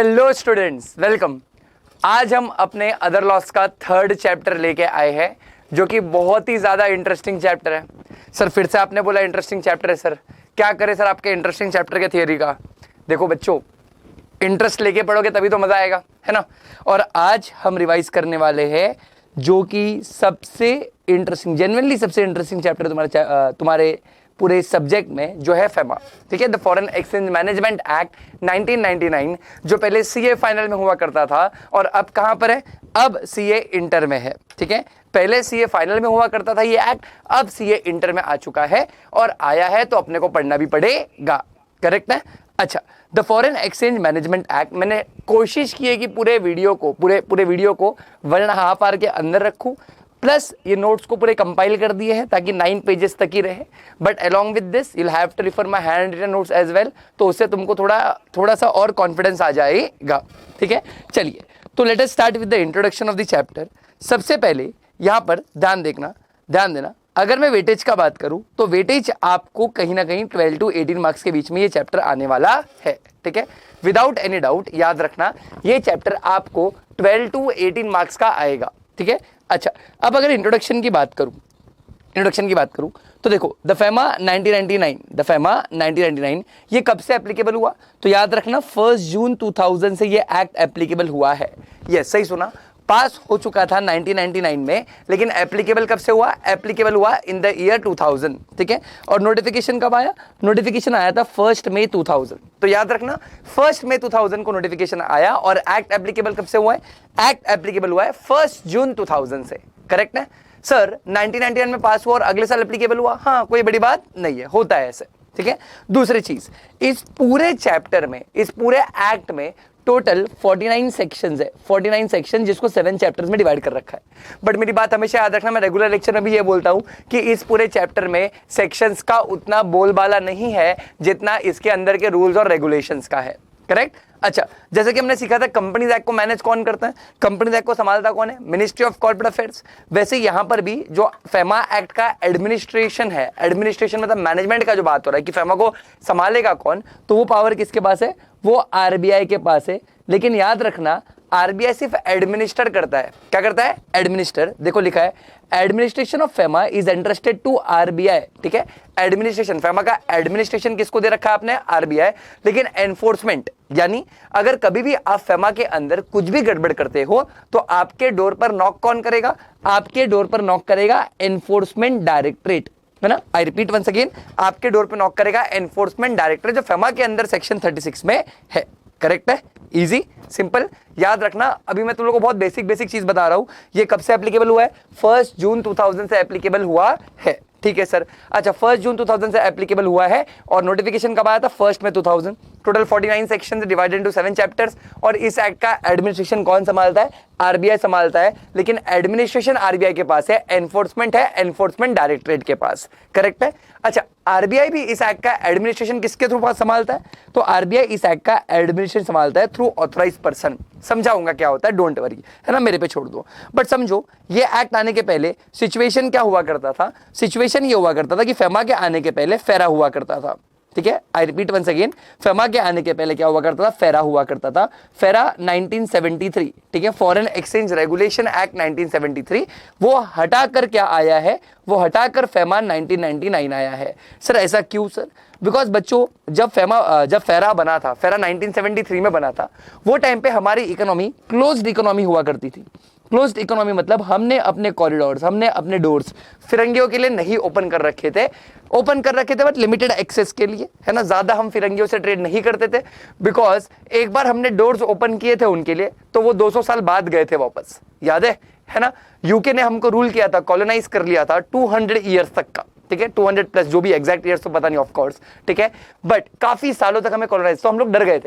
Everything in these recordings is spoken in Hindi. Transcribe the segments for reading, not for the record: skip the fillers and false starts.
Hello students, welcome. आज हम अपने अदर लॉस का थर्ड चैप्टर लेके आए हैं, जो कि बहुत ही ज़्यादा इंटरेस्टिंग चैप्टर है। सर फिर से आपने बोला इंटरेस्टिंग चैप्टर है सर, क्या करें सर आपके इंटरेस्टिंग चैप्टर के थियरी का। देखो बच्चों, इंटरेस्ट लेके पढ़ोगे तभी तो मज़ा आएगा, है ना। और आज हम रिवाइज करने वाले हैं जो कि सबसे इंटरेस्टिंग, जेन्युइनली सबसे इंटरेस्टिंग चैप्टर तुम्हारे पूरे सब्जेक्ट में जो है फेमा, ठीक है, the foreign exchange management act 1999, जो पहले सीए फाइनल में हुआ करता था और अब कहां पर है, अब सीए इंटर में है। ठीक है, पहले सीए फाइनल में हुआ करता था ये एक्ट, अब सीए इंटर में आ चुका है और आया है तो अपने को पढ़ना भी पड़ेगा। करेक्ट है। अच्छा, the foreign exchange management act, मैंने कोशिश की है कि पूरे वीडियो को 1.5 आवर के अंदर रखूं, प्लस ये नोट्स को पूरे कंपाइल कर दिए हैं ताकि 9 पेजेस तक ही रहे। But along with this you have to refer my handwritten notes as well, तो उससे तुमको थोड़ा सा और कॉन्फिडेंस आ जाएगा। ठीक है, चलिए तो let us start with the introduction of the chapter. सबसे पहले यहाँ पर ध्यान देना, अगर मैं वेटेज का बात करूं तो वेटेज आपको कहीं ना कहीं 12 to 18 मार्क्स के बीच में ये चैप्टर आने वाला है। ठीक है, विदाउट एनी डाउट याद रखना, ये चैप्टर आपको 12 to 18 मार्क्स का आएगा। ठीक है, अच्छा अब अगर इंट्रोडक्शन की बात करूं तो देखो द फेमा 1999 ये कब से एप्लीकेबल हुआ, तो याद रखना 1 जून 2000 से ये एक्ट एप्लीकेबल हुआ है। यस, सही सुना, पास हो चुका था 1999 में, लेकिन एप्लीकेबल कब से हुआ, एप्लीकेबल हुआ इन द ईयर 2000। ठीक है, और नोटिफिकेशन कब आया, नोटिफिकेशन आया था 1 मई 2000। तो याद रखना 1 मई 2000 को नोटिफिकेशन आया और एक्ट एप्लीकेबल कब से हुआ है, एक्ट एप्लीकेबल हुआ है 1 जून 2000 से। करेक्ट है सर, 1999 में पास हुआ और अगले साल एप्लीकेबल हुआ, हाँ कोई बड़ी बात नहीं है, होता है ऐसे। ठीक है, दूसरी चीज, इस पूरे चैप्टर में, इस पूरे एक्ट में टोटल 49 सेक्शंस है, 49 सेक्शन, जिसको 7 चैप्टर्स में डिवाइड कर रखा है। बट मेरी बात हमेशा याद रखना, मैं रेगुलर लेक्चर में भी ये बोलता हूं कि इस पूरे चैप्टर में सेक्शंस का उतना बोलबाला नहीं है जितना इसके अंदर के रूल्स और रेगुलेशंस का है। करेक्ट। अच्छा, जैसे कि हमने सीखा था कंपनीज एक्ट को मैनेज कौन करता है, कंपनीज एक्ट को संभालता कौन है, मिनिस्ट्री ऑफ कॉर्पोरेट अफेयर्स। वैसे यहां पर भी जो फेमा एक्ट का एडमिनिस्ट्रेशन है, एडमिनिस्ट्रेशन मतलब मैनेजमेंट का जो बात हो रहा है कि फेमा को संभालेगा कौन, तो वो पावर किसके पास है, वो आरबीआई के पास है। लेकिन याद रखना आरबीआई सिर्फ एडमिनिस्टर करता है। क्या करता है, एडमिनिस्टर। देखो लिखा है administration of FEMA is entrusted to RBI. ठीक है, एडमिनिस्ट्रेशन, फेमा का एडमिनिस्ट्रेशन किसको दे रखा है आपने, आरबीआई। लेकिन एनफोर्समेंट, यानी अगर कभी भी आप फेमा के अंदर कुछ भी गड़बड़ करते हो तो आपके डोर पर नॉक कौन करेगा, आपके डोर पर नॉक करेगा एनफोर्समेंट डायरेक्टरेट, है ना। आई रिपीट वंस अगेन, आपके डोर पे नॉक करेगा एनफोर्समेंट डायरेक्टरेट, जो फेमा के अंदर सेक्शन 36 में है। करेक्ट है, इजी सिंपल याद रखना। अभी मैं तुम लोगों को बहुत बेसिक चीज बता रहा हूं, ये कब से एप्लीकेबल हुआ है, 1 जून 2000 से एप्लीकेबल हुआ है। ठीक है सर, अच्छा 1 जून 2000 से एप्लीकेबल हुआ है और नोटिफिकेशन कब आया था, 1 मई 2000। Total 49 section divided into 7 chapters. और इस एक्ट का एडमिनिस्ट्रेशन कौन संभालता है, आरबीआई संभालता है। लेकिन एडमिनिस्ट्रेशन आरबीआई के पास है, एनफोर्समेंट है एनफोर्समेंट डायरेक्टरेट के पास। करेक्ट है। अच्छा, आरबीआई भी इस एक्ट का एडमिनिस्ट्रेशन किसके थ्रू संभालता है, तो आरबीआई इस एक्ट का एडमिनिस्ट्रेशन संभालता है थ्रू ऑथराइज पर्सन। समझाऊंगा क्या होता है, डोंट वरी, है ना, मेरे पे छोड़ दो। बट समझो ये एक्ट आने के पहले सिचुएशन क्या हुआ करता था, सिचुएशन ये हुआ करता था कि फेमा के आने के पहले फेरा हुआ करता था। ठीक है, I repeat once again, FEMA के आने के पहले क्या हुआ करता था, फेरा हुआ करता था। फेरा 1973, ठीक है, फॉरेन एक्सचेंज रेगुलेशन एक्ट 1973, वो हटाकर क्या आया है, वो हटाकर फेमा 1999 आया है। सर ऐसा क्यों सर, बिकॉज बच्चों जब फेरा बना था, फेरा 1973 में बना था, वो टाइम पे हमारी इकोनॉमी क्लोज्ड इकोनॉमी हुआ करती थी। क्लोज्ड इकोनॉमी मतलब हमने अपने कॉरिडोर्स, हमने अपने डोर्स फिरंगियों के लिए नहीं ओपन कर रखे थे, बट लिमिटेड एक्सेस के लिए, है ना। ज्यादा हम फिरंगियों से ट्रेड नहीं करते थे, बिकॉज एक बार हमने डोर्स ओपन किए थे उनके लिए तो वो 200 साल बाद गए थे वापस, याद है ना। यूके ने हमको रूल किया था, कॉलोनाइज कर लिया था 200 ईयर्स तक का। ठीक है, 200 प्लस, जो भी एग्जैक्ट ईयर्स तो पता नहीं ऑफ कोर्स। ठीक है, बट काफी सालों तक हमें कॉलोनाइज, तो हम लोग डर गए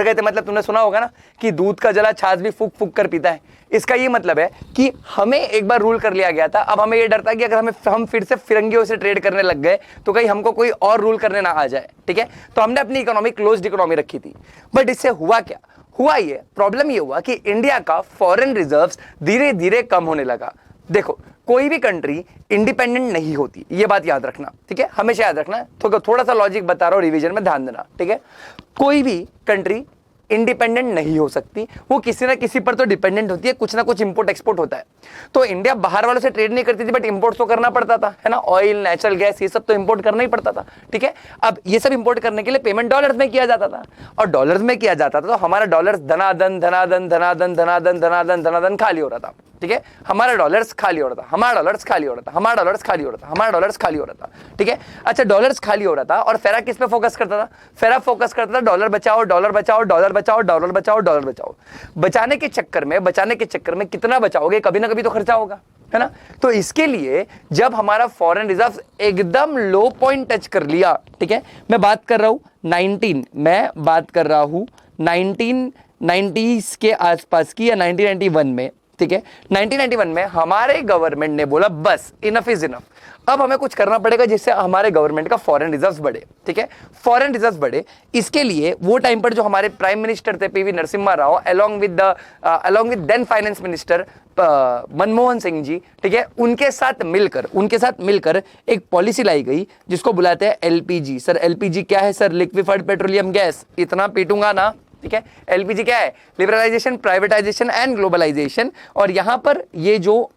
थे मतलब तुमने सुना होगा ना कि दूध का जला छाछ भी फूक फूक कर पीता है। इसका ये मतलब है कि हमें एक बार रूल कर लिया गया था, अब हमें ये डर था कि अगर हम फिर से फिरंगियों से ट्रेड करने लग गए तो कहीं हमको कोई और रूल करने ना आ जाए। ठीक है, तो हमने अपनी इकोनॉमी क्लोज्ड इकोनॉमी रखी थी। बट इससे हुआ क्या, ये प्रॉब्लम ये हुआ कि इंडिया का फॉरेन रिजर्व्स धीरे धीरे कम होने लगा। देखो कोई भी कंट्री इंडिपेंडेंट नहीं होती, ये बात याद रखना। ठीक है, हमेशा याद रखना, थोड़ा सा लॉजिक बता रहा हूं, रिवीजन में ध्यान देना। ठीक है, कोई भी कंट्री इंडिपेंडेंट नहीं हो सकती, वो किसी ना किसी पर तो डिपेंडेंट होती है, कुछ ना कुछ इंपोर्ट एक्सपोर्ट होता है। तो इंडिया बाहर वालों से ट्रेड नहीं करती थी, बट इंपोर्ट तो करना पड़ता था, है ना, ऑयल, नेचुरल गैस, ये सब तो इंपोर्ट करना ही पड़ता था, ठीक है। अब ये सब इंपोर्ट करने के लिए पेमेंट डॉलर्स में किया जाता था, और डॉलर्स में किया जाता था तो हमारा डॉलर्स धनाधन धनाधन धनाधन धनाधन धनाधन धनाधन खाली हो रहा था, ठीक है। हमारा डॉलर्स खाली हो रहा था, हमारा डॉलर्स खाली हो रहा था, हमारा डॉलर्स खाली हो रहा था, हमारा डॉलर्स खाली हो रहा था, ठीक है। अच्छा, डॉलर्स खाली हो रहा था और फेरा किस पे फोकस करता था? फेरा फोकस करता था डॉलर बचाओ, डॉलर बचाओ, डॉलर बचाओ, डॉलर बचाओ, डॉलर बचाओ। बचाने के चक्कर में कितना बचाओगे, कभी ना कभी तो खर्चा होगा, है ना। तो इसके लिए जब हमारा फॉरेन रिजर्व एकदम लो पॉइंट टच कर लिया, ठीक है, मैं बात कर रहा हूं 1990s के आसपास की, या 1991 में, ठीक है। 1991 में हमारे गवर्नमेंट ने बोला बस इनफ इज इनफ, अब हमें कुछ करना पड़ेगा जिससे हमारे गवर्नमेंट का फॉरेन रिजर्व्स बढ़े, ठीक है, फॉरेन रिजर्व्स बढ़े। इसके लिए वो टाइम पर जो हमारे प्राइम मिनिस्टर थे PV Narasimha Rao, along with then finance minister Manmohan Singh ji, ठीक है, उनके साथ मिलकर एक पॉलिसी लाई गई जिसको बुलाते हैं एलपीजी। सर एलपीजी क्या है? सर लिक्विफाइड पेट्रोलियम गैस, इतना पीटूंगा ना, ठीक है। एलपीजी क्या है? Liberalisation, privatisation and globalisation. और यहां पर ये जो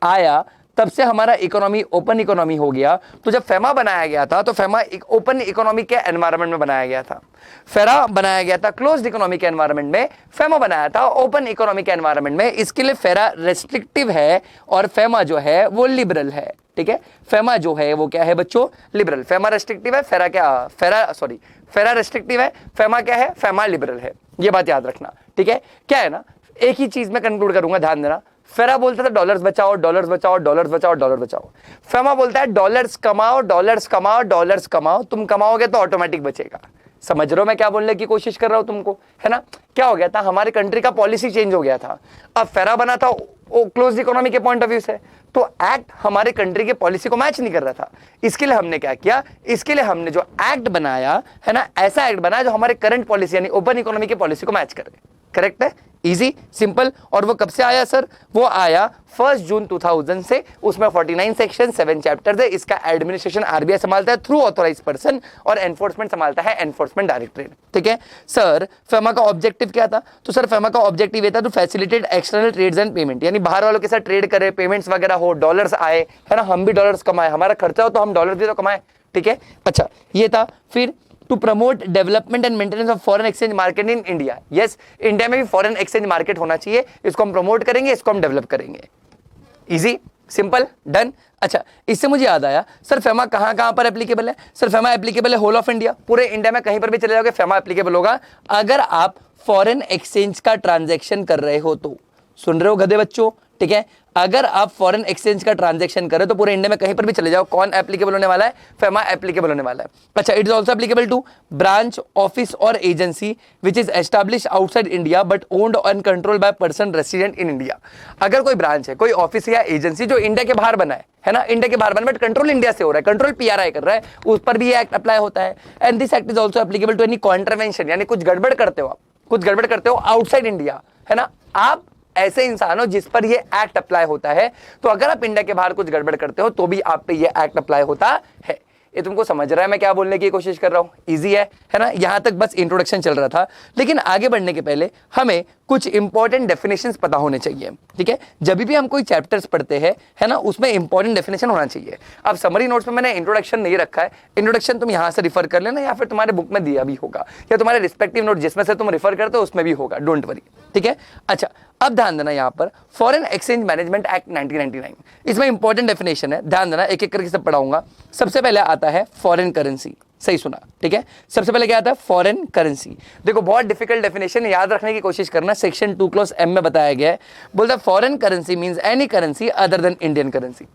आया तब से हमारा इकोनॉमी ओपन इकोनॉमी हो गया। तो जब फेमा बनाया गया था तो फेमा एक ओपन इकोनॉमी के एनवायरनमेंट में बनाया गया था, फेरा बनाया गया था क्लोज्ड इकोनॉमी के एनवायरनमेंट में, फेमा बनाया था ओपन इकोनॉमी के एनवायरनमेंट में। इसके लिए फेरा रेस्ट्रिक्टिव है और फेमा जो है वो लिबरल है, ठीक है। फेमा जो है वो क्या है बच्चों? लिबरल। फेमा रेस्ट्रिक्टिव है, फेरा रेस्ट्रिक्टिव है, फेमा क्या है? फेमा लिबरल है। ये बात याद रखना, ठीक है। क्या है ना, एक ही चीज में कंक्लूड करूंगा, ध्यान देना। फेरा बोलता था डॉलर्स बचाओ, डॉलर्स बचाओ, डॉलर्स बचाओ, डॉलर बचाओ। फेमा बोलता है डॉलर्स कमाओ, डॉलर्स कमाओ, डॉलर्स कमाओ। तुम कमाओगे तो ऑटोमेटिक बचेगा। समझ रहे हो मैं क्या बोलने की कोशिश कर रहा हूं तुमको, है ना। क्या हो गया था, हमारे कंट्री का पॉलिसी चेंज हो गया था। अब फेरा बना था क्लोज इकोनॉमी के पॉइंट ऑफ व्यू से, तो एक्ट हमारे कंट्री के पॉलिसी को मैच नहीं कर रहा था। इसके लिए हमने क्या किया? इसके लिए हमने जो एक्ट बनाया है ना, ऐसा एक्ट बनाया जो हमारे करंट पॉलिसी यानी ओपन इकोनॉमी की पॉलिसी को मैच करे। करेक्ट है, इजी, सिंपल। और वो कब से आया सर? वो आया 1 जून 2000 से। उसमें 49 सेक्शन, 7 चैप्टर्स है। इसका एडमिनिस्ट्रेशन आरबीआई संभालता है थ्रू ऑथोराइज पर्सन, और एनफोर्समेंट संभालता है एनफोर्समेंट डायरेक्टरेट, ठीक है। सर फेमा का ऑब्जेक्टिव क्या था? तो सर फेमा का ऑब्जेक्टिव ये था to facilitate external trades and payment, यानी बाहर वालों के साथ ट्रेड करे, पेमेंट्स वगैरह हो, डॉलर्स आए, है ना, हम भी डॉलर्स कमाए, हमारा खर्चा हो तो हम डॉलर भी तो कमाए, ठीक है। अच्छा, ये था। फिर to promote development and maintenance of foreign exchange market in India. Yes, India में भी फॉरेन एक्सचेंज मार्केट होना चाहिए, इसको हम प्रमोट करेंगे, इसको हम डेवलप करेंगे। Easy, simple, done. अच्छा, इससे मुझे याद आया, सर फेमा कहां कहां पर एप्लीकेबल है? सर फेमा एप्लीकेबल है होल ऑफ इंडिया, पूरे इंडिया में कहीं पर भी चले जाओगे फेमा एप्लीकेबल होगा, अगर आप फॉरेन एक्सचेंज का ट्रांजैक्शन कर रहे हो तो। सुन रहे हो गधे बच्चों, ठीक है। अगर आप फॉरेन एक्सचेंज का ट्रांजैक्शन करें तो पूरे इंडिया में कहीं पर भी चले जाओ, कौन एप्लीकेबल होने वाला है? फेमा एप्लीकेबल होने वाला है। अच्छा, it is also applicable to branch, office और agency which is establish outside India but owned and control by person resident in India. अगर कोई ब्रांच है, कोई ऑफिस या एजेंसी जो इंडिया के बाहर बना है ना, इंडिया के बाहर बना, बट कंट्रोल इंडिया से हो रहा है, कंट्रोल पीआरआई कर रहा है, उस पर भी ये एक्ट अप्लाई होता है। And this act is also applicable to any contravention, यानी कुछ गड़बड़ करते हो आप, कुछ गड़बड़ करते हो आउटसाइड इंडिया, है ना, आप ऐसे इंसान हो जिस पर ये एक्ट अप्लाई होता है। तो अगर आप इंडिया के बाहर कुछ गड़बड़ करते हो तो भी आप पे ये एक्ट अप्लाई होता है। ये तुमको समझ रहा है मैं क्या बोलने की कोशिश कर रहा हूं? इजी है ना। यहां तक बस इंट्रोडक्शन चल रहा था, लेकिन आगे बढ़ने के पहले हमें कुछ इंपॉर्टेंट डेफिनेशंस पता होने चाहिए, ठीक है। जब भी हम कोई चैप्टर्स पढ़ते हैं, है ना, उसमें इंपॉर्टेंट डेफिनेशन होना चाहिए। अब समरी नोट्स में मैंने इंट्रोडक्शन नहीं रखा है, इंट्रोडक्शन तुम यहां से रिफर कर लेना, या फिर तुम्हारे बुक में दिया भी होगा, या तुम्हारे रिस्पेक्टिव नोट जिसमें से तुम रिफर करते हो उसमें भी होगा, डोंट वरी, ठीक है। अच्छा, अब ध्यान देना, यहां पर फॉरेन एक्सचेंज मैनेजमेंट एक्ट 1999, इसमें इंपॉर्टेंट डेफिनेशन है, ध्यान देना, एक एक करके सब पढ़ाऊंगा। सबसे पहले आता है फॉरेन करेंसी, सही सुना, ठीक है। सबसे पहले क्या आता है? Foreign currency. देखो बहुत डिफिकल्ट डेफिनेशन, याद रखने की कोशिश करना, सेक्शन 2 क्लॉज M में बताया गया है। बोलता है foreign currency means any currency other than Indian currency,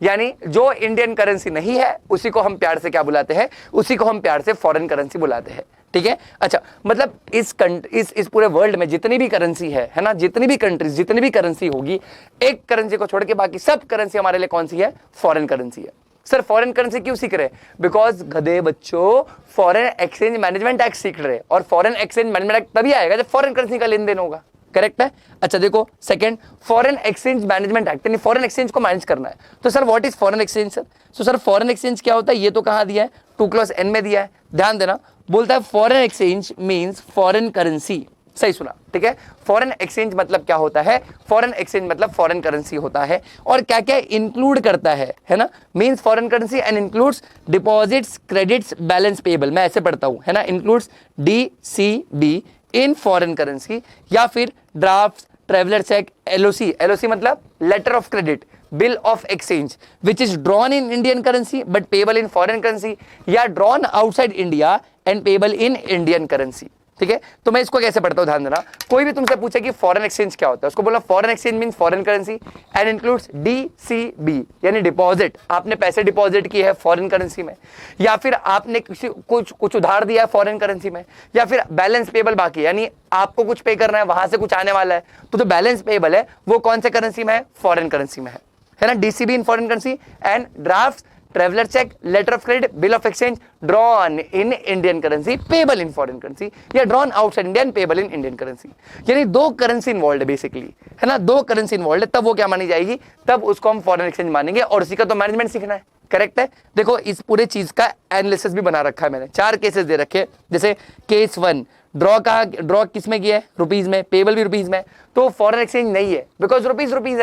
यानी जो इंडियन करेंसी नहीं है उसी को हम प्यार से क्या बुलाते हैं? उसी को हम प्यार से फॉरेन करेंसी बुलाते हैं, ठीक है। अच्छा, मतलब इस पूरे वर्ल्ड में जितनी भी करेंसी है ना, जितनी भी कंट्रीज, जितनी भी करेंसी होगी, एक करेंसी को छोड़ के बाकी सब करेंसी हमारे लिए कौन सी है? फॉरेन करेंसी है। सर फॉरेन करेंसी क्यों सीख रहे? बिकॉज गधे बच्चों फॉरेन एक्सचेंज मैनेजमेंट एक्ट सीख रहे, और फॉरेन एक्सचेंज मैनेजमेंट एक्ट तभी आएगा जब फॉरेन करेंसी का लेन देन होगा, करेक्ट है। अच्छा देखो, second foreign exchange management act, यानी फॉरेन एक्सचेंज को मैनेज करना है। तो sir what is foreign exchange sir? So sir foreign exchange क्या होता है? ये तो कहां दिया है? 2 क्लॉज N में दिया है, ध्यान देना। बोलता है foreign exchange means foreign currency. सही सुना, ठीक है। फॉरेन एक्सचेंज मतलब क्या होता है? फॉरेन एक्सचेंज मतलब फॉरेन करेंसी होता है। और क्या क्या इंक्लूड करता है ना? Means foreign currency and includes deposits, credits, balance payable. मैं ऐसे पढ़ता हूं, है ना, includes DCB in foreign currency, या फिर draft, traveller cheque, LOC। LOC मतलब letter of credit, bill of exchange which is drawn in Indian currency but payable in foreign currency, या drawn outside India and payable in Indian currency. ठीक है, तो मैं इसको कैसे पढ़ता हूं, ध्यान देना। कोई भी तुमसे पूछे कि फॉरेन एक्सचेंज क्या होता है, उसको बोला foreign exchange means foreign currency and includes DCB, यानी डिपॉजिट, आपने पैसे डिपॉजिट किए हैं फॉरेन करेंसी में, या फिर आपने किसी कुछ उधार दिया है फॉरेन करेंसी में, या फिर बैलेंस पेबल बाकी, यानी आपको कुछ पे करना है, वहां से कुछ आने वाला है, तो जो बैलेंस पेबल है वो कौन से करेंसी में है? फॉरेन करेंसी में है ना। DCB in foreign currency and draft, traveller cheque, letter of credit, bill of exchange drawn in Indian currency, payable in foreign currency, या drawn outside India and payable in Indian currency. यानी दो करेंसी इन्वॉल्व है बेसिकली, है ना, दो करेंसी इन्वॉल्व है, तब वो क्या मानी जाएगी? तब उसको हम फॉरेन एक्सचेंज मानेंगे। और उसी का तो मैनेजमेंट सीखना है, करेक्ट है। देखो इस पूरे चीज का एनालिसिस भी बना रखा है मैंने, 4 केसेस दे रखे। जैसे केस 1, ड्रॉ किस में किया है? रुपीज में, पेबल भी रुपीज में, तो फॉरेन एक्सचेंज नहीं है बिकॉज रुपीज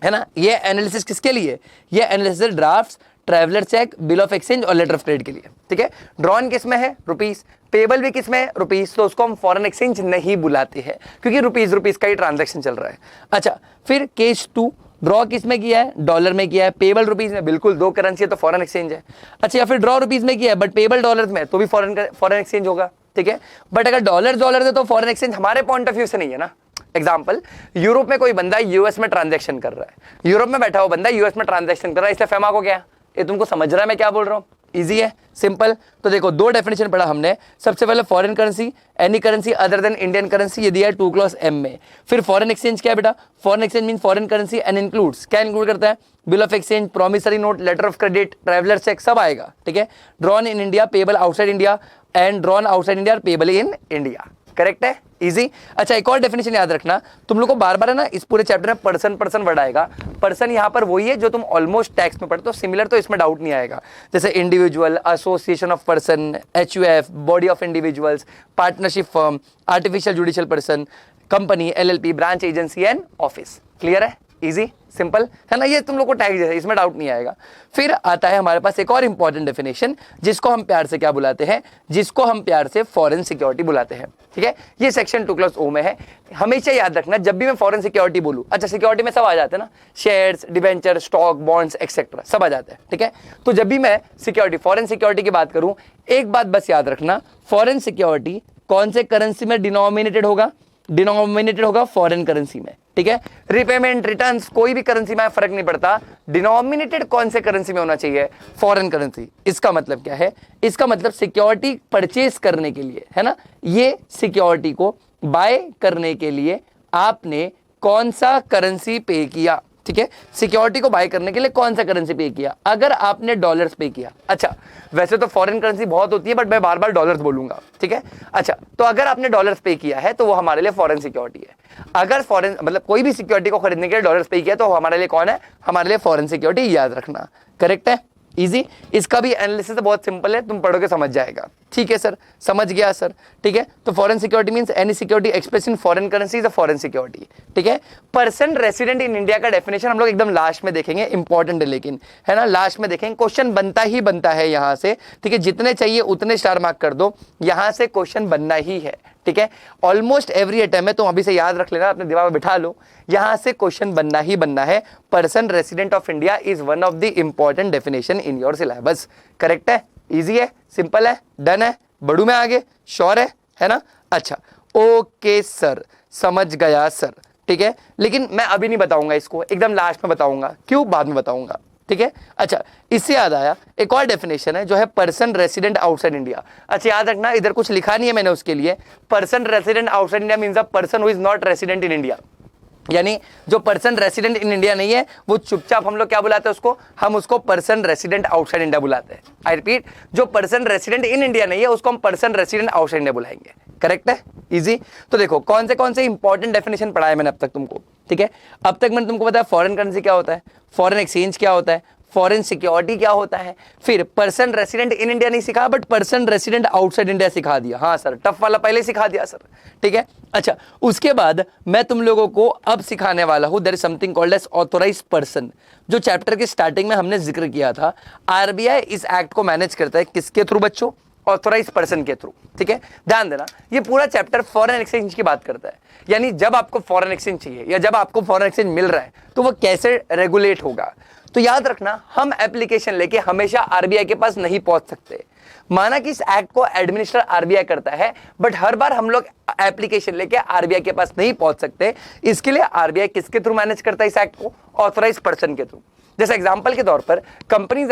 है ना। ये एनालिसिस किसके लिए? ये analysis drafts, traveller cheque, bill of exchange और लेटर ऑफ क्रेडिट के लिए, ठीक है। ड्रॉन किस में है? रुपीस। पेबल भी किस में है? रुपीस। तो उसको हम फॉरेन एक्सचेंज नहीं बुलाते हैं क्योंकि रुपीस का ही ट्रांजैक्शन चल रहा है। अच्छा, फिर केस 2, ड्रॉ किस में किया है? डॉलर में किया है, पेबल रुपीस में, बिल्कुल दो करेंसी है तो फॉरेन एक्सचेंज है। अच्छा, या फिर ड्रॉ रुपीस में किया है बट पेबल डॉलर्स में, तो भी फॉरेन एक्सचेंज होगा, ठीक है। बट अगर डॉलर है तो फॉरेन एक्सचेंज हमारे पॉइंट ऑफ व्यू से नहीं है ना। एग्जाम्पल, यूरोप में कोई बंदा यूएस में ट्रांजैक्शन कर रहा है, यूरोप में बैठा हुआ बंदा यूएस में ट्रांजैक्शन कर रहा है, इसलिए फेमा को क्या? ये तुमको समझ रहा है मैं क्या बोल रहा हूँ? इजी है, सिंपल। तो देखो दो डेफिनेशन पढ़ा हमने। सबसे पहले foreign currency, any currency other than Indian currency, ये दिया है 2 क्लॉज M में। फिर फॉरेन एक्सचेंज क्या है बेटा? Foreign exchange mean foreign currency and includes, क्या इंक्लूड करता है? Bill of exchange, promissory note, letter of credit, traveller cheque, सब आएगा, ठीक है। Drawn in India, payable outside India, and drawn outside India, payable in India, correct है, इजी। अच्छा, एक और डेफिनेशन याद रखना, तुम लोग को बार बार है ना इस पूरे चैप्टर में पर्सन वर्ड आएगा। पर्सन यहाँ पर वही है जो तुम ऑलमोस्ट टैक्स में पढ़ते हो, सिमिलर, तो इसमें डाउट नहीं आएगा। जैसे individual, association of person, HUF, body of individuals, partnership firm, artificial judicial person, company, LLP, branch agency and office. Clear है, इजी, सिंपल है ना। ये तुम लोग को टैक्स है, इसमें डाउट नहीं आएगा। फिर आता है हमारे पास एक और इंपॉर्टेंट डेफिनेशन, जिसको हम प्यार से क्या बुलाते हैं? जिसको हम प्यार से फॉरेन सिक्योरिटी बुलाते हैं, ठीक है। ये सेक्शन 2 क्लॉज O में है। हमेशा याद रखना जब भी मैं फॉरेन सिक्योरिटी बोलूं, अच्छा सिक्योरिटी में सब आ जाते हैं ना, shares, debenture, stock, bonds etcetera, सब आ जाता है, ठीक है। तो जब भी मैं सिक्योरिटी, फॉरेन सिक्योरिटी की बात करूं, एक बात बस याद रखना, फॉरेन सिक्योरिटी कौन से करेंसी में डिनोमिनेटेड होगा? डिनोमिनेटेड होगा फॉरेन करेंसी में, ठीक है। रिपेमेंट, रिटर्न्स, कोई भी करेंसी में फर्क नहीं पड़ता, डिनोमिनेटेड कौन से करेंसी में होना चाहिए? Foreign currency. इसका मतलब क्या है? इसका मतलब सिक्योरिटी परचेज करने के लिए, है ना, ये सिक्योरिटी को बाय करने के लिए आपने कौन सा करेंसी पे किया, ठीक है। सिक्योरिटी को बाय करने के लिए कौन सा करेंसी पे किया? अगर आपने डॉलर्स पे किया, अच्छा वैसे तो फॉरेन करेंसी बहुत होती है बट मैं बार बार डॉलर्स बोलूंगा, ठीक है। अच्छा, तो अगर आपने डॉलर्स पे किया है तो वो हमारे लिए फॉरेन सिक्योरिटी है। अगर फॉरेन मतलब कोई भी सिक्योरिटी को खरीदने के लिए डॉलर्स पे किया तो हमारे लिए कौन है? हमारे लिए फॉरेन सिक्योरिटी, याद रखना, करेक्ट है, इजी। इसका भी एनालिसिस बहुत सिंपल है, तुम पढ़ोगे समझ जाएगा, ठीक है सर, समझ गया सर, ठीक है। तो foreign security means any security express in foreign currency is a foreign security, ठीक है। पर्सन रेसिडेंट इन इंडिया का डेफिनेशन हम लोग एकदम लास्ट में देखेंगे, इंपॉर्टेंट है लेकिन, है ना, लास्ट में देखेंगे। क्वेश्चन बनता ही बनता है यहाँ से, ठीक है। जितने चाहिए उतने स्टार मार्क कर दो, यहाँ से क्वेश्चन बनना ही है, ठीक है। ऑलमोस्ट एवरी अटेम्प्ट में, तो अभी से याद रख लेना, अपने दिमाग में बिठा लो, यहां से क्वेश्चन बनना ही बनना है। Person resident of India is one of the important definition in your syllabus, correct है, इजी है, सिंपल है, डन है, बढ़ू में आगे, श्योर है ना। अच्छा, ओके सर, समझ गया सर, ठीक है। लेकिन मैं अभी नहीं बताऊंगा इसको, एकदम लास्ट में बताऊंगा, क्यों? बाद में बताऊंगा, ठीक है। अच्छा, इससे याद आया एक और डेफिनेशन है जो है पर्सन रेसिडेंट आउटसाइड इंडिया। अच्छा याद रखना, इधर कुछ लिखा नहीं है मैंने उसके लिए। Person resident outside India means a person who is not resident in India, यानी जो पर्सन रेसिडेंट इन इंडिया नहीं है वो चुपचाप हम लोग क्या बुलाते हैं उसको? हम उसको पर्सन रेसिडेंट आउटसाइड इंडिया बुलाते हैं। आई रिपीट, जो पर्सन रेसिडेंट इन इंडिया नहीं है उसको हम पर्सन रेसिडेंट आउटसाइड इंडिया बुलाएंगे, करेक्ट है, इजी। तो देखो कौन से इंपॉर्टेंट डेफिनेशन पढ़ाया मैंने अब तक तुमको, ठीक है। अब तक मैंने तुमको बताया फॉरेन करेंसी क्या होता है, फॉरेन एक्सचेंज क्या होता है, फॉरेन सिक्योरिटी क्या होता है, फिर पर्सन रेसिडेंट इन इंडिया नहीं सिखा but person resident outside India सिखा दिया। हाँ सर, टफ वाला पहले सिखा दिया सर, ठीक है। अच्छा, उसके बाद मैं तुम लोगों को अब सिखाने वाला हूं there is something called as authorised person, जो चैप्टर के स्टार्टिंग में हमने जिक्र किया था। आरबीआई इस एक्ट को मैनेज करता है किसके थ्रू बच्चों, ऑथोराइज पर्सन के थ्रू, ठीक है। ध्यान देना, ये पूरा चैप्टर फॉरेन एक्सचेंज की बात करता है, यानी जब आपको फॉरेन एक्सचेंज चाहिए या जब आपको फॉरेन एक्सचेंज मिल रहा है तो वो कैसे रेगुलेट होगा। तो याद रखना, हम एप्लीकेशन लेके हमेशा आरबीआई के पास नहीं पहुंच सकते। माना कि इस एक्ट को एडमिनिस्टर आरबीआई करता है, बट हर बार हम लोग एप्लीकेशन लेके आरबीआई के पास नहीं पहुंच सकते। इसके लिए आरबीआई किसके थ्रू मैनेज करता है इस एक्ट को, ऑथोराइज पर्सन के थ्रू। जैसे एग्जांपल के तौर पर कंपनीज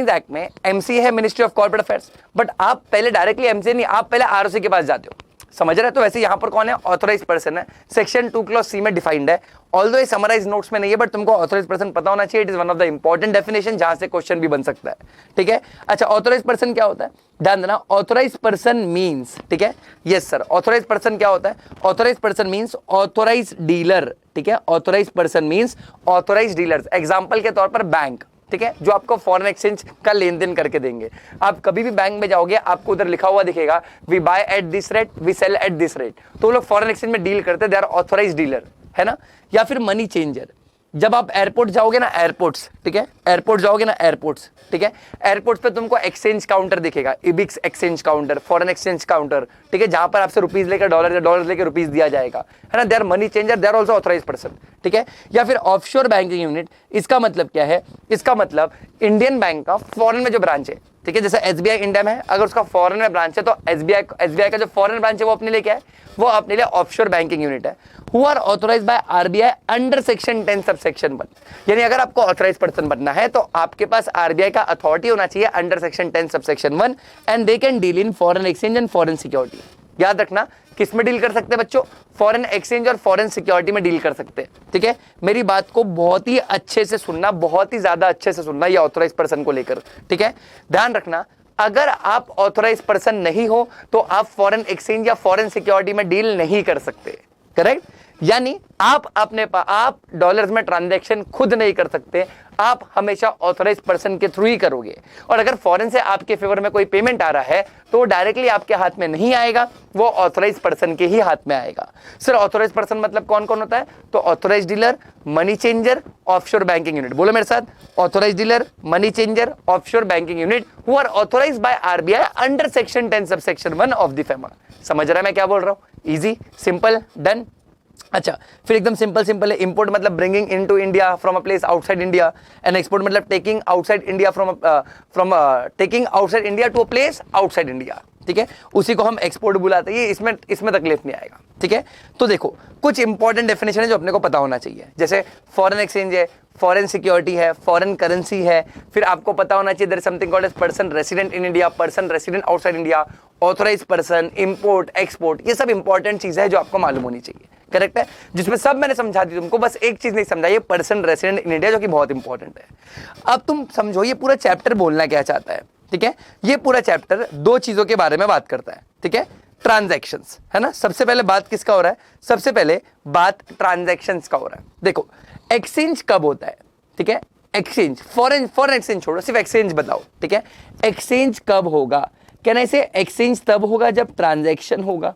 एक्ट में एमसी है, ministry of corporate affairs, but आप पहले डायरेक्टली एमसी नहीं, आप पहले आरओसी के पास जाते हो, समझ रहे? तो वैसे यहां पर कौन है, ऑथोराइज पर्सन है, सेक्शन 2 क्लॉज सी में डिफाइंड है। ऑल्दो ये समराइज नोट्स में नहीं है, बट तुमको ऑथोराइज पर्सन पता होना चाहिए। It is one of the important definition जहां से क्वेश्चन भी बन सकता है, ठीक है। अच्छा, ऑथोराइज पर्सन क्या होता है, ध्यान देना। ऑथोराइज पर्सन मींस, ठीक है, यस सर, ऑथोराइज पर्सन क्या होता है, authorise person means authorise dealer, ठीक है। Authorise person means authorise dealers. Example के तौर पर बैंक, ठीक है, जो आपको फॉरेन एक्सचेंज का लेन देन करके देंगे। आप कभी भी बैंक में जाओगे, आपको उधर लिखा हुआ दिखेगा we buy at this rate, we sell at this rate, तो वो लोग फॉरेन एक्सचेंज में डील करते हैं, दे आर ऑथोराइज डीलर, है ना। या फिर मनी चेंजर, जब आप एयरपोर्ट जाओगे ना, एयरपोर्ट्स, ठीक है, एयरपोर्ट जाओगे ना, एयरपोर्ट्स, ठीक है, एयरपोर्ट्स पे तुमको एक्सचेंज काउंटर दिखेगा, Ebix exchange counter, foreign exchange counter, ठीक है, जहां पर आपसे रुपीज लेकर डॉलर या डॉलर लेकर रुपीज दिया जाएगा, है ना। They are money changer, they are also authorise person, ठीक है। या फिर ऑफशोर बैंकिंग यूनिट, इसका मतलब क्या है, इसका मतलब इंडियन बैंक का फॉरेन में जो ब्रांच है, ठीक है, जैसे एसबीआई इंडिया में है, अगर उसका फॉरेन में ब्रांच है तो एसबीआई का जो फॉरेन ब्रांच है वो अपने लिए क्या है, वो अपने लिए ऑफशोर बैंकिंग यूनिट है, who are authorised by RBI under section 10 subsection 1। यानी अगर आपको ऑथोराइज पर्सन बनना है तो आपके पास आरबीआई का अथॉरिटी होना चाहिए under section 10 subsection 1, and they can deal in foreign exchange and foreign security. याद रखना, किस में डील कर सकते हैं बच्चों, फॉरेन एक्सचेंज और फॉरेन सिक्योरिटी में डील कर सकते हैं, ठीक है। मेरी बात को बहुत ही अच्छे से सुनना, बहुत ही ज्यादा अच्छे से सुनना, ये ऑथोराइज पर्सन को लेकर, ठीक है। ध्यान रखना, अगर आप ऑथोराइज पर्सन नहीं हो तो आप फॉरेन एक्सचेंज या फॉरेन सिक्योरिटी में डील नहीं कर सकते, करेक्ट। यानी आप डॉलर्स में ट्रांजैक्शन खुद नहीं कर सकते, आप हमेशा ऑथोराइज पर्सन के थ्रू ही करोगे। और अगर फॉरेन से आपके फेवर में कोई पेमेंट आ रहा है तो डायरेक्टली आपके हाथ में नहीं आएगा, वो ऑथोराइज पर्सन के ही हाथ में आएगा। सर ऑथोराइज पर्सन मतलब कौन कौन होता है, तो authorise dealer, money changer, offshore banking unit. बोलो मेरे साथ, authorise dealer, money changer, offshore banking unit who are authorised by RBI under section 10 subsection 1 of the FEMA. समझ रहा है मैं क्या बोल रहा हूं, इजी, सिंपल, डन। अच्छा, फिर एकदम सिंपल है। इंपोर्ट मतलब bringing into India from a place outside India, and export मतलब taking outside India taking outside India to a place outside India, ठीक है, उसी को हम एक्सपोर्ट बुलाते हैं। इसमें तकलीफ नहीं आएगा, ठीक है। तो देखो, कुछ इंपॉर्टेंट डेफिनेशन है जो अपने को पता होना चाहिए, जैसे फॉरेन एक्सचेंज है, फॉरेन सिक्योरिटी है, फॉरेन करेंसी है, फिर आपको पता होना चाहिए there is something called as person resident in India, person resident outside India, authorise person, import, export, ये सब इंपॉर्टेंट चीजें है जो आपको मालूम होनी चाहिए, करेक्ट है। जिसमें सब मैंने समझा दी तुमको, बस एक चीज नहीं समझा, ये पर्सन रेसिडेंट इन इंडिया, जो कि बहुत इंपॉर्टेंट है। अब तुम समझो ये पूरा चैप्टर बोलना क्या चाहता है, ठीक है। ये पूरा चैप्टर दो चीजों के बारे में बात करता है, ठीक है, ट्रांजैक्शंस, है ना। सबसे पहले बात किसका हो रहा है, सबसे पहले बात ट्रांजैक्शंस का हो रहा है। देखो, एक्सचेंज कब होता है, ठीक है, एक्सचेंज, फॉरेन एक्सचेंज छोड़ो, सिर्फ एक्सचेंज बताओ, ठीक है। एक्सचेंज कब होगा, कहना इसे एक्सचेंज तब होगा जब ट्रांजैक्शन होगा,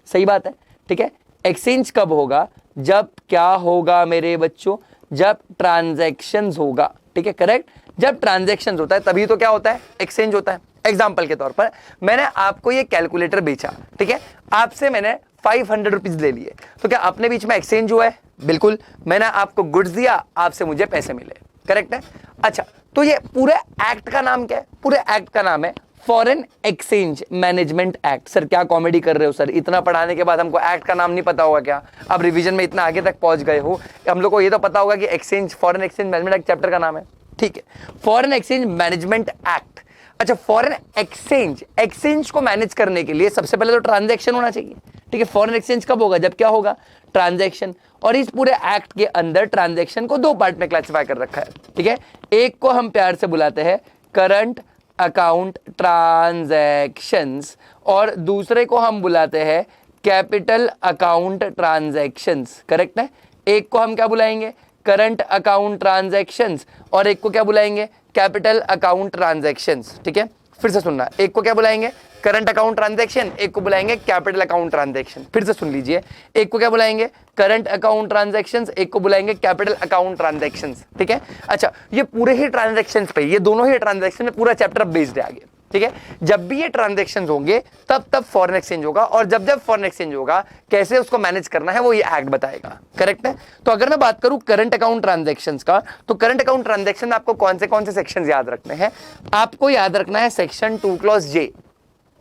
सही बात है, ठीक है। एक्सचेंज कब होगा, जब क्या होगा मेरे बच्चों, जब ट्रांजैक्शंस होगा, ठीक है, करेक्ट। जब ट्रांजैक्शंस होता है तभी तो क्या होता है, एक्सचेंज होता है। एग्जाम्पल के तौर पर मैंने आपको ये कैलकुलेटर बेचा, ठीक है, आपसे मैंने 500 रुपीज ले लिए, तो क्या अपने बीच में एक्सचेंज हुआ है, बिल्कुल। मैंने आपको गुड्स दिया, आपसे मुझे पैसे मिले, करेक्ट है। अच्छा, तो ये पूरे एक्ट का नाम क्या है, पूरे एक्ट का नाम है foreign exchange management act. Sir क्या कॉमेडी कर रहे हो सर, इतना पढ़ाने के बाद हमको एक्ट का नाम नहीं पता होगा क्या, अब रिवीजन में इतना आगे तक पहुंच गए हो, हम लोग को ये तो पता होगा कि exchange, foreign exchange management act chapter का नाम है, ठीक है, फॉरेन एक्सचेंज मैनेजमेंट एक्ट। अच्छा, फॉरेन एक्सचेंज को मैनेज करने के लिए सबसे पहले तो ट्रांजैक्शन होना चाहिए, ठीक है। फॉरेन एक्सचेंज कब होगा, जब क्या होगा, ट्रांजैक्शन। और इस पूरे एक्ट के अंदर ट्रांजैक्शन को दो पार्ट में क्लासिफाई कर रखा है, ठीक है। एक को हम प्यार से बुलाते हैं करंट अकाउंट ट्रांजैक्शंस, और दूसरे को हम बुलाते हैं कैपिटल अकाउंट ट्रांजैक्शंस, करेक्ट है। एक को हम क्या बुलाएंगे, करंट अकाउंट ट्रांजैक्शंस और एक को क्या बुलाएंगे, कैपिटल अकाउंट ट्रांजैक्शंस। ठीक है, फिर से सुनना, एक को क्या बुलाएंगे, करंट अकाउंट ट्रांजैक्शन, एक को बुलाएंगे कैपिटल अकाउंट ट्रांजैक्शन। फिर से सुन लीजिए, एक को क्या बुलाएंगे, करंट अकाउंट ट्रांजैक्शंस, एक को बुलाएंगे कैपिटल अकाउंट ट्रांजैक्शंस। ठीक है, अच्छा ये पूरे ही ट्रांजैक्शंस पे, ये दोनों ही ट्रांजैक्शन में पूरा चैप्टर बेस्ड है आगे। ठीक है, जब भी ये ट्रांजैक्शंस होंगे तब फॉरेन एक्सचेंज होगा, और जब फॉरेन एक्सचेंज होगा कैसे उसको मैनेज करना है वो ये एक्ट बताएगा। करेक्ट है। तो अगर मैं बात करूं करंट अकाउंट ट्रांजैक्शंस का, तो करंट अकाउंट ट्रांजैक्शन में आपको कौन से सेक्शंस याद रखने हैं, आपको याद रखना है सेक्शन 2 क्लॉज जे,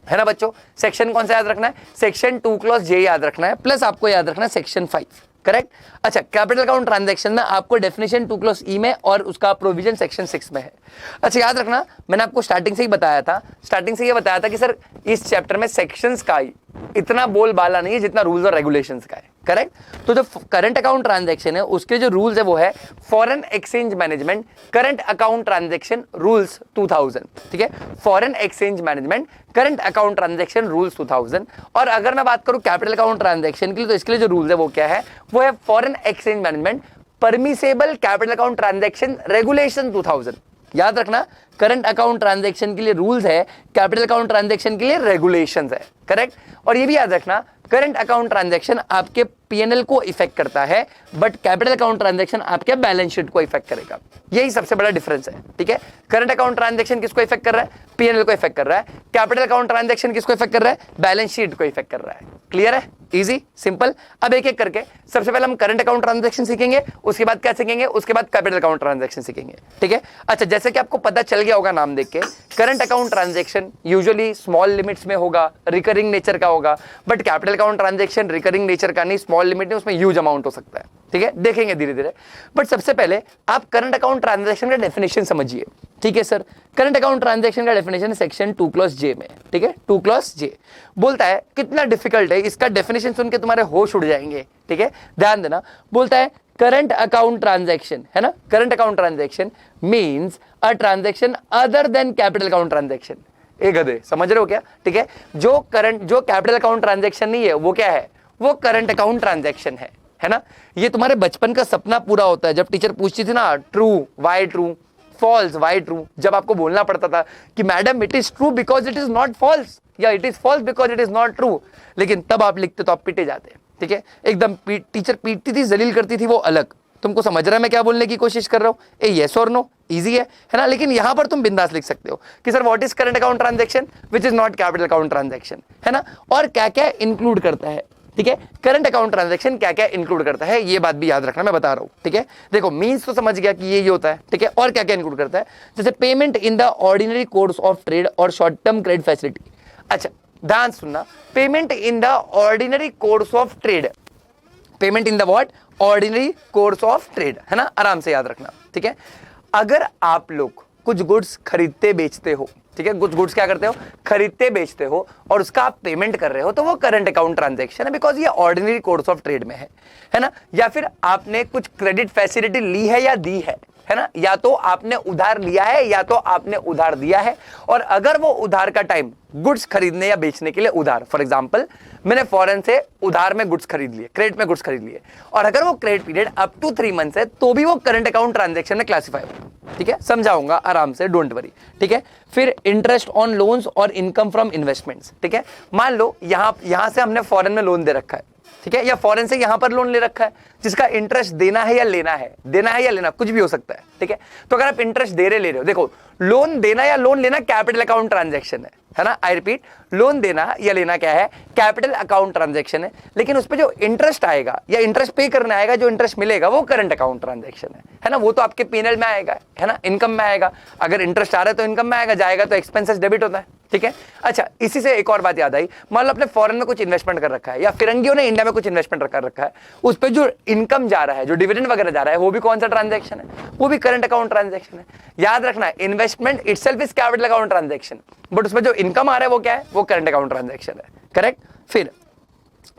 है ना बच्चों। सेक्शन कौन सा याद रखना है, सेक्शन 2 क्लॉज जे याद रखना है, प्लस आपको याद रखना है सेक्शन 5। करेक्ट। अच्छा, कैपिटल अकाउंट ट्रांजैक्शन में आपको डेफिनेशन 2 क्लॉज ई में और उसका प्रोविजन सेक्शन 6 में है। अच्छा याद रखना, मैंने आपको स्टार्टिंग से ही बताया था, स्टार्टिंग से ये बताया था कि सर इस चैप्टर में सेक्शंस का इतना बोलबाला नहीं है जितना रूल्स और रेगुलेशंस का है। करेक्ट। तो जो करंट अकाउंट ट्रांजैक्शन है उसके जो रूल्स है वो है foreign exchange management current account transaction rules 2000। ठीक है, foreign exchange management current account transaction rules 2000। और अगर मैं बात करूं कैपिटल अकाउंट ट्रांजैक्शन के लिए, तो इसके लिए जो रूल्स है वो क्या है, वो है foreign exchange management permissible capital account transaction regulation 2000। याद रखना, करंट अकाउंट ट्रांजैक्शन के लिए रूल्स है, कैपिटल अकाउंट ट्रांजैक्शन के लिए रेगुलेशंस है। करेक्ट। और ये भी याद रखना, करंट अकाउंट ट्रांजैक्शन आपके पीएनएल को इफेक्ट करता है, बट कैपिटल अकाउंट ट्रांजैक्शन आपके बैलेंस शीट को इफेक्ट करेगा। यही सबसे बड़ा डिफरेंस है। ठीक है, करंट अकाउंट ट्रांजैक्शन किसको इफेक्ट कर रहा है, पीएनएल को इफेक्ट कर रहा है। कैपिटल अकाउंट ट्रांजैक्शन किसको इफेक्ट कर रहा है, बैलेंस शीट को इफेक्ट कर रहा है। क्लियर है, इजी सिंपल। अब एक एक करके, सबसे पहले हम करंट अकाउंट ट्रांजैक्शन सीखेंगे, उसके बाद क्या सीखेंगे, उसके बाद कैपिटल अकाउंट ट्रांजैक्शन सीखेंगे। ठीक है। अच्छा, जैसे कि आपको पता चल गया होगा नाम देख के, current account transaction usually small limits में होगा, रिकरिंग नेचर का होगा, but capital account transaction recurring nature का नहीं, स्मॉल लिमिट नहीं, उसमें ह्यूज अमाउंट हो सकता है। ठीक है, देखेंगे धीरे धीरे। बट सबसे पहले आप करंट अकाउंट ट्रांजैक्शन का डेफिनेशन समझिए। ठीक है सर, करंट अकाउंट ट्रांजैक्शन का डेफिनेशन सेक्शन 2 क्लॉज जे में। ठीक है, 2 क्लॉज जे बोलता है, कितना डिफिकल्ट है, इसका डेफिनेशन सुन के तुम्हारे होश उड़ जाएंगे। ठीक है, ध्यान देना। बोलता है करंट अकाउंट ट्रांजैक्शन, है ना, current account transaction means a transaction other than capital account transaction. एक गधे, समझ रहे हो क्या। ठीक है, जो कैपिटल अकाउंट ट्रांजैक्शन नहीं है वो क्या है, वो करंट अकाउंट ट्रांजैक्शन है ना। ये तुम्हारे बचपन का सपना पूरा होता है, जब टीचर पूछती थी ना true why true, false why true, जब आपको बोलना पड़ता था कि madam it is true because it is not false, या it is false because it is not true, लेकिन तब आप लिखते तो आप पिटे जाते। ठीक है, एकदम टीचर पीटती थी, जलील करती थी, वो अलग। तुमको समझ रहा है मैं क्या बोलने की कोशिश कर रहा हूं, ए यस और नो, इजी है ना। लेकिन यहां पर तुम बिंदास लिख सकते हो कि sir what is current account transaction which is not capital account transaction, है ना, और क्या क्या इंक्लूड करता है। ठीक है, करंट अकाउंट ट्रांजैक्शन क्या क्या इंक्लूड करता है, ये बात भी याद रखना, मैं बता रहा हूं। ठीक है, देखो मींस तो समझ गया कि ये होता है। ठीक है, और क्या क्या इंक्लूड करता है, जैसे payment in the ordinary course of trade और शॉर्ट टर्म क्रेडिट फैसिलिटी। अच्छा ध्यान सुनना, payment in the ordinary course of trade, payment in the what, ordinary course of trade, है ना, आराम से याद रखना। ठीक है, अगर आप लोग कुछ गुड्स खरीदते बेचते हो, ठीक है, कुछ गुड्स क्या करते हो, खरीदते बेचते हो, और उसका आप पेमेंट कर रहे हो, तो वो करंट अकाउंट ट्रांजैक्शन है, बिकॉज ये ऑर्डिनरी कोर्स ऑफ ट्रेड में है ना। या फिर आपने कुछ क्रेडिट फैसिलिटी ली है या दी है ना, या तो आपने उधार लिया है या तो आपने उधार दिया है, और अगर वो उधार का टाइम गुड्स खरीदने या बेचने के लिए उधार, फॉर एग्जांपल मैंने फॉरेन से उधार में गुड्स खरीद लिए, क्रेडिट में गुड्स खरीद लिए, और अगर वो credit period up to 3 months है, तो भी वो करंट अकाउंट ट्रांजैक्शन में क्लासिफाई होगा। ठीक है, समझाऊंगा आराम से, डोंट वरी। ठीक है, फिर इंटरेस्ट ऑन लोन्स और इनकम फ्रॉम इन्वेस्टमेंट्स। ठीक है, मान लो यहां से हमने फॉरेन में लोन दे रखा है, ठीक है, या फॉरेन से यहां पर लोन ले रखा है, जिसका इंटरेस्ट देना है या लेना है, देना है या लेना, कुछ भी हो सकता है। ठीक है, तो अगर आप इंटरेस्ट दे रहे ले रहे हो, देखो लोन देना या लोन लेना कैपिटल अकाउंट ट्रांजैक्शन है ना, आई रिपीट, लोन देना या लेना क्या है, कैपिटल अकाउंट ट्रांजैक्शन है, लेकिन उस पर जो इंटरेस्ट आएगा या इंटरेस्ट पे करना आएगा, जो इंटरेस्ट मिलेगा वो करंट अकाउंट ट्रांजैक्शन है ना, वो तो आपके पीएनएल में आएगा, है ना, इनकम में आएगा। अगर इंटरेस्ट आ रहा है तो इनकम में आएगा, जाएगा तो एक्सपेंसेस डेबिट होता है। ठीक है, अच्छा इसी से एक और बात याद आई, मान लो अपने फॉरेन में कुछ इन्वेस्टमेंट कर रखा है, या फिरंगियों ने इंडिया में कुछ इन्वेस्टमेंट कर रखा है, उस पर जो इनकम जा रहा है, जो डिविडेंड वगैरह जा रहा है, वो भी कौन सा ट्रांजैक्शन है, वो भी करंट अकाउंट ट्रांजैक्शन है। याद रखना, investment itself is capital account transaction, but उसमें जो इनकम आ रहा है वो क्या है, वो करंट अकाउंट ट्रांजैक्शन है। करेक्ट। फिर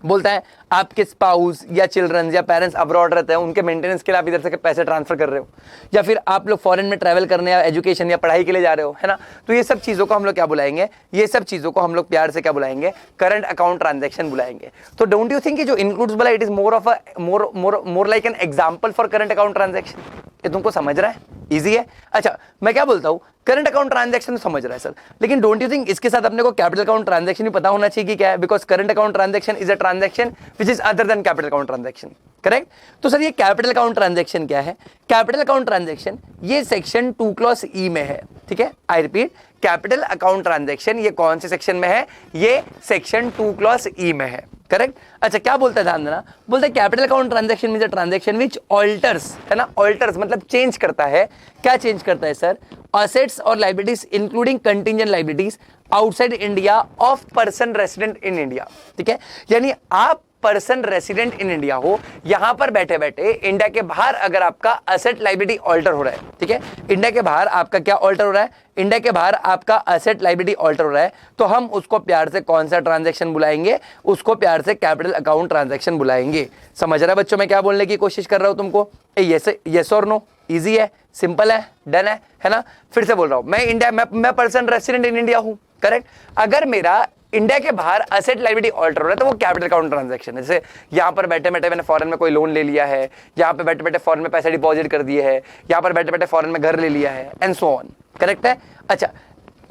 बोलता है आपके स्पाउस या चिल्ड्रन या पेरेंट्स अब्रॉड रहते हैं, उनके मेंटेनेंस के लिए आप इधर से पैसे ट्रांसफर कर रहे हो, या फिर आप लोग फॉरेन में ट्रैवल करने या एजुकेशन या पढ़ाई के लिए जा रहे हो, है ना। तो ये सब चीज़ों को हम लोग क्या बुलाएंगे, ये सब चीज़ों को हम लोग प्यार से क्या बुलाएंगे, करंट अकाउंट ट्रांजैक्शन बुलाएंगे। तो डोंट यू थिंक कि जो इंक्लूड्स बोला it is more of a more like an example for current account transaction. ये तुमको समझ रहा है, इजी है। अच्छा मैं क्या बोलता हूँ, करंट अकाउंट ट्रांजैक्शन समझ रहा है सर, लेकिन डोंट यू थिंक इसके साथ अपने को कैपिटल अकाउंट ट्रांजैक्शन भी पता होना चाहिए कि क्या है, because current account transaction is a transaction which is other than capital account transaction, correct. तो सर ये कैपिटल अकाउंट ट्रांजैक्शन क्या है, कैपिटल अकाउंट ट्रांजैक्शन ये सेक्शन 2 क्लॉज ई में है, ठीक है। I repeat, capital account transaction ये कौन से सेक्शन में है, ये सेक्शन 2 क्लॉज ई में है, करेक्ट। अच्छा क्या बोलता है, ध्यान देना, बोलता है capital account transaction means a transaction which alters, है ना, ऑल्टर्स मतलब चेंज करता है। क्या चेंज करता है सर, असेट्स और liabilities including contingent liabilities outside India of person resident in India, ठीक है। यानी आप पर्सन रेसिडेंट इन इंडिया हो, यहां पर बैठे बैठे इंडिया के बाहर अगर आपका असेट लायबिलिटी ऑल्टर हो रहा है, ठीक है, इंडिया के बाहर आपका क्या ऑल्टर हो रहा है, इंडिया के बाहर आपका असेट लायबिलिटी ऑल्टर हो रहा है, तो हम उसको प्यार से कौन सा ट्रांजैक्शन बुलाएंगे, उसको प्यार से कैपिटल अकाउंट ट्रांजैक्शन बुलाएंगे। समझ रहा है बच्चों मैं क्या बोलने की कोशिश कर रहा हूं तुमको, यस और नो, इजी है, सिंपल है, डन है ना। फिर से बोल रहा हूं, मैं इंडिया मैं पर्सन रेसिडेंट इन इंडिया हूं, करेक्ट। अगर मेरा इंडिया के बाहर असेट लायबिलिटी ऑल्टर हो रहा है तो वो कैपिटल अकाउंट ट्रांजैक्शन है। जैसे यहाँ पर बैठे बैठे मैंने फॉरेन में कोई लोन ले लिया है, यहाँ पे बैठे बैठे फॉरेन में पैसे डिपॉजिट कर दिए है, यहाँ पर बैठे बैठे फॉरेन में घर ले लिया है, एंड सो ऑन, करेक्ट है। अच्छा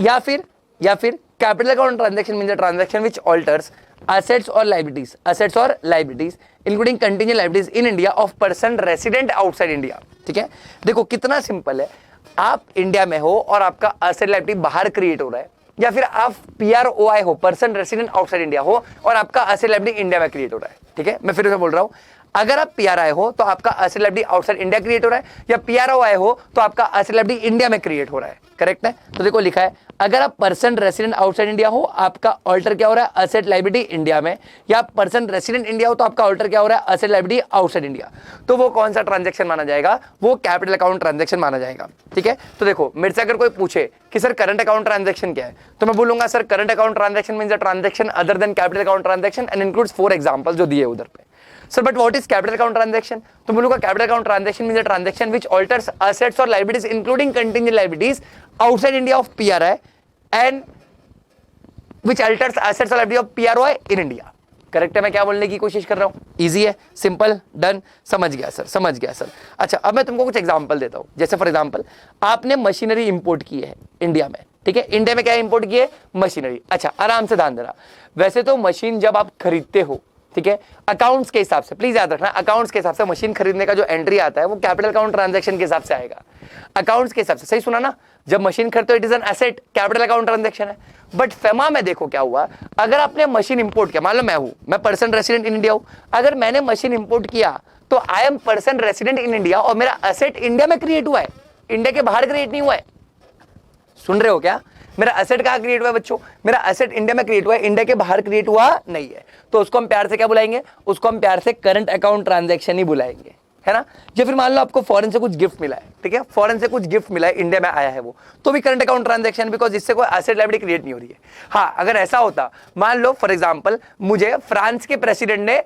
या फिर capital account transaction means a transaction which alters assets or liabilities including contingent liabilities in India of person resident outside India, ठीक है। देखो कितना सिंपल है, आप इंडिया में हो और आपका असेट लायबिलिटी बाहर क्रिएट हो रहा है, या फिर आप PROI हो, पर्सन रेसिडेंट आउटसाइड इंडिया हो, और आपका असेट लायबिलिटी इंडिया में क्रिएट हो रहा है, ठीक है। मैं फिर से बोल रहा हूं, अगर आप PRI हो तो आपका asset liability outside India create हो रहा है, या PROI हो तो आपका असेट लायबिलिटी इंडिया में क्रिएट हो रहा है, करेक्ट है। तो देखो लिखा है, अगर आप पर्सन रेसिडेंट आउटसाइड इंडिया हो आपका ऑल्टर क्या हो रहा है, असेट लायबिलिटी इंडिया में, या पर्सन रेसिडेंट इंडिया हो तो आपका ऑल्टर क्या हो रहा है, असेट लायबिलिटी आउटसाइड इंडिया। तो वो कौन सा ट्रांजैक्शन माना जाएगा, वो कैपिटल अकाउंट ट्रांजैक्शन माना जाएगा, ठीक है। तो देखो मेरे से अगर कोई पूछे कि सर करंट अकाउंट ट्रांजैक्शन क्या है, तो मैं बोलूंगा sir current account transaction means a transaction other than capital account transaction and includes 4 example जो दिए उधर पे। Sir but what is capital account transaction, तो बोलूंगा capital account transaction means a transaction which alters assets और liabilities including contingent liabilities outside India of PRI and which alters assets और liability of PROI in India, correct है। मैं क्या बोलने की कोशिश कर रहा हूं, इजी है, सिंपल, डन, समझ गया सर, समझ गया सर। अच्छा अब मैं तुमको कुछ एग्जांपल देता हूं, जैसे फॉर एग्जांपल आपने मशीनरी इंपोर्ट की है इंडिया में, ठीक है, इंडिया में क्या इंपोर्ट की है, मशीनरी। अच्छा आराम से ध्यान देना, वैसे तो मशीन जब आप खरीदते हो, ठीक है, अकाउंट्स के हिसाब से, प्लीज याद रखना, अकाउंट्स के हिसाब से मशीन खरीदने का जो एंट्री आता है वो कैपिटल अकाउंट ट्रांजैक्शन के हिसाब से आएगा, अकाउंट्स के हिसाब से, सही सुना ना। जब मशीन खरीदते हो it is an asset, capital account transaction है। बट फेमा में देखो क्या हुआ, अगर आपने मशीन इंपोर्ट किया, मान लो मैं पर्सन रेसिडेंट इन इंडिया हूं, अगर मैंने मशीन इंपोर्ट किया तो I am person resident in India और मेरा असेट इंडिया में क्रिएट हुआ है, इंडिया के बाहर क्रिएट नहीं हुआ है। सुन रहे हो क्या, मेरा असेट कहां क्रिएट हुआ है बच्चों, मेरा असेट इंडिया में क्रिएट हुआ है, इंडिया के बाहर क्रिएट हुआ नहीं है। तो उसको हम प्यार से क्या बुलाएंगे, उसको हम प्यार से करंट अकाउंट ट्रांजैक्शन ही बुलाएंगे, है ना। या फिर मान लो आपको फॉरेन से कुछ गिफ्ट मिला है, ठीक है, फॉरेन से कुछ गिफ्ट मिला है, इंडिया में आया है वो, तो भी करंट अकाउंट ट्रांजैक्शन, बिकॉज इससे कोई एसेट लायबिलिटी क्रिएट नहीं हो रही है। हाँ अगर ऐसा होता, मान लो फॉर एग्जांपल मुझे फ्रांस के प्रेसिडेंट ने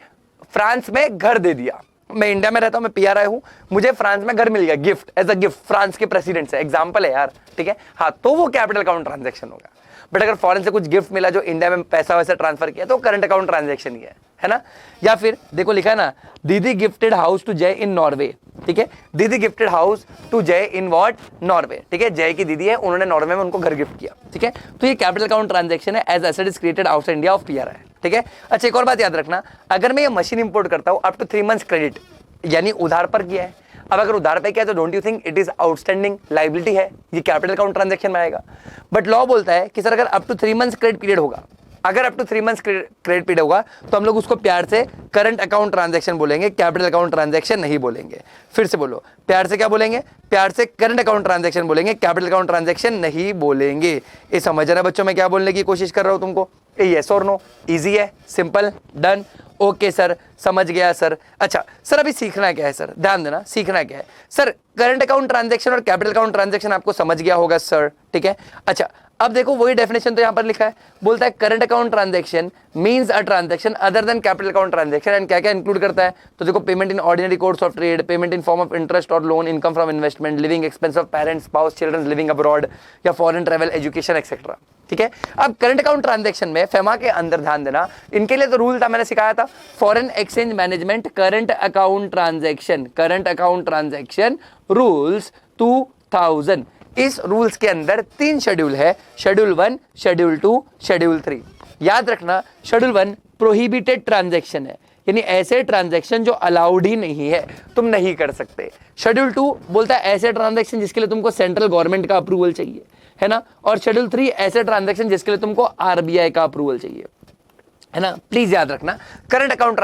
फ्रांस में घर दे दिया, मैं इंडिया में रहता हूं, मैं PRI हूं, मुझे फ्रांस में घर मिल गया gift, as a gift France के प्रेसिडेंट से, एग्जांपल है यार, ठीक है। हाँ तो वो कैपिटल अकाउंट ट्रांजैक्शन होगा। बट अगर फॉरेन से कुछ गिफ्ट मिला जो इंडिया में पैसा वैसा ट्रांसफर किया तो करंट अकाउंट ट्रांजैक्शन ही है ना। या फिर देखो लिखा है ना, दीदी गिफ्टेड हाउस टू जय इन नॉर्वे, ठीक है, दीदी गिफ्टेड हाउस टू जय इन व्हाट, नॉर्वे, ठीक है, जय की दीदी है, उन्होंने नॉर्वे में उनको घर गिफ्ट किया, ठीक है। तो ये कैपिटल अकाउंट ट्रांजैक्शन है, as asset is created outside India of PRI, ठीक है। अच्छा एक और बात याद रखना, अगर मैं ये मशीन इंपोर्ट करता हूं अप टू 3 मंथ्स क्रेडिट, यानी उधार पर किया है, अब अगर उधार पे किया तो don't you think it is outstanding liability है, ये कैपिटल अकाउंट ट्रांजैक्शन में आएगा। बट लॉ बोलता है कि सर अगर up to 3 months credit period होगा, अगर up to 3 months credit period होगा तो हम लोग उसको प्यार से करंट अकाउंट ट्रांजैक्शन बोलेंगे, कैपिटल अकाउंट ट्रांजैक्शन नहीं बोलेंगे। फिर से बोलो, प्यार से क्या बोलेंगे, प्यार से करंट अकाउंट ट्रांजैक्शन बोलेंगे, कैपिटल अकाउंट ट्रांजैक्शन नहीं बोलेंगे। ये समझ रहे बच्चों मैं क्या बोलने की कोशिश कर रहा हूं तुमको, यस और नो, इजी है, सिंपल, डन, ओके सर, समझ गया सर। अच्छा सर अभी सीखना क्या है सर, ध्यान देना, सीखना क्या है सर, करंट अकाउंट ट्रांजैक्शन और कैपिटल अकाउंट ट्रांजैक्शन आपको समझ गया होगा सर, ठीक है। अच्छा अब देखो वही डेफिनेशन तो यहां पर लिखा है, बोलता है current account transaction means a transaction other than capital account transaction, and क्या क्या इंक्लूड करता है, तो देखो payment in ordinary course of trade, payment in form of interest और loan, income from investment, living expense of parents, spouse, children living abroad या फॉरेन ट्रैवल, एजुकेशन एक्सेट्रा। ठीक है, अब करंट अकाउंट ट्रांजैक्शन में फेमा के अंदर ध्यान देना, इनके लिए तो रूल था, मैंने सिखाया था, foreign exchange management current account transaction rules 2000। इस रूल्स के अंदर 3 शेड्यूल है, शेड्यूल 1, शेड्यूल 2, शेड्यूल 3। याद रखना, शेड्यूल 1 प्रोहिबिटेड ट्रांजैक्शन है, यानी ऐसे ट्रांजैक्शन जो अलाउड ही नहीं है, तुम नहीं कर सकते। शेड्यूल 2 बोलता है ऐसे ट्रांजैक्शन जिसके लिए तुमको सेंट्रल गवर्नमेंट का अप्रूवल चाहिए, है ना। और शेड्यूल 3 ऐसे ट्रांजैक्शन जिसके लिए तुमको आरबीआई का अप्रूवल चाहिए, है ना। प्लीज याद रखना, करंट अकाउंट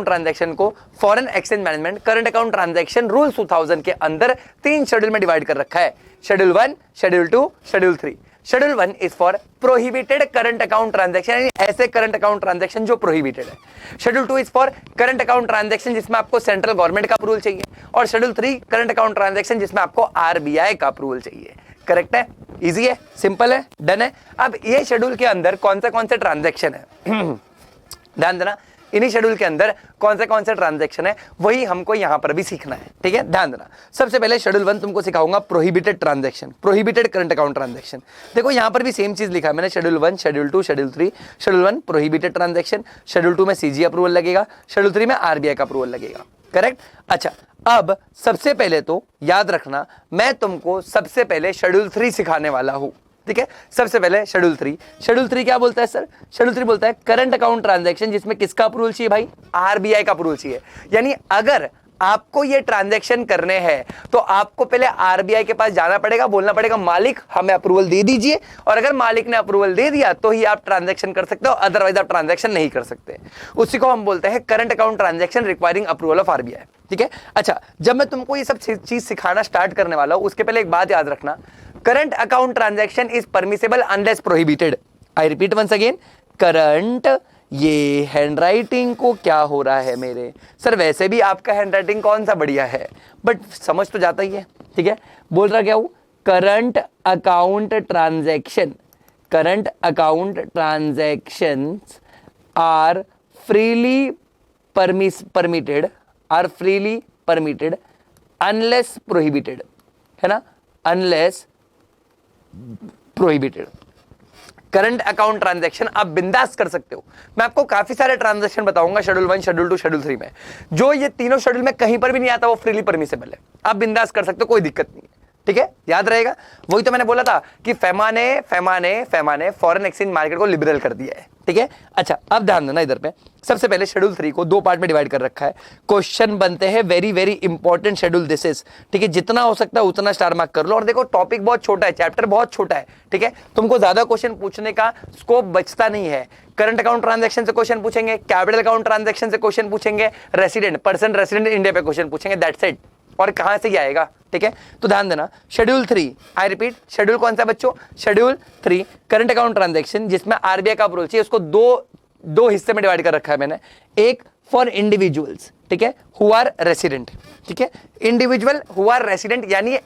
ट्रांजैक्शन को foreign exchange management current account transaction rule 2000 के अंदर 3 शेड्यूल में डिवाइड कर रखा है, schedule 1, schedule 2, schedule 3। Schedule 1 is for prohibited current account transaction, ऐसे करंट अकाउंट ट्रांजैक्शन जो प्रोहिबिटेड है। Schedule 2 is for current account transaction जिसमें आपको सेंट्रल गवर्नमेंट का अप्रूवल चाहिए, और शेड्यूल 3 करंट अकाउंट ट्रांजैक्शन जिसमें आपको आरबीआई का अप्रूवल चाहिए। करेक्ट है, इजी है, सिंपल है, डन है। अब ये शेड्यूल के अंदर कौन से ट्रांजैक्शन है ध्यान देना, इन्हीं शेड्यूल के अंदर कौन से ट्रांजैक्शन है वही हमको यहां पर भी सीखना है। ठीक है, ध्यान देना। सबसे पहले शेड्यूल 1 तुमको सिखाऊंगा prohibited transaction, prohibited current account transaction. देखो यहां पर भी सेम चीज लिखा है मैंने, schedule 1, schedule 2, schedule 3। Schedule 1 prohibited transaction, schedule 2 में सीजी अप्रूवल लगेगा, शेड्यूल 3 में आरबीआई का अप्रूवल लगेगा। करेक्ट। अच्छा, अब सबसे पहले तो याद रखना, मैं तुमको सबसे पहले शेड्यूल 3 सिखाने वाला हूं। ठीक है, सबसे पहले शेड्यूल 3 क्या बोलता है सर? शेड्यूल 3 बोलता है करंट अकाउंट ट्रांजैक्शन जिसमें किसका अप्रूवल चाहिए भाई? आरबीआई का अप्रूवल चाहिए। यानी अगर आपको ये ट्रांजैक्शन करने हैं तो आपको पहले आरबीआई के पास जाना पड़ेगा, बोलना पड़ेगा मालिक हमें अप्रूवल दे दीजिए, और अगर मालिक ने अप्रूवल दे दिया तो ही आप ट्रांजैक्शन कर सकते हो, अदरवाइज आप ट्रांजैक्शन नहीं कर सकते। उसी को हम बोलते हैं current account transaction requiring approval of RBI. ठीक है। अच्छा, जब मैं तुमको ये सब चीज सिखाना स्टार्ट करने वाला हूं उसके पहले एक बात याद रखना, current account transaction is permissible unless prohibited. I repeat once again, current, ये हैंडराइटिंग को क्या हो रहा है मेरे सर? वैसे भी आपका हैंडराइटिंग कौन सा बढ़िया है, बट समझ तो जाता ही है। ठीक है, बोल रहा क्या हूं? Current account transaction, current account transaction are freely permitted, are freely permitted unless prohibited, है ना, unless prohibited. Current account transaction आप बिंदास कर सकते हो। मैं आपको काफी सारे ट्रांजैक्शन बताऊंगा शेड्यूल 1, शेड्यूल 2, शेड्यूल 3 में, जो ये तीनों शेड्यूल में कहीं पर भी नहीं आता, वो फ्रीली परमिसेबल है, आप बिंदास कर सकते हो, कोई दिक्कत नहीं है। ठीक है, याद रहेगा। वही तो मैंने बोला था कि फेमा ने फॉरेन एक्सचेंज मार्केट को लिबरल कर दिया है। ठीक है। अच्छा, अब ध्यान देना इधर पे, सबसे पहले शेड्यूल 3 को 2 पार्ट में डिवाइड कर रखा है। क्वेश्चन बनते हैं, very very important schedule this is. ठीक है, जितना हो सकता है उतना स्टार मार्क कर लो। और देखो टॉपिक बहुत छोटा है, चैप्टर बहुत छोटा है। ठीक है, तुमको ज्यादा क्वेश्चन पूछने का स्कोप बचता नहीं है। करंट अकाउंट ट्रांजैक्शन से क्वेश्चन पूछेंगे, कैपिटल अकाउंट ट्रांजैक्शन से क्वेश्चन पूछेंगे, रेसिडेंट पर्सन रेसिडेंट इंडिया पे क्वेश्चन पूछेंगे, दैट्स इट। और कहां से आएगा? ठीक है, तो ध्यान देना, शेड्यूल 3, आई रिपीट, शेड्यूल कौन सा बच्चों? शेड्यूल 3 करंट अकाउंट ट्रांजैक्शन जिसमें आरबीआई का अप्रूवल चाहिए, उसको दो हिस्से में डिवाइड कर रखा है मैंने। एक फॉर इंडिविजुअल्स, ठीक है, हु आर रेसिडेंट। ठीक है, इंडिविजुअल हु आर रेसिडेंट, यानी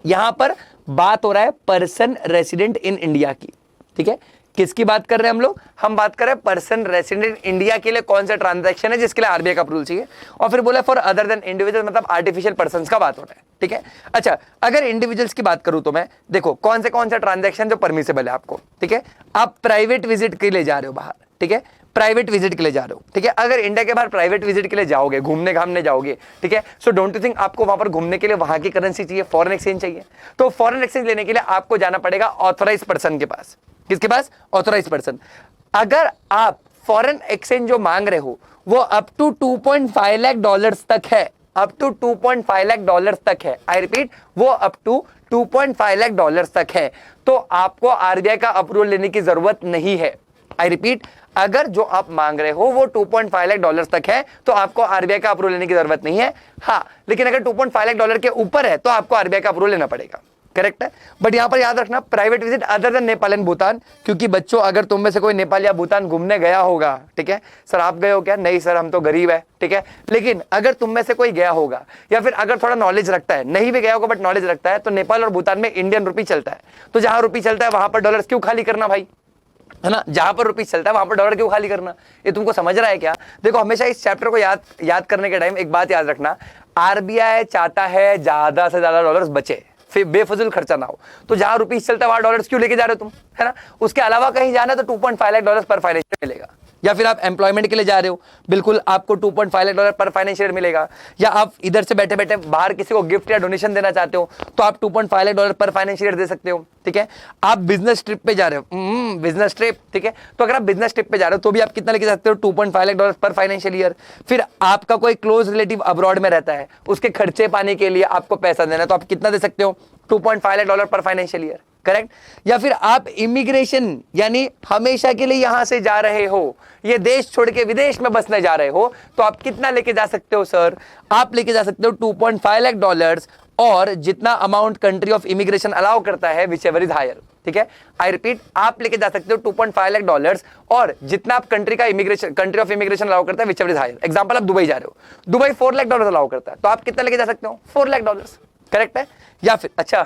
यहां पर बात हो रहा है पर्सन रेसिडेंट इन इंडिया की। ठीक है, किसकी बात कर रहे हैं हम लोग? हम बात कर रहे हैं पर्सन रेसिडेंट इंडिया के लिए कौन सा ट्रांजैक्शन है जिसके लिए आरबीआई का अप्रूवल चाहिए। और फिर बोला फॉर अदर देन इंडिविजुअल, मतलब आर्टिफिशियल पर्संस का बात हो रहा है। ठीक है। अच्छा, अगर इंडिविजुअल्स की बात करूं तो मैं देखो कौन सा ट्रांजैक्शन जो परमिसेबल है आपको। ठीक है, आप प्राइवेट विजिट के लिए जा रहे हो बाहर, ठीक है, प्राइवेट विजिट के लिए जा रहे हो। ठीक है, अगर इंडिया के बाहर प्राइवेट विजिट के लिए जाओगे, घूमने घामने जाओगे, ठीक है, सो डोंट यू थिंक आपको वहां पर घूमने के लिए वहां की करेंसी चाहिए, फॉरेन एक्सचेंज चाहिए। तो फॉरेन एक्सचेंज लेने के लिए आपको जाना पड़ेगा ऑथराइज पर्सन के पास। किसके पास? Authorise person. अगर आप फॉरेन एक्सचेंज जो मांग रहे हो वो अप टू 2.5 लाख डॉलर्स तक है, अप टू 2.5 लाख डॉलर्स तक है। आई रिपीट, वो अप टू 2.5 लाख डॉलर्स तक है, तो आपको आरबीआई का अप्रूवल लेने की जरूरत नहीं है। आई रिपीट, अगर जो आप मांग रहे हो वो 2.5 लाख डॉलर्स तक है तो आपको आरबीआई का अप्रूवल लेने की जरूरत नहीं है। हाँ, लेकिन अगर 2.5 लाख डॉलर के ऊपर है तो आपको आरबीआई का अप्रूवल लेना पड़ेगा। करेक्ट है। बट यहां पर याद रखना private visit other than Nepal and Bhutan, क्योंकि बच्चों अगर तुम में से कोई नेपाल या भूटान घूमने गया होगा, ठीक है सर आप गए हो क्या, नहीं सर हम तो गरीब है, ठीक है, लेकिन अगर तुम में से कोई गया होगा या फिर अगर थोड़ा नॉलेज रखता है, नहीं भी गया होगा बट नॉलेज रखता है, तो नेपाल और भूटान में इंडियन रुपी चलता है। तो जहां रुपी चलता है वहां पर डॉलर्स क्यों खाली करना भाई, है ना, जहां पर रुपीस चलता है वहां पर डॉलर क्यों खाली करना, ये तुमको समझ रहा है क्या। देखो हमेशा इस चैप्टर को याद करने के टाइम एक बात याद रखना, आरबीआई चाहता है ज्यादा से ज्यादा डॉलर्स बचे, फिर बेफजूल खर्चा ना हो। तो जहां रुपीस चलता है वहां डॉलर्स क्यों लेके जा रहे हो तुम, है ना। उसके अलावा कहीं जाना तो 2.5 लाख डॉलर्स पर फाइनेंशियल मिलेगा, या फिर आप एम्प्लॉयमेंट के लिए जा रहे हो, बिल्कुल आपको 2.5 लाख डॉलर पर फाइनेंशियल मिलेगा, या आप इधर से बैठे बैठे बाहर किसी को गिफ्ट या डोनेशन देना चाहते हो तो आप 2.5 लाख डॉलर पर फाइनेंशियल दे सकते हो, ठीक है। आप बिजनेस ट्रिप पे जा रहे हो, बिजनेस ट्रिप, ठीक है, तो अगर आप बिजनेस ट्रिप पे जा रहे हो तो भी आप कितना लेके जा सकते हो, 2.5 लाख डॉलर पर फाइनेंशियल ईयर। फिर आपका कोई क्लोज रिलेटिव अब्रॉड में रहता है, उसके खर्चे पाने के लिए आपको पैसा देना है, तो आप कितना दे सकते हो, 2.5 लाख डॉलर पर फाइनेंशियल ईयर, करेक्ट। या फिर आप इमिग्रेशन यानी हमेशा के लिए यहां से जा रहे हो, ये देश छोड़ के विदेश में बसने जा रहे हो, तो आप कितना लेके जा सकते हो सर, आप लेके जा सकते हो 2.5 लाख डॉलर्स, और जितना amount country of immigration allow करता है विच एवर इज हायर, ठीक है। आई रिपीट, आप लेके जा सकते हो 2.5 लाख डॉलर्स, और जितना आप कंट्री ऑफ इमिग्रेशन अलाउ करता है whichever is higher. Example आप दुबई जा रहे हो, दुबई 4 लाख डॉलर अलाउ करता है, तो आप कितना लेके जा सकते हो, 4 लाख डॉलर्स, करेक्ट है। या फिर अच्छा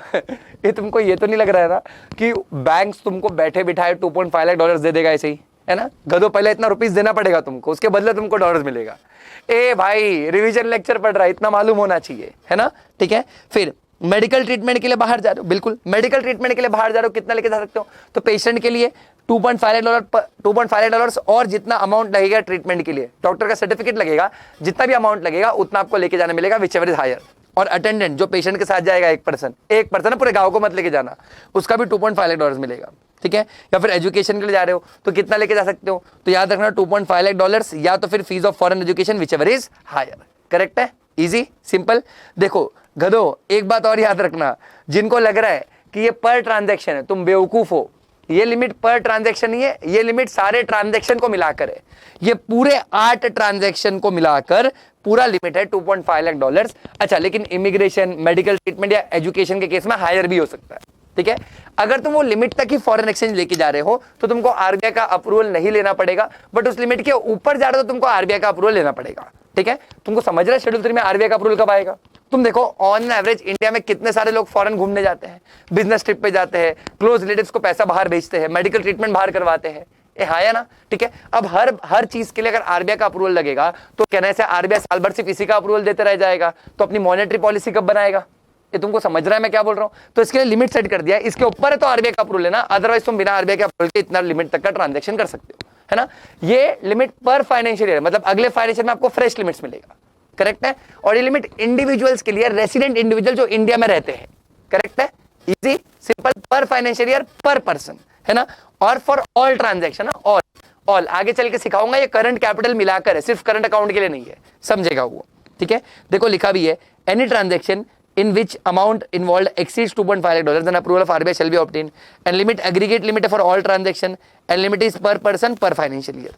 ये तुमको ये तो नहीं लग रहा है ना कि बैंक्स तुमको बैठे बिठाए 2.5 लाख डॉलर्स दे देगा ऐसे ही, है ना, गधो पहले इतना रुपीस देना पड़ेगा तुमको, उसके बदले तुमको डॉलर्स मिलेगा। ए भाई रिवीजन लेक्चर पढ़ रहा है, इतना मालूम होना चाहिए, है ना, ठीक है। फिर मेडिकल ट्रीटमेंट के लिए बाहर जा रहे हो, बिल्कुल मेडिकल ट्रीटमेंट के लिए बाहर जा रहे हो, कितना लेके जा सकते हो, तो पेशेंट के लिए 2.5 लाख डॉलर्स, और जितना अमाउंट लगेगा ट्रीटमेंट के लिए, डॉक्टर का सर्टिफिकेट लगेगा, जितना भी अमाउंट लगेगा उतना आपको लेके जाने मिलेगा विच एवर इज हायर। और अटेंडेंट जो पेशेंट के साथ जाएगा, एक पर्सन है, पूरे गांव को मत लेके जाना, उसका भी 2.5 लाख डॉलर्स मिलेगा, ठीक है। या फिर एजुकेशन के लिए जा रहे हो तो कितना लेके जा सकते हो, तो याद रखना 2.5 लाख डॉलर्स, या तो फिर fees of foreign education whichever is higher, correct है, इजी सिंपल। देखो गधो एक बात और याद रखना, जिनको लग रहा है कि ये पर ट्रांजैक्शन है, तुम बेवकूफ हो, ये लिमिट पर ट्रांजैक्शन नहीं है, ये लिमिट सारे ट्रांजैक्शन को मिलाकर है, ये पूरे 8 ट्रांजैक्शन को मिलाकर पूरा लिमिट है 2.5 लाख डॉलर्स। अच्छा, लेकिन इमिग्रेशन, मेडिकल ट्रीटमेंट या एजुकेशन के केस में हायर भी हो सकता है, ठीक है। अगर तुम वो लिमिट तक ही फॉरेन एक्सचेंज लेके जा रहे हो तो तुमको आरबीआई का अप्रूवल नहीं लेना पड़ेगा, बट उस लिमिट के ऊपर जा रहे हो तो तुमको आरबीआई का अप्रूवल लेना पड़ेगा, ठीक है। तुमको समझ रहे शेड्यूल 3 में आरबीआई का अप्रूवल कब आएगा। तुम देखो ऑन एवरेज इंडिया में कितने सारे लोग फॉरेन घूमने जाते हैं, बिजनेस ट्रिप पे जाते हैं, क्लोज रिलेटिव्स को पैसा बाहर भेजते हैं, मेडिकल ट्रीटमेंट बाहर करवाते हैं, ये हाँ है ना, ठीक है। अब हर चीज के लिए अगर आरबीआई का अप्रूवल लगेगा तो कहने से आरबीआई साल भर सिर्फ इसी का अप्रूवल देते रह जाएगा, तो अपनी मॉनेटरी पॉलिसी कब बनाएगा, ये तुमको समझ रहा है मैं क्या बोल रहा हूं। तो इसके लिए लिमिट सेट कर दिया है, इसके ऊपर है तो आरबीआई का अप्रूवल लेना, अदरवाइज तुम बिना आरबीआई के अप्रूवल के इतना लिमिट तक का ट्रांजैक्शन कर सकते हो, है ना। ये लिमिट पर फाइनेंशियल ईयर, मतलब अगले फाइनेंशियल में आपको फ्रेश लिमिट्स मिलेगा, करेक्ट है। और ये लिमिट इंडिविजुअल्स के लिए, रेसिडेंट इंडिविजुअल जो इंडिया में रहते हैं, करेक्ट है, इजी सिंपल, पर फाइनेंशियल ईयर पर पर्सन, है ना। और फॉर ऑल ट्रांजैक्शन, ऑल आगे चल के सिखाऊंगा, ये करंट कैपिटल मिलाकर है, सिर्फ करंट अकाउंट के लिए नहीं है, समझेगा वो, ठीक है। देखो लिखा भी है, any transaction in which amount involved exceeds 2.5 lakh dollars, then approval of RBI shall be obtained, and limit aggregate limit for all transaction, and limit is per person per financial year।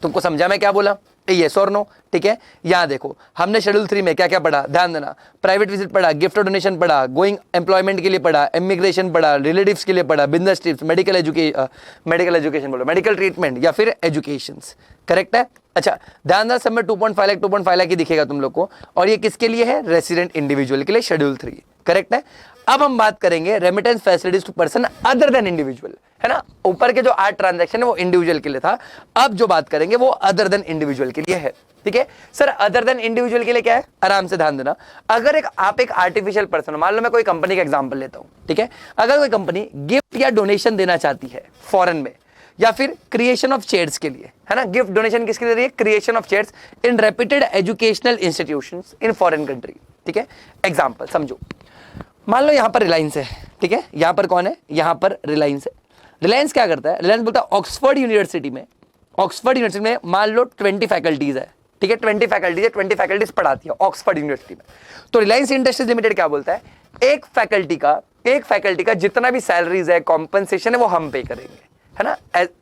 तुमको समझा मैं क्या बोला, यस और नो, ठीक है। यहाँ देखो हमने शेड्यूल 3 में क्या क्या पढ़ा, ध्यान देना, प्राइवेट विजिट पढ़ा, गिफ्ट और डोनेशन पढ़ा, गोइंग एम्प्लॉयमेंट के लिए पढ़ा, इमिग्रेशन पढ़ा, रिलेटिव्स के लिए पढ़ा, बिजनेस ट्रिप्स, मेडिकल एजुकेशन बोलो, मेडिकल ट्रीटमेंट या फिर एजुकेशन, करेक्ट है। अच्छा ध्यान देना, सब में 2.5 लाख ही दिखेगा तुम लोग को, और ये किसके लिए है, रेसिडेंट इंडिविजुअल के लिए, शेड्यूल 3, करेक्ट है। अब हम बात करेंगे remittance facilities to person other than individual, है ना। ऊपर के जो 8 ट्रांजैक्शन है वो इंडिविजुअल के लिए था, अब जो बात करेंगे वो अदर देन इंडिविजुअल के लिए है, ठीक है। सर अदर देन इंडिविजुअल के लिए क्या है, आराम से ध्यान देना। अगर आप एक आर्टिफिशियल पर्सन हो, मान लो मैं कोई कंपनी का एग्जांपल लेता हूं, ठीक है। अगर कोई कंपनी गिफ्ट या डोनेशन देना चाहती है फॉरेन में, या फिर क्रिएशन ऑफ चेयर्स के लिए, है ना, गिफ्ट डोनेशन किसके लिए, creation of chairs in reputed educational institutions in foreign country, ठीक है। एग्जांपल समझो, मान लो यहां पर रिलायंस है, ठीक है, यहां पर कौन है, यहां पर रिलायंस है। रिलायंस क्या करता है, रिलायंस बोलता है ऑक्सफोर्ड यूनिवर्सिटी में मान लो 20 फैकल्टीज है, ठीक है, 20 फैकल्टीज है, 20 फैकल्टीज पढ़ाती है ऑक्सफोर्ड यूनिवर्सिटी में। तो रिलायंस इंडस्ट्रीज लिमिटेड क्या बोलता है, एक फैकल्टी का जितना भी सैलरीज है, कॉम्पनसेशन है, वो हम पे करेंगे, है ना।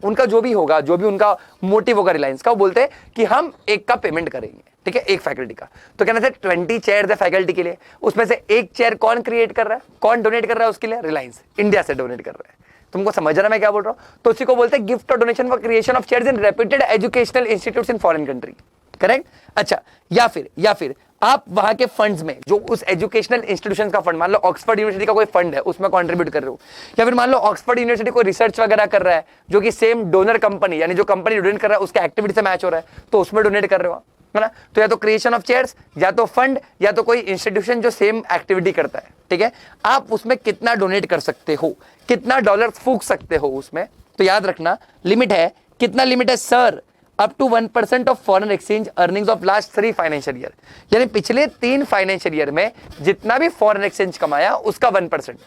उनका जो भी होगा, जो भी उनका मोटिव होगा रिलायंस का, वो बोलते हैं कि हम एक का पेमेंट करेंगे, ठीक है, एक फैकल्टी का। तो कहना था 20 चेयर है फैकल्टी के लिए, उसमें से एक चेयर कौन क्रिएट कर रहा है, कौन डोनेट कर रहा है उसके लिए, रिलायंस इंडिया से डोनेट कर रहा है। तुमको समझ रहा है मैं क्या बोल रहा हूं? तो उसी को बोलते हैं गिफ्ट और donation for creation of chairs in reputed educational institutes in foreign country, correct. अच्छा, या फिर आप वहां के फंड्स में, जो उस एजुकेशनल इंस्टीट्यूशन का फंड, मान लो ऑक्सफोर्ड यूनिवर्सिटी का कोई फंड है, उसमें कंट्रीब्यूट कर रहे हो, या फिर मान लो ऑक्सफोर्ड यूनिवर्सिटी कोई रिसर्च वगैरह कर रहा है जो कि सेम डोनर कंपनी, यानी जो कंपनी डोनेट कर रहा है उसके एक्टिविटी से मैच हो रहा है, तो उसमें डोनेट कर रहे हो, है ना। तो या तो क्रिएशन ऑफ चेयर्स, या तो फंड, या तो कोई इंस्टीट्यूशन जो सेम एक्टिविटी करता है, ठीक है। आप उसमें कितना डोनेट कर सकते हो, कितना डॉलर फूंक सकते हो उसमें, तो याद रखना लिमिट है, कितना लिमिट है sir, up to 1% of foreign exchange earnings of last 3 financial year, यानी पिछले 3 फाइनेंशियल ईयर में जितना भी फॉरेन एक्सचेंज कमाया उसका 1%।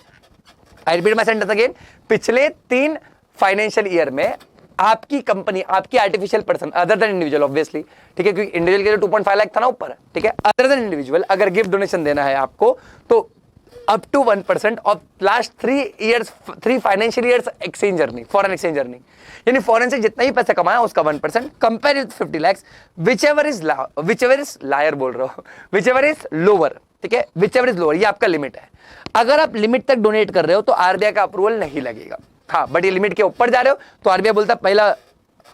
I repeat my sentence again, पिछले 3 फाइनेंशियल ईयर में आपकी कंपनी, आपकी artificial person other than individual obviously, ठीक है, क्योंकि इंडिविजुअल के जो 2.5 लाख था ना ऊपर, ठीक है, अदर देन इंडिविजुअल अगर गिफ्ट डोनेशन देना है आपको तो up to 1% of last 3 financial years exchange earning, foreign exchange earning, यानी फॉरेन से जितना ही पैसा कमाया उसका 1%, compare with 50 lakhs, whichever is lower बोल रहा हूं, विचएवर इज लोअर, ठीक है, विचएवर इज लोअर, ये आपका लिमिट है। अगर आप लिमिट तक डोनेट कर रहे हो तो आरबीआई का अप्रूवल नहीं लगेगा। हाँ, बट ये लिमिट के ऊपर जा रहे हो तो आरबीआई बोलता है पहला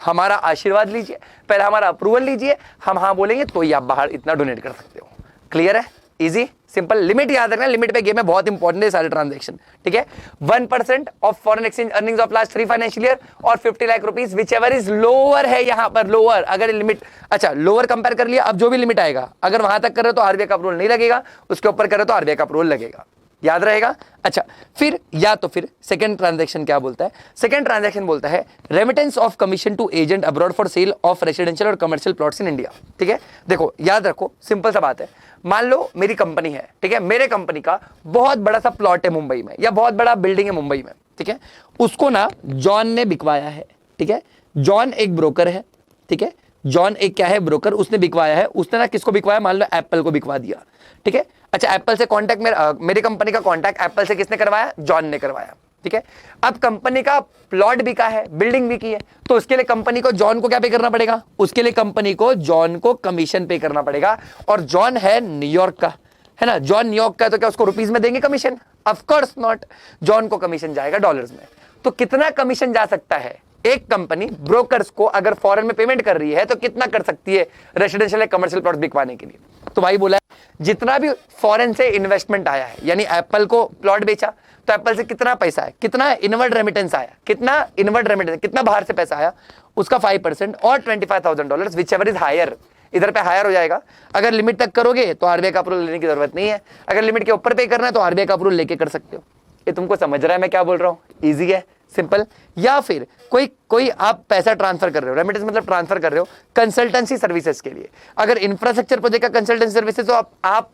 हमारा आशीर्वाद लीजिए, पहला हमारा अप्रूवल लीजिए, हम हाँ बोलेंगे तो ही आप बाहर इतना डोनेट कर सकते हो। क्लियर है, इजी सिंपल। लिमिट याद रखना, लिमिट पे गेम है, बहुत इंपॉर्टेंट है सारे ट्रांजैक्शन, ठीक है। 1% of foreign exchange earnings of last 3 financial year और 50 lakh rupees, which ever is lower है यहां पर, लोअर। अगर लिमिट, अच्छा लोअर कंपेयर कर लिया, अब जो भी लिमिट आएगा अगर वहां तक कर रहे हो तो आरबीआई का अप्रूवल नहीं लगेगा, उसके ऊपर कर रहे हो तो आरबीआई का अप्रूवल लगेगा, याद रहेगा। अच्छा, फिर या तो फिर सेकंड ट्रांजैक्शन क्या बोलता है, सेकंड ट्रांजैक्शन बोलता है remittance of commission to agent abroad for sale of residential और कमर्शियल प्लॉट्स इन इंडिया, ठीक है। देखो याद रखो, सिंपल सा बात है, मान लो मेरी कंपनी है, ठीक है, मेरे कंपनी का बहुत बड़ा सा प्लॉट है मुंबई में, या बहुत बड़ा बिल्डिंग है मुंबई में, ठीक है, उसको ना जॉन ने बिकवाया है, ठीक है, जॉन एक ब्रोकर है, ठीक है, जॉन एक क्या है, ब्रोकर, उसने बिकवाया है, उसने ना किसको बिकवाया, मान लो एप्पल को बिकवा दिया, ठीक है। अच्छा, एप्पल से कॉन्टैक्ट मेरी कंपनी का कॉन्टैक्ट एप्पल से किसने करवाया, जॉन ने करवाया, ठीक है। अब कंपनी का प्लॉट बिका है, बिल्डिंग बिकी है, तो उसके लिए कंपनी को जॉन को क्या पे करना पड़ेगा, उसके लिए कंपनी को जॉन को कमीशन पे करना पड़ेगा, और जॉन है न्यूयॉर्क का, है ना, जॉन न्यूयॉर्क का, तो क्या उसको रुपीज में देंगे commission, of course not, John को कमीशन जाएगा डॉलर्स में। तो कितना कमीशन जा सकता है एक कंपनी ब्रोकर्स को अगर फॉरेन में पेमेंट कर रही है, तो कितना कर सकती है रेसिडेंशियल या कमर्शियल प्लॉट बिकवाने के लिए? तो भाई बोला जितना भी फॉरेन से इन्वेस्टमेंट आया है, यानी एप्पल को प्लॉट बेचा तो एप्पल से कितना पैसा है, कितना इनवर्ड रेमिटेंस आया, कितना इनवर्ड रेमिटेंस, कितना बाहर से पैसा आया, उसका 5% और $25,000 विच एवर इज हायर, इधर पे हायर हो जाएगा। अगर लिमिट तक करोगे तो आरबीआई का अप्रूवल लेने की जरूरत नहीं है, अगर लिमिट के ऊपर पे करना है तो आरबीआई का अप्रूवल लेके कर सकते हो। ये तुमको समझ रहा है मैं क्या बोल रहा हूँ? इजी है, सिंपल। या फिर कोई आप पैसा ट्रांसफर कर रहे हो, रेमिटेंस मतलब ट्रांसफर कर रहे हो कंसल्टेंसी सर्विसेज के लिए। अगर इंफ्रास्ट्रक्चर प्रोजेक्ट का कंसल्टेंसी सर्विसेज, तो आप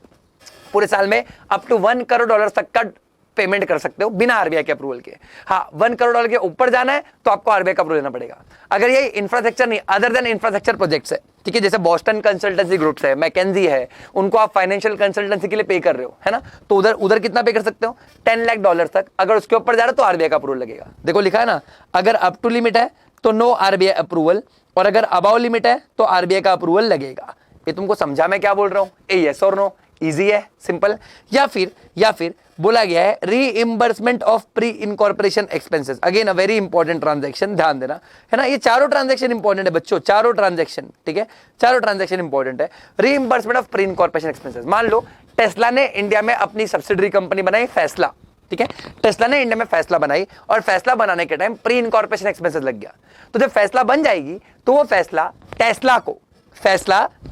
पूरे साल में अप टू $1 करोड़ तक का पेमेंट कर सकते हो बिना आरबीआई के अप्रूवल के। हाँ, $1 करोड़ के ऊपर जाना है तो आपको आरबीआई का अप्रूवल लेना पड़ेगा। अगर ये इंफ्रास्ट्रक्चर नहीं, अदर देन इंफ्रास्ट्रक्चर प्रोजेक्ट्स है, ठीक है, जैसे बॉस्टन कंसल्टेंसी ग्रुप्स है, मैकेंजी है, उनको आप फाइनेंशियल कंसल्टेंसी के लिए पे कर रहे हो, है ना, तो उधर कितना पे कर सकते हो, $10 लाख तक। अगर उसके ऊपर जा रहा है तो आरबीआई का अप्रूवल लगेगा। देखो लिखा है ना, अगर अप टू लिमिट है तो नो आरबीआई अप्रूवल, और अगर अबाउ लिमिट है तो आरबीआई का अप्रूवल लगेगा। ये तुमको समझा मैं क्या बोल रहा हूँ? ए यस और नो, इजी है, सिंपल। या फिर बोला गया है reimbursement of pre incorporation expenses, again a very important transaction, ध्यान देना, है ना। ये चारों ट्रांजैक्शन इंपॉर्टेंट है बच्चों, चारों ट्रांजैक्शन, ठीक है, चारों ट्रांजैक्शन इंपॉर्टेंट है। Reimbursement of pre incorporation expenses, मान लो टेस्ला ने इंडिया में अपनी सब्सिडरी कंपनी बनाई फैसला, ठीक है, टेस्ला ने इंडिया में फैसला बनाई, और फैसला बनाने के टाइम प्री इनकॉर्पोरेशन एक्सपेंसेस लग गया। तो जब फैसला बन जाएगी तो वो फैसला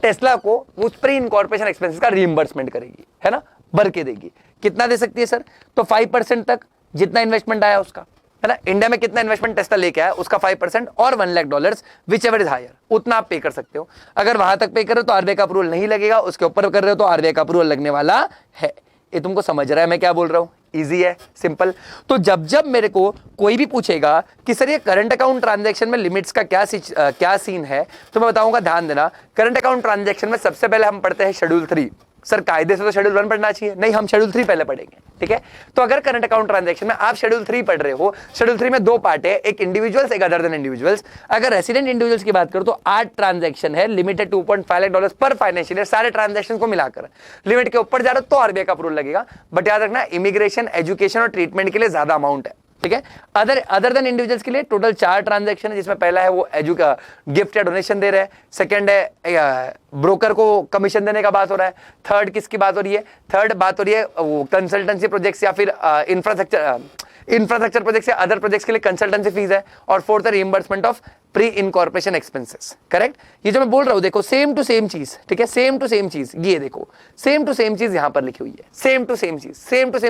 टेस्ला को उस प्री इनकॉर्पोरेशन एक्सपेंसेस का रीइंबर्समेंट करेगी, है ना, भर के देगी। कितना दे सकती है सर? तो 5% तक, जितना इन्वेस्टमेंट आया उसका, है ना, इंडिया में कितना इन्वेस्टमेंट टेस्ला लेके आया उसका 5% और $1 lakh whichever is higher, उतना आप पे कर सकते हो। अगर वहां तक पे कर रहे हो तो आरबीआई का अप्रूवल नहीं लगेगा, उसके ऊपर कर रहे हो तो आरबीआई का अप्रूवल लगने वाला है। ये तुमको समझ रहा है मैं क्या बोल रहा हूं? इजी है, सिंपल। तो जब मेरे को कोई भी पूछेगा कि सर ये करंट अकाउंट ट्रांजैक्शन में लिमिट्स का क्या सीन है, तो मैं बताऊंगा, ध्यान देना। करंट अकाउंट ट्रांजैक्शन में सबसे पहले हम पढ़ते हैं शेड्यूल 3। सर कायदे से तो शेड्यूल 1 पढ़ना चाहिए, नहीं हम शेड्यूल 3 पहले पढ़ेंगे, ठीक है। तो अगर करंट अकाउंट ट्रांजैक्शन में आप शेड्यूल 3 पढ़ रहे हो, शेड्यूल 3 में 2 पार्ट है, एक इंडिविजुअल्स एक अदर देन इंडिविजुअल्स। अगर रेसिडेंट इंडिविजुअल्स की बात करो तो 8 ट्रांजैक्शन है, लिमिटेड $2.5 लाख पर फाइनेंशियल ईयर, सारे ट्रांजैक्शन को मिलाकर। लिमिट के ऊपर जा रहा तो आरबीआई का अप्रूवल लगेगा, बट याद रखना इमिग्रेशन, एजुकेशन और ट्रीटमेंट के लिए ज्यादा अमाउंट है, ठीक है। अदर देन इंडिविजुअल्स के लिए टोटल 4 ट्रांजैक्शन है, जिसमें पहला है वो गिफ्ट या डोनेशन दे रहे हैं, सेकंड है ब्रोकर को कमीशन देने का बात हो रहा है, थर्ड किसकी बात हो रही है, थर्ड बात हो रही है वो कंसल्टेंसी प्रोजेक्ट्स या फिर इंफ्रास्ट्रक्चर प्रोजेक्ट्स या अदर प्रोजेक्ट्स के लिए कंसल्टेंसी फीस है, और फोर्थ है reimbursement of pre incorporation expenses. Correct, ये जो मैं बोल रहा हूं देखो सेम टू सेम चीज, ठीक है, सेम टू सेम चीज, ये देखो सेम टू सेम चीज यहां पर लिखी हुई है, सेम टू सेम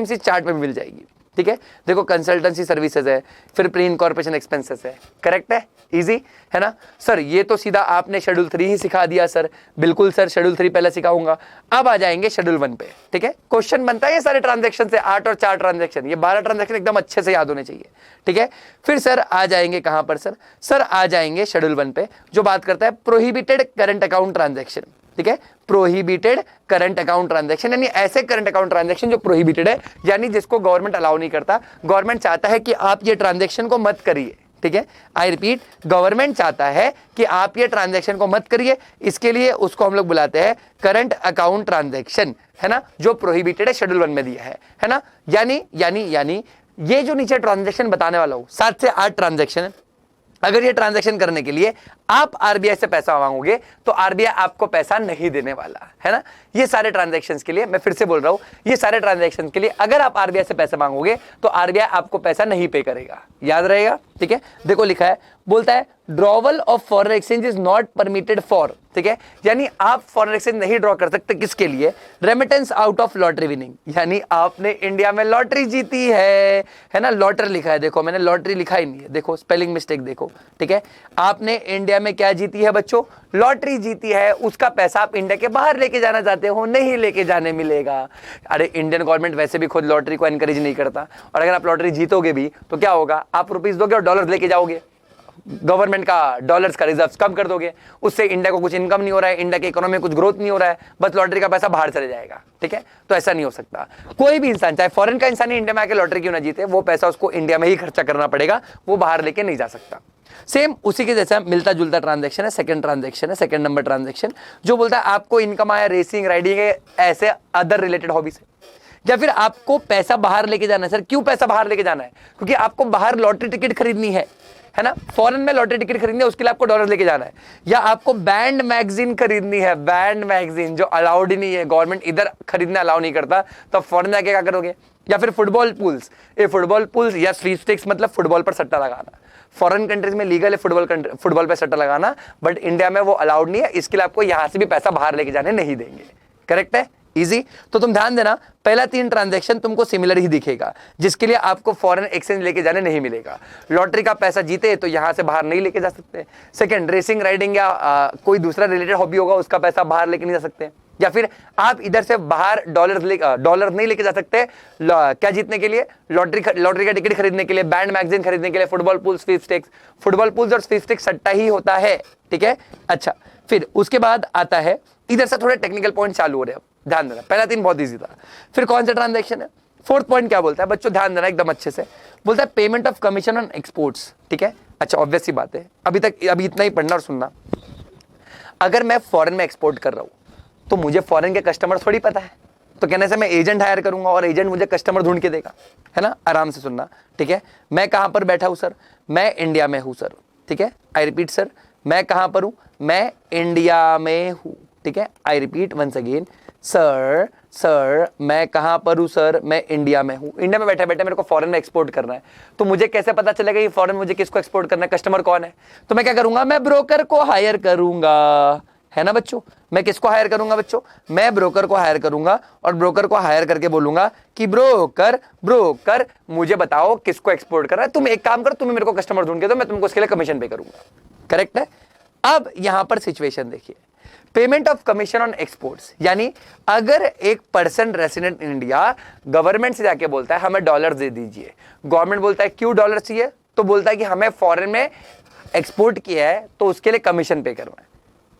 चीज चार्ट में भी मिल जाएगी, ठीक है। देखो कंसल्टेंसी सर्विसेज है, फिर प्री इनकॉर्पोरेशन एक्सपेंसेस है, करेक्ट है, इजी है ना। सर ये तो सीधा आपने शेड्यूल 3 ही सिखा दिया सर, बिल्कुल सर शेड्यूल 3 पहले सिखाऊंगा। अब आ जाएंगे शेड्यूल 1 पे, ठीक है। क्वेश्चन बनता है ये सारे ट्रांजैक्शन से, 8 और 4 ट्रांजैक्शन, ये 12 ट्रांजैक्शन एकदम अच्छे से याद होने चाहिए, ठीक है। फिर सर आ जाएंगे कहां पर सर आ जाएंगे शेड्यूल 1 पे, जो बात करता है प्रोहिबिटेड करंट अकाउंट ट्रांजैक्शन, ठीक है। प्रोहिबिटेड करंट अकाउंट ट्रांजैक्शन यानी ऐसे करंट अकाउंट ट्रांजैक्शन जो प्रोहिबिटेड है, यानी जिसको गवर्नमेंट अलाउ नहीं करता, गवर्नमेंट चाहता है कि आप ये ट्रांजैक्शन को मत करिए, ठीक है। आई रिपीट, गवर्नमेंट चाहता है कि आप ये ट्रांजैक्शन को मत करिए, इसके लिए उसको हम लोग बुलाते हैं करंट अकाउंट ट्रांजैक्शन, है ना, जो प्रोहिबिटेड है, शेड्यूल 1 में दिया है ना। यानी ये जो नीचे ट्रांजैक्शन बताने वाला हूं 7 से 8 ट्रांजैक्शन है, अगर ये ट्रांजैक्शन करने के लिए आप आरबीआई से पैसा मांगोगे तो आरबीआई आपको पैसा नहीं देने वाला है ना। ये सारे ट्रांजैक्शंस के लिए, मैं फिर से बोल रहा हूं, ये सारे ट्रांजैक्शंस के लिए अगर आप आरबीआई से पैसा मांगोगे तो आरबीआई आपको पैसा नहीं पे करेगा, याद रहेगा, ठीक है। देखो लिखा है, बोलता है drawer of foreign exchange is not permitted for, ठीक है, यानी आप फॉरेन एक्सचेंज नहीं ड्रॉ कर सकते, किसके लिए, remittance out of lottery winning, यानी आपने इंडिया में लॉटरी जीती है ना, लॉटरी लिखा है, देखो मैंने लॉटरी लिखा ही नहीं है, देखो स्पेलिंग मिस्टेक देखो, ठीक है। आपने इंडिया में क्या जीती है बच्चों, लॉटरी जीती है, उसका पैसा आप इंडिया के बाहर लेके जाना चाहते हो, नहीं लेके जाने मिलेगा। अरे इंडियन गवर्नमेंट वैसे भी खुद लॉटरी को एनकरेज नहीं करता, और अगर आप लॉटरी जीतोगे भी तो क्या होगा, आप रुपीस दोगे और डॉलर्स लेके जाओगे, गवर्नमेंट का डॉलर्स का रिजर्व कम कर दोगे, उससे इंडिया को कुछ इनकम नहीं हो रहा है, इंडिया की इकोनॉमी में कुछ ग्रोथ नहीं हो रहा है, बस लॉटरी का पैसा बाहर चले जाएगा, ठीक है। तो ऐसा नहीं हो सकता, कोई भी इंसान, चाहे फॉरेन का इंसान ही इंडिया में आके लॉटरी क्यों ना जीते, वो पैसा उसको इंडिया में ही खर्चा करना पड़ेगा, वो बाहर लेके नहीं जा सकता। सेम उसी के जैसा मिलता जुलता ट्रांजैक्शन है, सेकंड नंबर ट्रांजैक्शन, जो बोलता है आपको इनकम आया रेसिंग, राइडिंग, ऐसे अदर रिलेटेड हॉबीज, या फिर आपको पैसा बाहर लेके जाना है। सर क्यों पैसा बाहर लेके जाना है, क्योंकि आपको बाहर लॉटरी टिकट खरीदनी है ना, फॉरेन में लॉटरी टिकट खरीदनी है, उसके लिए आपको डॉलर लेके जाना है, या आपको बैंड मैगजीन खरीदनी है, बैंड मैगजीन जो अलाउड ही नहीं है, गवर्नमेंट इधर खरीदना अलाउ नहीं करता, तो फॉरेन जाके क्या करोगे, या फिर फुटबॉल पूल्स, ये फुटबॉल पूल्स या स्वीपस्टिक्स मतलब फुटबॉल पर सट्टा लगाना, फॉरेन कंट्रीज में लीगल है फुटबॉल पे सट्टा लगाना, बट इंडिया में वो अलाउड नहीं है, इसके लिए आपको यहां से भी पैसा बाहर लेके जाने नहीं देंगे, करेक्ट है, इजी। तो तुम ध्यान देना, पहला 3 ट्रांजैक्शन तुमको सिमिलर ही दिखेगा, जिसके लिए आपको फॉरेन एक्सचेंज लेके जाने नहीं मिलेगा, लॉटरी का पैसा जीते तो यहां से बाहर नहीं लेके जा सकते, सेकंड रेसिंग राइडिंग या कोई दूसरा रिलेटेड हॉबी होगा उसका पैसा बाहर लेके नहीं जा सकते, या फिर आप इधर से बाहर डॉलर नहीं लेके जा सकते, क्या जीतने के लिए, लॉटरी का टिकट खरीदने के लिए, बैंड मैगजीन खरीदने के लिए, फुटबॉल पूल्स और स्वीपस्टिक्स सट्टा ही होता है, ठीक है। अच्छा, फिर उसके बाद आता है, इधर से थोड़े टेक्निकल पॉइंट चालू हो रहे हैं, ध्यान देना, पहला 3 बहुत इजी था, फिर कौन सा ट्रांजैक्शन है, 4th पॉइंट क्या बोलता है बच्चों, ध्यान देना एकदम अच्छे से, बोलता है payment of commission on exports, ठीक है। अच्छा ऑब्वियस सी बात है, अभी इतना ही पढ़ना और सुनना, अगर मैं फॉरेन में एक्सपोर्ट कर रहा हूं तो मुझे फॉरेन के कस्टमर थोड़ी पता है, तो कहने से मैं एजेंट हायर करूंगा और एजेंट मुझे कस्टमर ढूंढ के देगा, है ना, आराम से सुनना, ठीक है। मैं कहां पर बैठा हूं सर, मैं इंडिया में हूं सर, ठीक है। आई रिपीट सर, मैं कहां पर हूं, मैं इंडिया में हूं, ठीक है। I repeat once again, sir मैं कहां पर हूं सर, मैं इंडिया में हूं, इंडिया में बैठे बैठे मेरे को फॉरेन में एक्सपोर्ट करना है, तो मुझे कैसे पता चलेगा ये फॉरेन मुझे किसको एक्सपोर्ट करना है, कस्टमर कौन है, तो मैं क्या करूंगा, मैं ब्रोकर को हायर करूंगा, है ना बच्चों। मैं किसको हायर करूंगा बच्चों, मैं ब्रोकर को हायर करूंगा, और ब्रोकर को हायर करके बोलूंगा कि ब्रोकर मुझे बताओ किसको एक्सपोर्ट करना है, तुम एक काम करो, तुम मेरे को कस्टमर ढूंढ के दो, मैं तुमको उसके लिए कमीशन पे करूंगा, करेक्ट है। अब यहां पर सिचुएशन देखिए, payment of commission on exports, यानी अगर एक person resident in India government से जाके बोलता है हमें डॉलर दे दीजिए, गवर्नमेंट बोलता है क्यों डॉलर चाहिए, तो बोलता है कि हमें फॉरेन में एक्सपोर्ट किया है तो उसके लिए कमीशन पे करना है,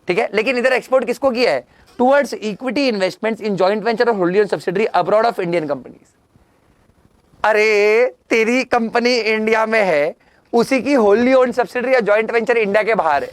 ठीक है। लेकिन इधर एक्सपोर्ट किसको किया है, towards equity investments in joint venture और wholly owned subsidiary abroad of Indian companies. अरे तेरी कंपनी इंडिया में है, उसी की होल्डी ओन्ड सब्सिडरी या जॉइंट वेंचर इंडिया के बाहर है।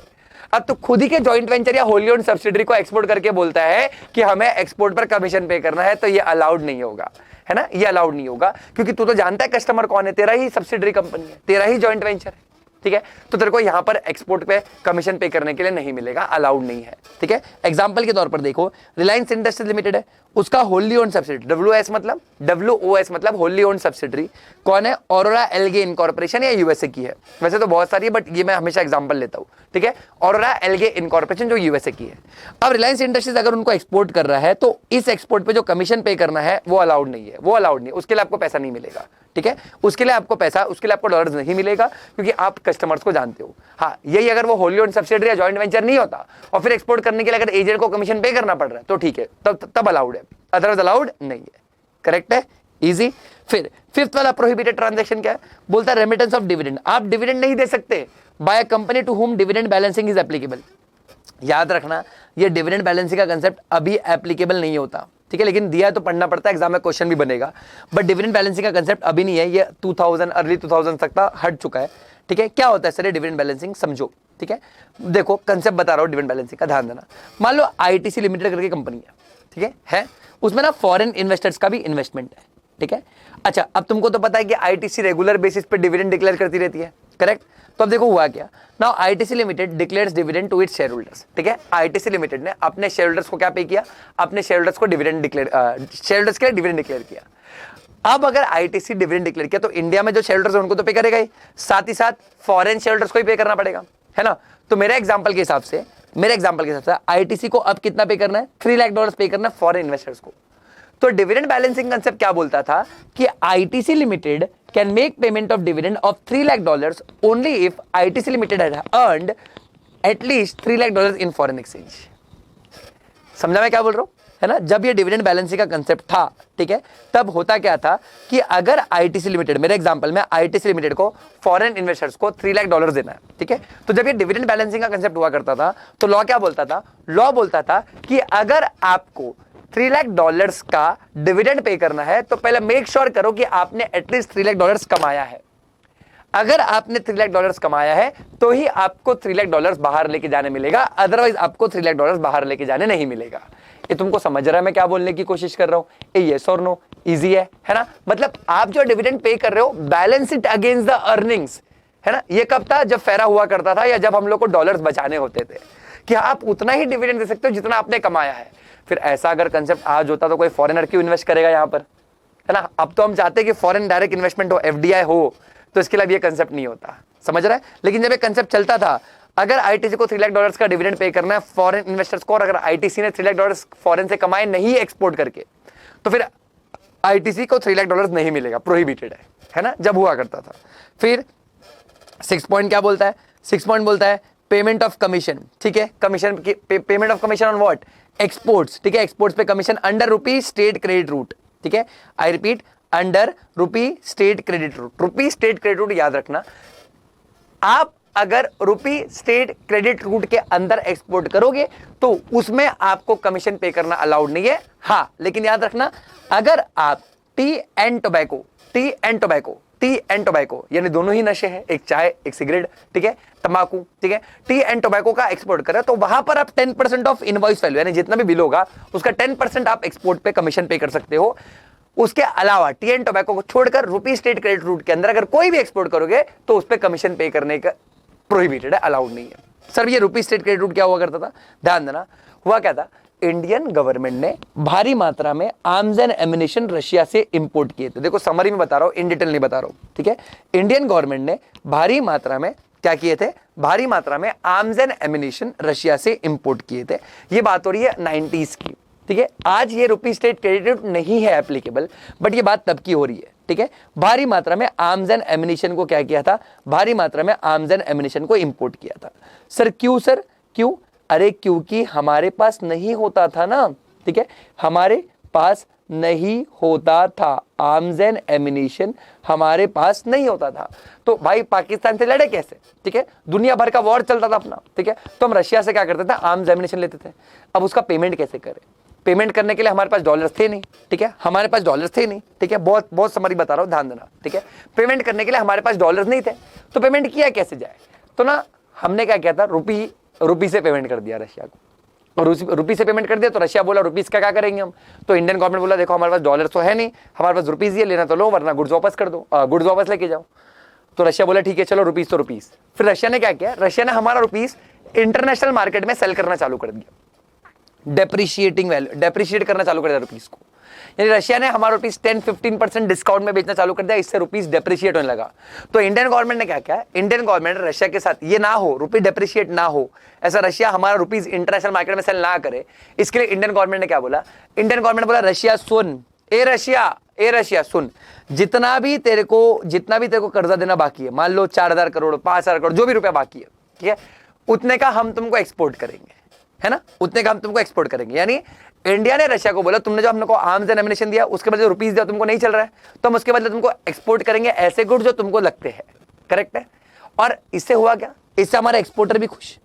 अब तो खुद ही के जॉइंट वेंचर या होल्डी ओन्ड सब्सिडरी को एक्सपोर्ट करके बोलता है कि हमें एक्सपोर्ट पर कमीशन पे करना है, तो ये अलाउड नहीं होगा, है ना, ये अलाउड नहीं होगा, क्योंकि तू तो जानता है कस्टमर कौन है, तेरा ही सब्सिडरी कंपनी है, तेरा ही जॉइंट वेंचर है, ठीक है। तो तेरे को यहां पर एक्सपोर्ट पे कमीशन पे करने के लिए नहीं मिलेगा, अलाउड नहीं है, ठीक है। एग्जांपल के तौर पर देखो, रिलायंस इंडस्ट्रीज लिमिटेड है, उसका होल्डी ओन्ड सब्सिडरी WOS मतलब होल्डी ओन्ड सब्सिडरी कौन है, ऑरोरा एल्गे इनकॉर्पोरेशन या यूएसए की है। वैसे तो बहुत सारी है, बट ये मैं हमेशा एग्जांपल लेता हूं, ठीक है। ऑरोरा एल्गे इनकॉर्पोरेशन जो यूएसए की है। अब रिलायंस इंडस्ट्रीज अगर उनको एक्सपोर्ट कर रहा है तो इस एक्सपोर्ट पे जो कमीशन पे करना है वो अलाउड नहीं है, वो अलाउड नहीं है, उसके लिए आपको पैसा नहीं मिलेगा, ठीक है। उसके लिए आपको डॉलर्स नहीं मिलेगा, क्योंकि आप कस्टमर्स को जानते हो। हाँ, यही अगर वो होल्डी ओन्ड सब्सिडरी या जॉइंट वेंचर नहीं होता और फिर एक्सपोर्ट करने के लिए अगर एजेंट को कमीशन पे करना पड़ रहा है तो ठीक है, तब अलाउड है, अदरवाइज अलाउड नहीं है। करेक्ट है, इजी। फिर फिफ्थ वाला प्रोहिबिटेड ट्रांजैक्शन क्या है, बोलता है रेमिटेंस ऑफ डिविडेंड। आप डिविडेंड नहीं दे सकते by a company to whom dividend balancing is applicable. याद रखना, ये डिविडेंड बैलेंसिंग का कंसेप्ट अभी एप्लीकेबल नहीं होता, ठीक है, लेकिन दिया तो पढ़ना पड़ता है, एग्जाम में क्वेश्चन भी बनेगा, बट डिविडेंड बैलेंसिंग का कंसेप्ट अभी नहीं है, ये 2000 अर्ली 2000 तक का हट चुका है, ठीक है। क्या होता है सर डिविडेंड बैलेंसिंग, समझो, ठीक है। देखो कंसेप्ट बता रहा हूं डिविडेंड बैलेंसिंग का, ध्यान देना। मान लो आईटीसी लिमिटेड करके कंपनी है, ठीक है, उसमें ना फॉरेन इन्वेस्टर्स का भी इन्वेस्टमेंट है, ठीक है। अच्छा, अब तुमको तो पता है कि आईटीसी रेगुलर बेसिस पे डिविडेंड डिक्लेयर करती रहती है, करेक्ट। तो अब देखो हुआ क्या, now ITC limited declares dividend to its shareholders, ठीक है। आईटीसी लिमिटेड ने अपने शेयर होल्डर्स को क्या पे किया, अपने शेयर होल्डर्स को डिविडेंड डिक्लेयर, शेयर होल्डर्स के लिए डिविडेंड डिक्लेयर किया। अब अगर आईटीसी डिविडेंड डिक्लेयर किया तो इंडिया में जो शेयर होल्डर्स हैं उनको तो पे करेगा ही, साथ ही साथ फॉरेन शेयर होल्डर्स को ही पे करना पड़ेगा, है ना। तो मेरे एग्जांपल के हिसाब से आईटीसी को अब कितना पे करना है, $3 लाख पे करना है फॉरेन इन्वेस्टर्स को। तो डिविडेंड बैलेंसिंग कंसेप्ट क्या बोलता था कि ITC limited can make payment of dividend of $3 lakh only if ITC limited had earned at least $3 lakh in foreign exchange. समझा मैं क्या बोल रहा हूं, है ना। जब ये डिविडेंड बैलेंसिंग का कंसेप्ट था, ठीक है, तब होता क्या था कि अगर आईटीसी लिमिटेड, मेरे एग्जांपल में आईटीसी लिमिटेड को फॉरेन इन्वेस्टर्स को $3 लाख देना है, ठीक है, तो जब ये डिविडेंड बैलेंसिंग का कंसेप्ट हुआ करता था तो लॉ क्या बोलता था, लॉ बोलता था कि अगर आपको $3 लाख का डिविडेंड पे करना है तो पहले मेक श्योर करो कि आपने एटलीस्ट $3 लाख कमाया है। अगर आपने $3 लाख कमाया है तो ही आपको $3 लाख बाहर लेके जाने मिलेगा, अदरवाइज आपको $3 लाख बाहर लेके जाने नहीं मिलेगा। ये तुमको समझ रहा है मैं क्या बोलने की कोशिश कर रहा हूं, ये यस और नो, इजी है ना। मतलब आप जो डिविडेंड पे कर रहे हो balance it against the earnings, है ना। ये कब था, जब फेरा हुआ करता था या जब हम लोग को डॉलर्स बचाने होते थे कि आप उतना ही डिविडेंड दे सकते हो जितना आपने कमाया है। फिर ऐसा अगर कंसेप्ट आज होता तो कोई फॉरेनर क्यों इन्वेस्ट करेगा यहाँ पर, है ना। अब तो हम चाहते हैं कि फॉरेन डायरेक्ट इन्वेस्टमेंट हो, एफडीआई हो, तो इसके लिए अब ये कंसेप्ट नहीं होता, समझ रहा है। लेकिन जब ये कंसेप्ट चलता था, अगर आईटीसी को $3 लाख का डिविडेंड पे करना है फॉरेन इन्वेस्टर्स को, और अगर आईटीसी ने $3 लाख फॉरेन से कमाए नहीं एक्सपोर्ट करके, तो फिर आईटीसी को $3 लाख नहीं मिलेगा, प्रोहिबिटेड है ना, जब हुआ करता था। फिर 6 पॉइंट क्या बोलता है, 6 पॉइंट बोलता है पेमेंट ऑफ कमीशन, ठीक है, commission payment of commission on what, exports, ठीक है, एक्सपोर्ट्स पे commission under rupee state credit route, ठीक है, I repeat under rupee state credit route. Rupee state credit route याद रखना, आप अगर रुपी स्टेट क्रेडिट रूट के अंदर एक्सपोर्ट करोगे तो उसमें आपको कमीशन पे करना अलाउड नहीं है। हाँ, लेकिन याद रखना अगर आप टी एंड टोबैको यानी दोनों ही नशे हैं, एक चाय एक सिगरेट, ठीक है, तंबाकू, ठीक है, टी एंड टोबैको का एक्सपोर्ट करें तो वहां पर आप 10% ऑफ इनवॉइस वैल्यू यानी जितना भी बिल होगा उसका 10% आप एक्सपोर्ट पे कमीशन पे कर सकते हो। उसके अलावा टी एंड टोबैको को छोड़कर रुपी स्टेट क्रेडिट रूट के अंदर अगर कोई भी एक्सपोर्ट करोगे तो उस पर कमीशन पे करने का प्रोहिबिटेड है, अलाउड नहीं है। सर ये रुपी स्टेट क्रेडिट रूट क्या हुआ करता था, ध्यान देना, हुआ क्या था, इंडियन गवर्नमेंट ने भारी मात्रा में आर्म्स एंड एम्युनिशन रशिया से इंपोर्ट किए थे। देखो समरी में बता रहा हूं, इन डिटेल नहीं बता रहा हूं, ठीक है। इंडियन गवर्नमेंट ने भारी मात्रा में क्या किए थे, भारी मात्रा में आर्म्स एंड एम्युनिशन रशिया से इंपोर्ट किए थे। ये बात हो रही है 90s की, ठीक है। आज ये रुपी स्टेट क्रेडिट नहीं है एप्लीकेबल, बट ये बात तब की हो रही है, ठीक है। भारी मात्रा में आर्म्स एंड एम्युनिशन को क्या किया था, भारी मात्रा में आर्म्स एंड एम्युनिशन को इंपोर्ट किया था। सर क्यों, सर क्यों, अरे क्योंकि हमारे पास नहीं होता था ना, ठीक है, हमारे पास नहीं होता था, आर्म्स एंड एमिनेशन हमारे पास नहीं होता था। तो भाई पाकिस्तान से लड़े कैसे, ठीक है, दुनिया भर का वॉर चलता था अपना, ठीक है, तो हम रशिया से क्या करते थे, आर्म्स एमिनेशन लेते थे। अब उसका पेमेंट कैसे करें, पेमेंट करने के लिए हमारे पास डॉलर्स थे नहीं, ठीक है, हमारे पास डॉलर्स थे नहीं, ठीक है, बहुत बहुत समरी बता रहा हूं, ध्यान देना, ठीक है। पेमेंट करने के लिए हमारे पास डॉलर्स नहीं थे, तो पेमेंट किया कैसे जाए, तो ना हमने क्या किया था, रुपी से पेमेंट कर दिया रशिया को, और रुपी से पेमेंट कर दिया। तो रशिया बोला रुपीस का क्या करेंगे हम, तो इंडियन गवर्नमेंट बोला देखो हमारे पास डॉलर तो है नहीं, हमारे पास रुपीस ये लेना तो लो वरना गुड्स वापस कर दो, गुड्स वापस लेके जाओ। तो रशिया बोला ठीक है चलो रुपीस तो रुपीस। फिर रशिया ने क्या किया, रशिया ने हमारा रुपीस इंटरनेशनल मार्केट में सेल करना चालू कर दिया, डेप्रिशिएट करना चालू कर दिया रुपीस को, यानी रशिया ने हमारा रुपीस 10-15% डिस्काउंट में बेचना चालू कर दिया, इससे रुपीस डेप्रिशिएट होने लगा। तो इंडियन गवर्नमेंट ने क्या किया, इंडियन गवर्नमेंट रशिया के साथ ये ना हो, रुपी डेप्रिशिएट ना हो, ऐसा रशिया हमारा रुपीस इंटरनेशनल मार्केट में सेल ना करे, इसके लिए इंडियन गवर्नमेंट ने क्या बोला, इंडियन गवर्नमेंट बोला रशिया सुन, ए रशिया सुन, जितना भी तेरे को कर्जा देना बाकी है, मान लो 4,000 करोड़ 5,000 करोड़ जो भी रुपया बाकी है, ठीक है, उतने का हम तुमको एक्सपोर्ट करेंगे, है ना, उतने का हम तुमको एक्सपोर्ट करेंगे। यानी इंडिया ने रशिया को बोला तुमने जो हमको आर्म्स एंड एमिनेशन दिया उसके बदले रुपीस दिया तुमको नहीं चल रहा है, तो हम उसके बदले तुमको एक्सपोर्ट करेंगे ऐसे गुड जो तुमको लगते हैं, करेक्ट है। और इससे हुआ क्या, इससे हमारा एक्सपोर्टर भी खुश,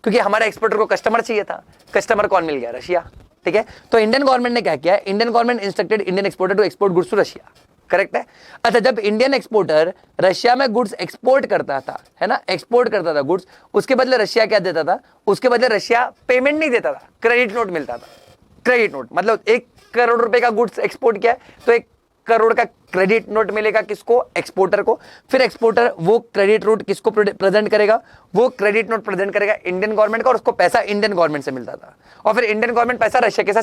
क्योंकि हमारे एक्सपोर्टर को कस्टमर चाहिए था, कस्टमर कौन मिल गया, रशिया, ठीक है। तो इंडियन गवर्नमेंट ने क्या किया, Indian government instructed Indian exporter to export goods to Russia, correct है। अच्छा, जब इंडियन एक्सपोर्टर रशिया में गुड्स एक्सपोर्ट करता था, है ना, एक्सपोर्ट करता था गुड्स, उसके बदले रशिया क्या देता था, उसके बदले रशिया पेमेंट नहीं देता था, क्रेडिट नोट मिलता था। क्रेडिट नोट मतलब 1 करोड़ रुपए का गुड्स एक्सपोर्ट किया तो 1 करोड़ का क्रेडिट नोट मिलेगा किसको, एक्सपोर्टर को। फिर एक्सपोर्टर वो क्रेडिट नोट किसको प्रेजेंट करेगा, वो क्रेडिट नोट प्रेजेंट करेगा इंडियन गवर्नमेंट को, और उसको पैसा इंडियन गवर्नमेंट से मिलता था, और फिर इंडियन गवर्नमेंट पैसा रशिया के साथ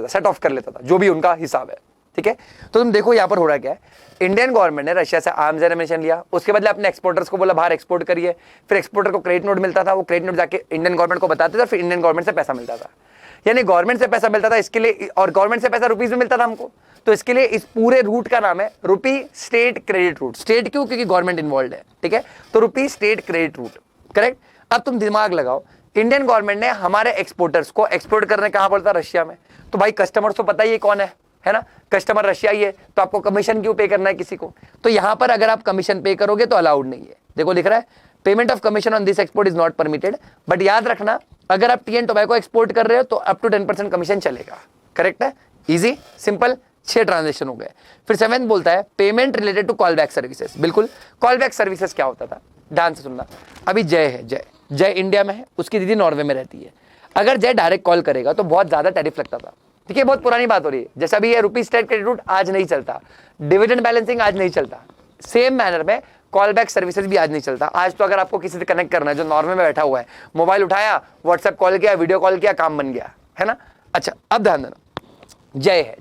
सेट ऑफ कर लेता था, जो भी उनका हिसाब है, ठीक है। तो तुम देखो यहां पर हो रहा क्या है, इंडियन गवर्नमेंट ने रशिया से आर्म्स एंड एमिनेशन लिया, उसके बदले अपने एक्सपोर्टर्स को बोला बाहर एक्सपोर्ट करिए, फिर एक्सपोर्टर को क्रेडिट नोट मिलता था, वो क्रेडिट नोट जाके इंडियन गवर्नमेंट को बताते थे, फिर इंडियन गवर्नमेंट से पैसा मिलता था, यानी गवर्नमेंट से पैसा मिलता था इसके लिए, और गवर्नमेंट से पैसा रुपीस में मिलता था हमको, तो इसके लिए इस पूरे रूट का नाम है रुपी स्टेट क्रेडिट रूट। स्टेट क्यों, क्योंकि गवर्नमेंट इन्वॉल्व है, ठीक है, तो रुपी स्टेट क्रेडिट रूट, करेक्ट। अब तुम दिमाग लगाओ, इंडियन गवर्नमेंट ने हमारे एक्सपोर्टर्स को एक्सपोर्ट करने कहां बोलता, रशिया में, तो भाई कस्टमर तो पता ही है कौन है ना, कस्टमर रशिया ही है, तो आपको कमीशन क्यों पे करना है किसी को, तो यहां पर अगर आप कमीशन पे करोगे तो अलाउड नहीं है। देखो लिख रहा है payment of commission on this export is not permitted, but याद रखना अगर आप टी एंड टोबैको एक्सपोर्ट कर रहे हो तो अप टू 10% कमीशन चलेगा, करेक्ट है, इजी सिंपल, 6 ट्रांजेक्शन हो गए। फिर 7 बोलता है payment related to call back services. बिल्कुल, कॉल बैक सर्विसेज क्या होता था, ध्यान से सुनना। अभी जय है, जय इंडिया में है, उसकी दीदी नॉर्वे में रहती है, अगर जय डायरेक्ट कॉल करेगा तो बहुत ज्यादा टैरिफ लगता था, ठीक है, बहुत पुरानी बात हो रही है, जैसा भी ये रुपी स्टेट क्रेडिट रूट आज नहीं चलता, डिविडेंड बैलेंसिंग आज नहीं चलता, सेम मैनर में कॉल बैक सर्विसेज भी आज नहीं चलता। आज तो अगर आपको किसी से कनेक्ट करना है जो नॉर्वे में बैठा हुआ है, मोबाइल उठाया, व्हाट्सएप कॉल किया, वीडियो कॉल किया, काम बन गया, है ना। अच्छा, अब ध्यान देना, जय है,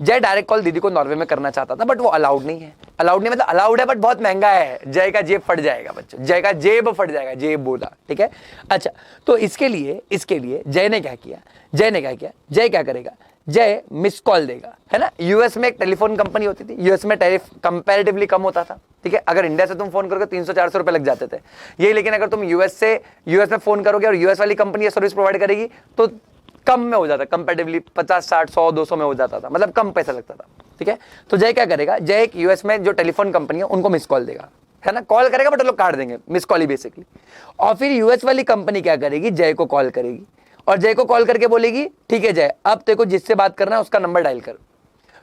जय डायरेक्ट कॉल दीदी को नॉर्वे में करना चाहता था, बट वो अलाउड नहीं है, मतलब अलाउड है बट बहुत महंगा है, जय का जेब फट जाएगा बच्चों, जय का जेब फट जाएगा, जेब बोला, ठीक है। अच्छा, तो इसके लिए जय ने क्या किया, जय क्या करेगा, जय मिस कॉल देगा, है ना। यूएस में एक टेलीफोन कंपनी होती थी, यूएस में टैरिफ कंपैरेटिवली कम होता था, ठीक है, अगर इंडिया से तुम फोन करोगे 300-400 रुपए लग जाते थे यही, लेकिन अगर तुम यूएस में फोन करोगे और यूएस वाली कंपनी ये सर्विस प्रोवाइड करेगी तो कम में हो जाता, कंपैरेटिवली 50, 60, 100, 200 में हो जाता था, मतलब कम पैसा लगता था, ठीक है। तो जय क्या करेगा, जय एक यूएस में जो टेलीफोन कंपनी है उनको मिस कॉल देगा, है ना, कॉल करेगा बट लोग काट देंगे, मिस कॉल ही बेसिकली, और फिर यूएस वाली कंपनी क्या करेगी, जय को कॉल करेगी, और जय को कॉल करके बोलेगी ठीक है जय अब तेरे को जिससे बात करना है उसका नंबर डायल कर।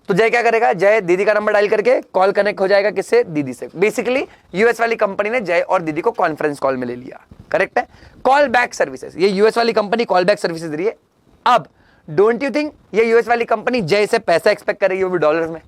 तो जय क्या करेगा, जय दीदी का नंबर डायल करके कॉल कनेक्ट हो जाएगा किससे, दीदी से। बेसिकली यूएस वाली कंपनी ने जय और दीदी को कॉन्फ्रेंस कॉल में ले लिया, करेक्ट है। कॉल बैक सर्विसेज, ये यूएस वाली कंपनी कॉल बैक सर्विसेज दे रही है। अब डोंट यू थिंक ये यूएस वाली कंपनी जय से पैसा एक्सपेक्ट कर रही है, वो भी डॉलर्स में,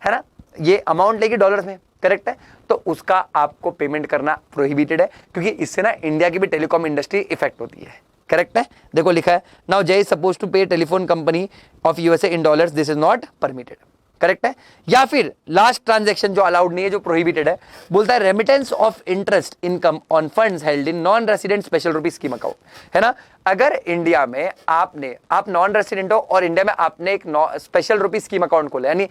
है ना, ये अमाउंट लेगी डॉलर्स में, करेक्ट है। तो उसका आपको पेमेंट करना प्रोहिबिटेड है, क्योंकि इससे ना इंडिया की भी टेलीकॉम इंडस्ट्री इफेक्ट होती है, करेक्ट है। देखो लिखा है नाउ जय इज सपोज टू पे telephone company of USA in dollars, this is not permitted, correct है। या फिर लास्ट ट्रांजैक्शन जो अलाउड नहीं है, जो प्रोहिबिटेड है, बोलता है remittance of interest income on funds held in non resident special rupees scheme account, है ना। अगर इंडिया में आप नॉन रेसिडेंट हो और इंडिया में आपने एक स्पेशल रुपीज स्कीम अकाउंट खोला, यानी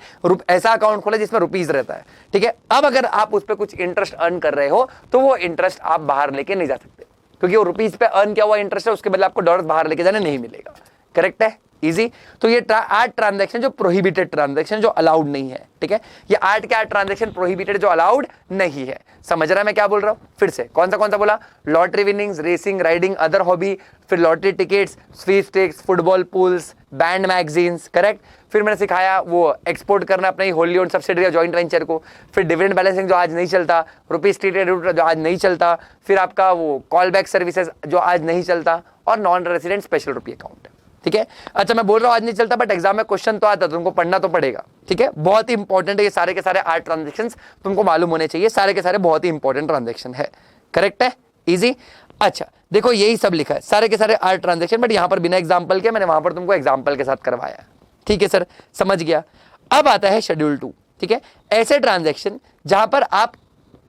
ऐसा अकाउंट खोला जिसमें रुपीज रहता है, ठीक है। अब अगर आप उस पर कुछ इंटरेस्ट अर्न कर रहे हो तो वो इंटरेस्ट आप बाहर लेके नहीं जा सकते, क्योंकि वो रुपीज पे अर्न किया हुआ इंटरेस्ट है, उसके बदले आपको डॉलर बाहर लेके जाने नहीं मिलेगा, करेक्ट है, इजी। तो ये 8 ट्रांजैक्शन जो प्रोहिबिटेड ट्रांजैक्शन, जो अलाउड नहीं है, ठीक है। ये 8 के 8 ट्रांजैक्शन प्रोहिबिटेड, जो अलाउड नहीं है। समझ रहा है मैं क्या बोल रहा हूं? फिर से कौन सा बोला? Lottery winnings, racing, riding, other hobby, फिर lottery tickets, sweepstakes, football pools, band magazines, correct. फिर मैंने सिखाया वो एक्सपोर्ट करना अपना ही होली ओन सब्सिडरी या जॉइंट वेंचर को। फिर डिविडेंड बैलेंसिंग जो आज नहीं चलता, रुपीज स्टेटेड रूट जो आज नहीं चलता, फिर आपका वो कॉल बैक सर्विसेज जो आज नहीं चलता, और नॉन रेसिडेंट स्पेशल रुपी अकाउंट, ठीक है। अच्छा मैं बोल रहा हूं आज नहीं चलता, बट एग्जाम में क्वेश्चन तो आता है, तुमको पढ़ना तो पड़ेगा, ठीक है। बहुत ही इंपॉर्टेंट है ये सारे के सारे 8 ट्रांजेक्शन, तुमको मालूम होने चाहिए, सारे के सारे बहुत ही इंपॉर्टेंट ट्रांजेक्शन है, करेक्ट है, इजी। अच्छा देखो यही सब लिखा है, सारे के सारे 8 ट्रांजेक्शन, बट यहां पर बिना एग्जाम्पल के, मैंने वहां पर तुमको एग्जाम्पल के साथ करवाया, ठीक है सर, समझ गया। अब आता है शेड्यूल 2, ठीक है। ऐसे ट्रांजेक्शन जहां पर आप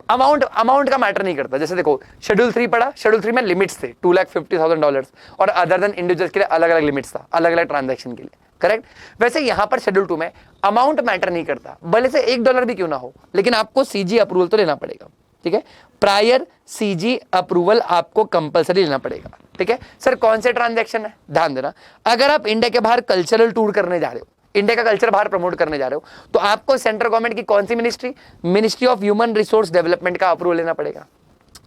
अमाउंट का मैटर नहीं करता। जैसे देखो शेड्यूल 3 पढ़ा, शेड्यूल 3 में लिमिट्स थे $250,000 और अदर देन इंडिविजुअल्स के लिए अलग अलग लिमिट्स था, अलग अलग ट्रांजैक्शन के लिए, करेक्ट। वैसे यहां पर शेड्यूल 2 में अमाउंट मैटर नहीं करता, भले से $1 भी क्यों ना हो, लेकिन आपको सीजी अप्रूवल तो लेना पड़ेगा, ठीक है। प्रायर सीजी अप्रूवल आपको कंपलसरी लेना पड़ेगा, ठीक है। सर कौन से ट्रांजैक्शन है, ध्यान देना। अगर आप इंडिया के बाहर कल्चरल टूर करने जा रहे हो, इंडिया का कल्चर बाहर प्रमोट करने जा रहे हो, तो आपको सेंट्रल गवर्नमेंट की कौन सी ministry, ministry of human resource development का अप्रूवल लेना पड़ेगा,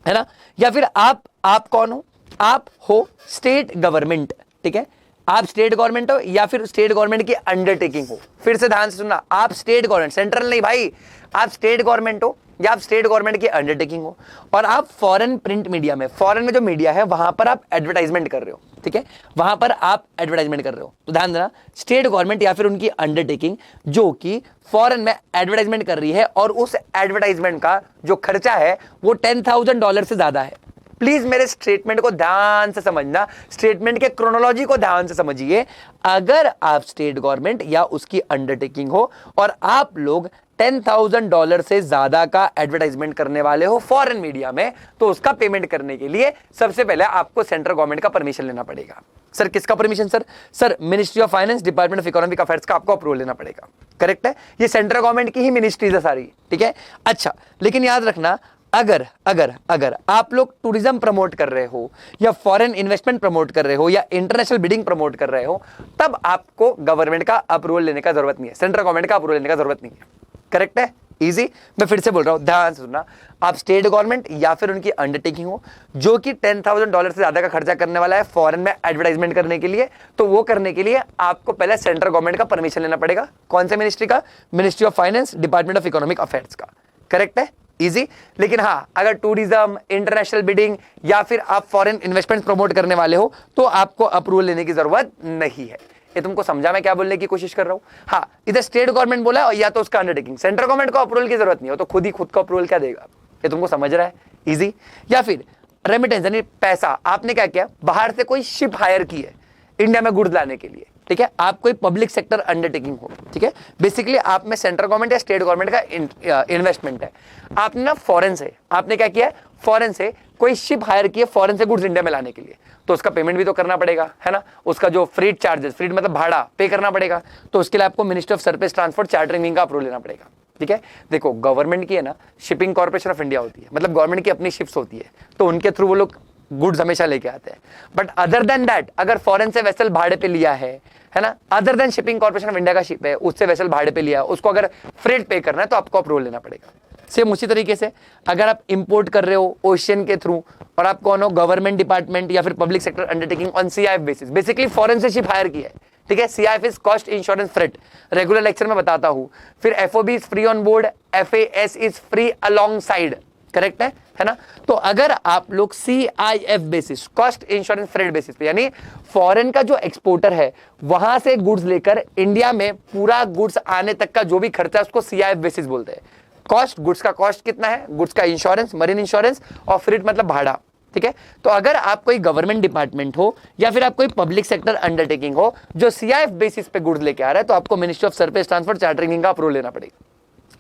है ना। या फिर आप कौन हो, आप हो स्टेट गवर्नमेंट, ठीक है। आप स्टेट गवर्नमेंट हो या फिर स्टेट गवर्नमेंट की अंडरटेकिंग हो। फिर से ध्यान से सुनना, आप स्टेट गवर्नमेंट, सेंट्रल नहीं भाई, आप स्टेट गवर्नमेंट हो या आप स्टेट गवर्नमेंट की अंडरटेकिंग हो, और आप फॉरेन प्रिंट मीडिया में, फॉरेन में जो मीडिया है वहां पर आप एडवर्टाइजमेंट कर रहे हो, ठीक है, वहां पर आप एडवर्टाइजमेंट कर रहे हो। तो ध्यान देना, स्टेट गवर्नमेंट या फिर उनकी अंडरटेकिंग जो कि फॉरेन में एडवर्टाइजमेंट कर रही है, और उस एडवर्टाइजमेंट का जो खर्चा है वो $10,000 से ज्यादा है। प्लीज मेरे स्टेटमेंट को ध्यान से समझना, स्टेटमेंट के क्रोनोलॉजी को ध्यान से समझिए। अगर आप स्टेट गवर्नमेंट या उसकी अंडरटेकिंग हो और आप लोग $10,000 से ज्यादा का एडवर्टाइजमेंट करने वाले हो फॉरेन मीडिया में, तो उसका पेमेंट करने के लिए सबसे पहले आपको सेंट्रल गवर्नमेंट का परमिशन लेना पड़ेगा। सर किसका permission? Sir ministry of finance, department of economic affairs का आपको अप्रूवल लेना पड़ेगा, करेक्ट है। ये सेंट्रल गवर्नमेंट की ही मिनिस्ट्रीज है सारी, ठीक है। अच्छा लेकिन याद रखना, अगर आप लोग टूरिज्म प्रमोट कर रहे हो या फॉरेन इन्वेस्टमेंट प्रमोट कर रहे हो या इंटरनेशनल बिडिंग प्रमोट कर रहे हो, तब आपको गवर्नमेंट का अप्रूवल लेने का जरूरत नहीं है, सेंट्रल गवर्नमेंट का अप्रूवल लेने का जरूरत नहीं है, करेक्ट है, इजी। मैं फिर से बोल रहा हूं, ध्यान से सुनना, आप स्टेट गवर्नमेंट या फिर उनकी अंडरटेकिंग हो जो कि $10,000 से ज्यादा का खर्चा करने वाला है फॉरेन में एडवर्टाइजमेंट करने के लिए, तो वो करने के लिए आपको पहले सेंट्रल गवर्नमेंट का परमिशन लेना पड़ेगा। कौन से मिनिस्ट्री का? Ministry of finance, department of economic affairs का, करेक्ट है, इजी। लेकिन हाँ, अगर टूरिज्म, इंटरनेशनल बिडिंग या फिर आप फॉरेन इन्वेस्टमेंट प्रमोट करने वाले हो तो आपको अप्रूवल लेने की जरूरत नहीं है। ये तुमको समझा मैं क्या बोलने की कोशिश कर रहा हूं? हाँ, इधर स्टेट गवर्नमेंट बोला है या तो उसका अंडरटेकिंग, सेंट्रल गवर्नमेंट को अप्रूवल की जरूरत नहीं हो तो खुद ही खुद का अप्रूवल क्या देगा, ये तुमको समझ रहा है, इजी। या फिर रेमिटेंस यानी पैसा, आपने क्या किया, बाहर से कोई शिप हायर की है इंडिया में गुड्स लाने के लिए, ठीक है, आप कोई पब्लिक सेक्टर अंडरटेकिंग हो, ठीक है, बेसिकली आप में सेंट्रल गवर्नमेंट या स्टेट गवर्नमेंट का इन्वेस्टमेंट है, आपने ना फॉरेन से, आपने क्या किया, फॉरेन से कोई शिप हायर की है फॉरेन से गुड्स इंडिया में लाने के लिए, तो उसका पेमेंट भी तो करना पड़ेगा, है ना, उसका जो फ्रीट चार्जेस, फ्रीट मतलब भाड़ा पे करना पड़ेगा, तो उसके लिए आपको ministry of surface transport chartering wing का अप्रूवल लेना पड़ेगा, ठीक है। देखो गवर्नमेंट की है ना शिपिंग कॉर्पोरेशन ऑफ इंडिया होती है, मतलब गवर्नमेंट की अपनी शिप्स होती है, तो उनके थ्रू वो लोग गुड्स हमेशा लेके आते हैं। बट अदर देन दैट, अगर फॉरेन से वेसल भाड़े पे लिया है ना, other than shipping corporation of India का शिप है, उससे वेसल भाड़े पे लिया, उसको अगर फ्रेट पे करना है तो आपको अप्रूवल लेना पड़ेगा। सेम उसी तरीके से अगर आप इंपोर्ट कर रहे हो ओशियन के थ्रू और आप कौन हो, गवर्नमेंट डिपार्टमेंट या फिर public sector undertaking on CIF basis, basically foreign से शिप हायर की है, ठीक है। CIF is cost insurance freight, regular lecture में बताता हूं। फिर FOB is free on board, FAS is free along side, correct है ना। तो अगर आप लोग CIF basis, cost insurance freight basis पे, यानी फॉरेन का जो एक्सपोर्टर है वहां से गुड्स लेकर इंडिया में पूरा गुड्स आने तक का जो भी खर्चा है उसको सीआईएफ बेसिस बोलते हैं। कॉस्ट, गुड्स का कॉस्ट कितना है, गुड्स का इंश्योरेंस, मरीन इंश्योरेंस, और फ्रेट मतलब भाड़ा, ठीक है। तो अगर आप कोई गवर्नमेंट डिपार्टमेंट हो या फिर आप कोई पब्लिक सेक्टर अंडरटेकिंग हो जो सीआईएफ बेसिस पे गुड्स लेके आ रहा है, तो आपको ministry of surface transport chartering का अप्रूवल लेना पड़ेगा।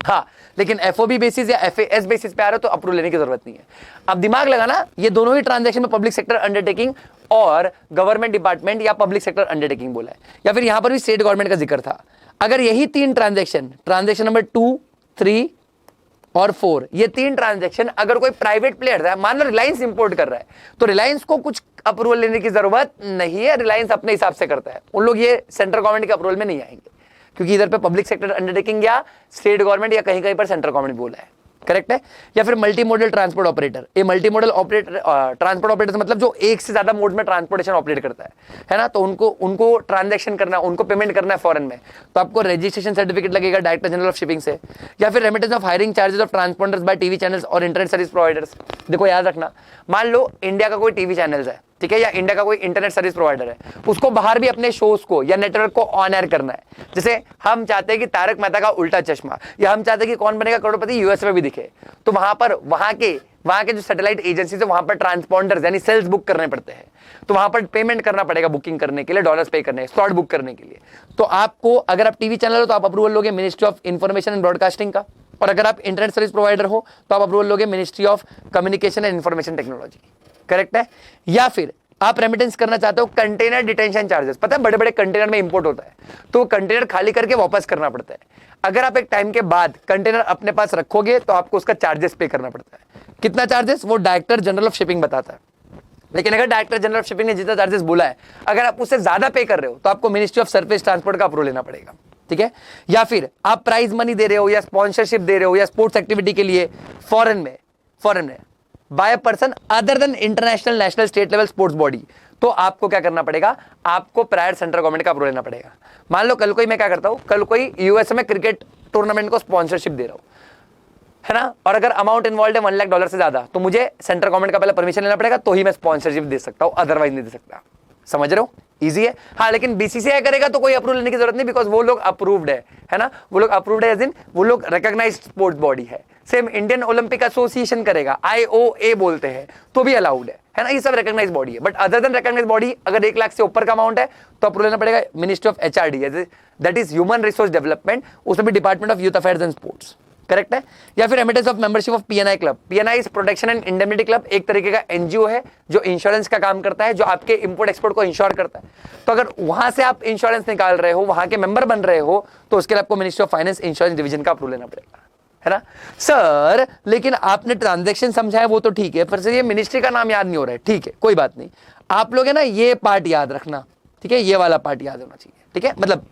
हाँ, लेकिन एफओबी बेसिस या एफएएस बेसिस पे आ रहा है तो अप्रूवल लेने की जरूरत नहीं है। अब दिमाग लगाना, ये दोनों ही ट्रांजैक्शन में पब्लिक सेक्टर अंडरटेकिंग और गवर्नमेंट डिपार्टमेंट या पब्लिक सेक्टर अंडरटेकिंग बोला है, या फिर यहां पर भी स्टेट गवर्नमेंट का जिक्र था। अगर यही तीन ट्रांजैक्शन नंबर 2, 3 और 4, ये 3 ट्रांजैक्शन अगर कोई प्राइवेट प्लेयर है, मान लो रिलायंस इंपोर्ट कर रहा है, तो रिलायंस को कुछ अप्रूवल लेने की जरूरत नहीं है, रिलायंस अपने हिसाब से करता है, उन लोग ये सेंट्रल गवर्नमेंट के अप्रूवल में नहीं आएंगे, क्योंकि इधर पे पब्लिक सेक्टर अंडरटेकिंग या स्टेट गवर्नमेंट या कहीं कहीं पर सेंट्रल गवर्नमेंट बोला है, करेक्ट है। या फिर मल्टी मॉडल ट्रांसपोर्ट ऑपरेटर, ये multi modal operator transport operator मतलब जो एक से ज्यादा मोड में ट्रांसपोर्टेशन ऑपरेट करता है ना, तो उनको ट्रांजैक्शन करना, उनको पेमेंट करना है फॉरेन में, तो आपको रजिस्ट्रेशन सर्टिफिकेट लगेगा डायरेक्टर जनरल ऑफ शिपिंग से। या फिर remittance of hiring charges of transponders by TV channels और इंटरनेट सर्विस प्रोवाइडर्स। देखो याद रखना, मान लो इंडिया का कोई टीवी चैनल्स है, ठीक है, या इंडिया का कोई इंटरनेट सर्विस प्रोवाइडर है, उसको बाहर भी अपने शोज को या नेटवर्क को ऑन एयर करना है। जैसे हम चाहते हैं कि तारक मेहता का उल्टा चश्मा, या हम चाहते हैं कि कौन बनेगा करोड़पति यूएस में भी दिखे, तो वहां पर वहां के जो सैटेलाइट एजेंसीज है वहां पर ट्रांसपॉन्डर्स यानी सेल्स बुक करने पड़ते हैं, तो वहां पर पेमेंट करना पड़ेगा बुकिंग करने के लिए, डॉलर्स पे करने, स्लॉट बुक करने के लिए। तो आपको, अगर आप टीवी चैनल हो तो आप अप्रूवल लोगे ministry of information and broadcasting का, और अगर आप इंटरनेट सर्विस प्रोवाइडर हो तो आप अप्रूवल लोगे ministry of communication and information technology, correct है। या फिर आप रेमिटेंस करना चाहते हो कंटेनर डिटेंशन चार्जेस, पता है बड़े बड़े कंटेनर में इंपोर्ट होता है, तो कंटेनर खाली करके वापस करना पड़ता है। अगर आप एक टाइम के बाद कंटेनर अपने पास रखोगे तो आपको उसका चार्जेस पे करना पड़ता है। कितना चार्जेस, वो डायरेक्टर जनरल ऑफ शिपिंग बताता है, लेकिन अगर डायरेक्टर जनरल ऑफ शिपिंग ने जितना चार्जेस बोला है, अगर आप उससे ज्यादा पे कर रहे हो तो आपको मिनिस्ट्री ऑफ सरफेस ट्रांसपोर्ट का अप्रूवल लेना पड़ेगा, ठीक है। या फिर आप प्राइज मनी दे रहे हो या स्पॉन्सरशिप दे रहे हो या स्पोर्ट्स एक्टिविटी के लिए फॉरेन में by person other then international, national, state level sports body, तो आपको क्या करना पड़ेगा, आपको प्रायर सेंट्रल गवर्नमेंट का अप्रूवल लेना पड़ेगा। मान लो कल कोई, मैं क्या करता हूं, कल कोई यूएस में क्रिकेट टूर्नामेंट को स्पॉन्सरशिप दे रहा हूं, है ना, और अगर अमाउंट इन्वॉल्व है $1 लाख से ज्यादा, तो मुझे सेंट्रल गवर्नमेंट का पहले परमिशन लेना पड़ेगा, तो ही मैं स्पॉन्सरशिप दे सकता हूं, अदरवाइज नहीं दे सकता। समझ रहे हो, इजी है। हाँ, लेकिन बीसीसीआई करेगा तो कोई अप्रूवल लेने की जरूरत नहीं, बिकॉज वो लोग अप्रूव्ड है ना, वो लोग अप्रूव्ड है, एज इन वो लोग रिकॉग्नाइज्ड स्पोर्ट्स बॉडी है। सेम इंडियन ओलंपिक एसोसिएशन करेगा, IOA बोलते हैं, तो भी अलाउड है ना, ये सब रिकॉग्नाइज्ड बॉडी है। But other than recognised body, अगर 1 लाख से ऊपर का अमाउंट है तो अप्रूवल लेना पड़ेगा ministry of HRD, that is human resource development, उसमें भी department of youth affairs and sports, correct है। या फिर remittance of membership of PNI club, PNI is protection and indemnity club, एक तरीके का NGO है जो इंश्योरेंस का काम करता है, जो आपके इंपोर्ट एक्सपोर्ट को इंश्योर करता है। तो अगर वहां से आप इंश्योरेंस निकाल रहे हो, वहां के मेंबर बन रहे हो, तो उसके लिए आपको ministry of finance insurance division का अप्रूवल लेना पड़ेगा, है ना। सर लेकिन आपने ट्रांजैक्शन समझा है वो तो ठीक है, पर सर ये मिनिस्ट्री का नाम याद नहीं हो रहा है, ठीक है कोई बात नहीं, आप लोग है ना ये पार्ट याद रखना, ठीक है, ये वाला पार्ट याद होना चाहिए, ठीक है, मतलब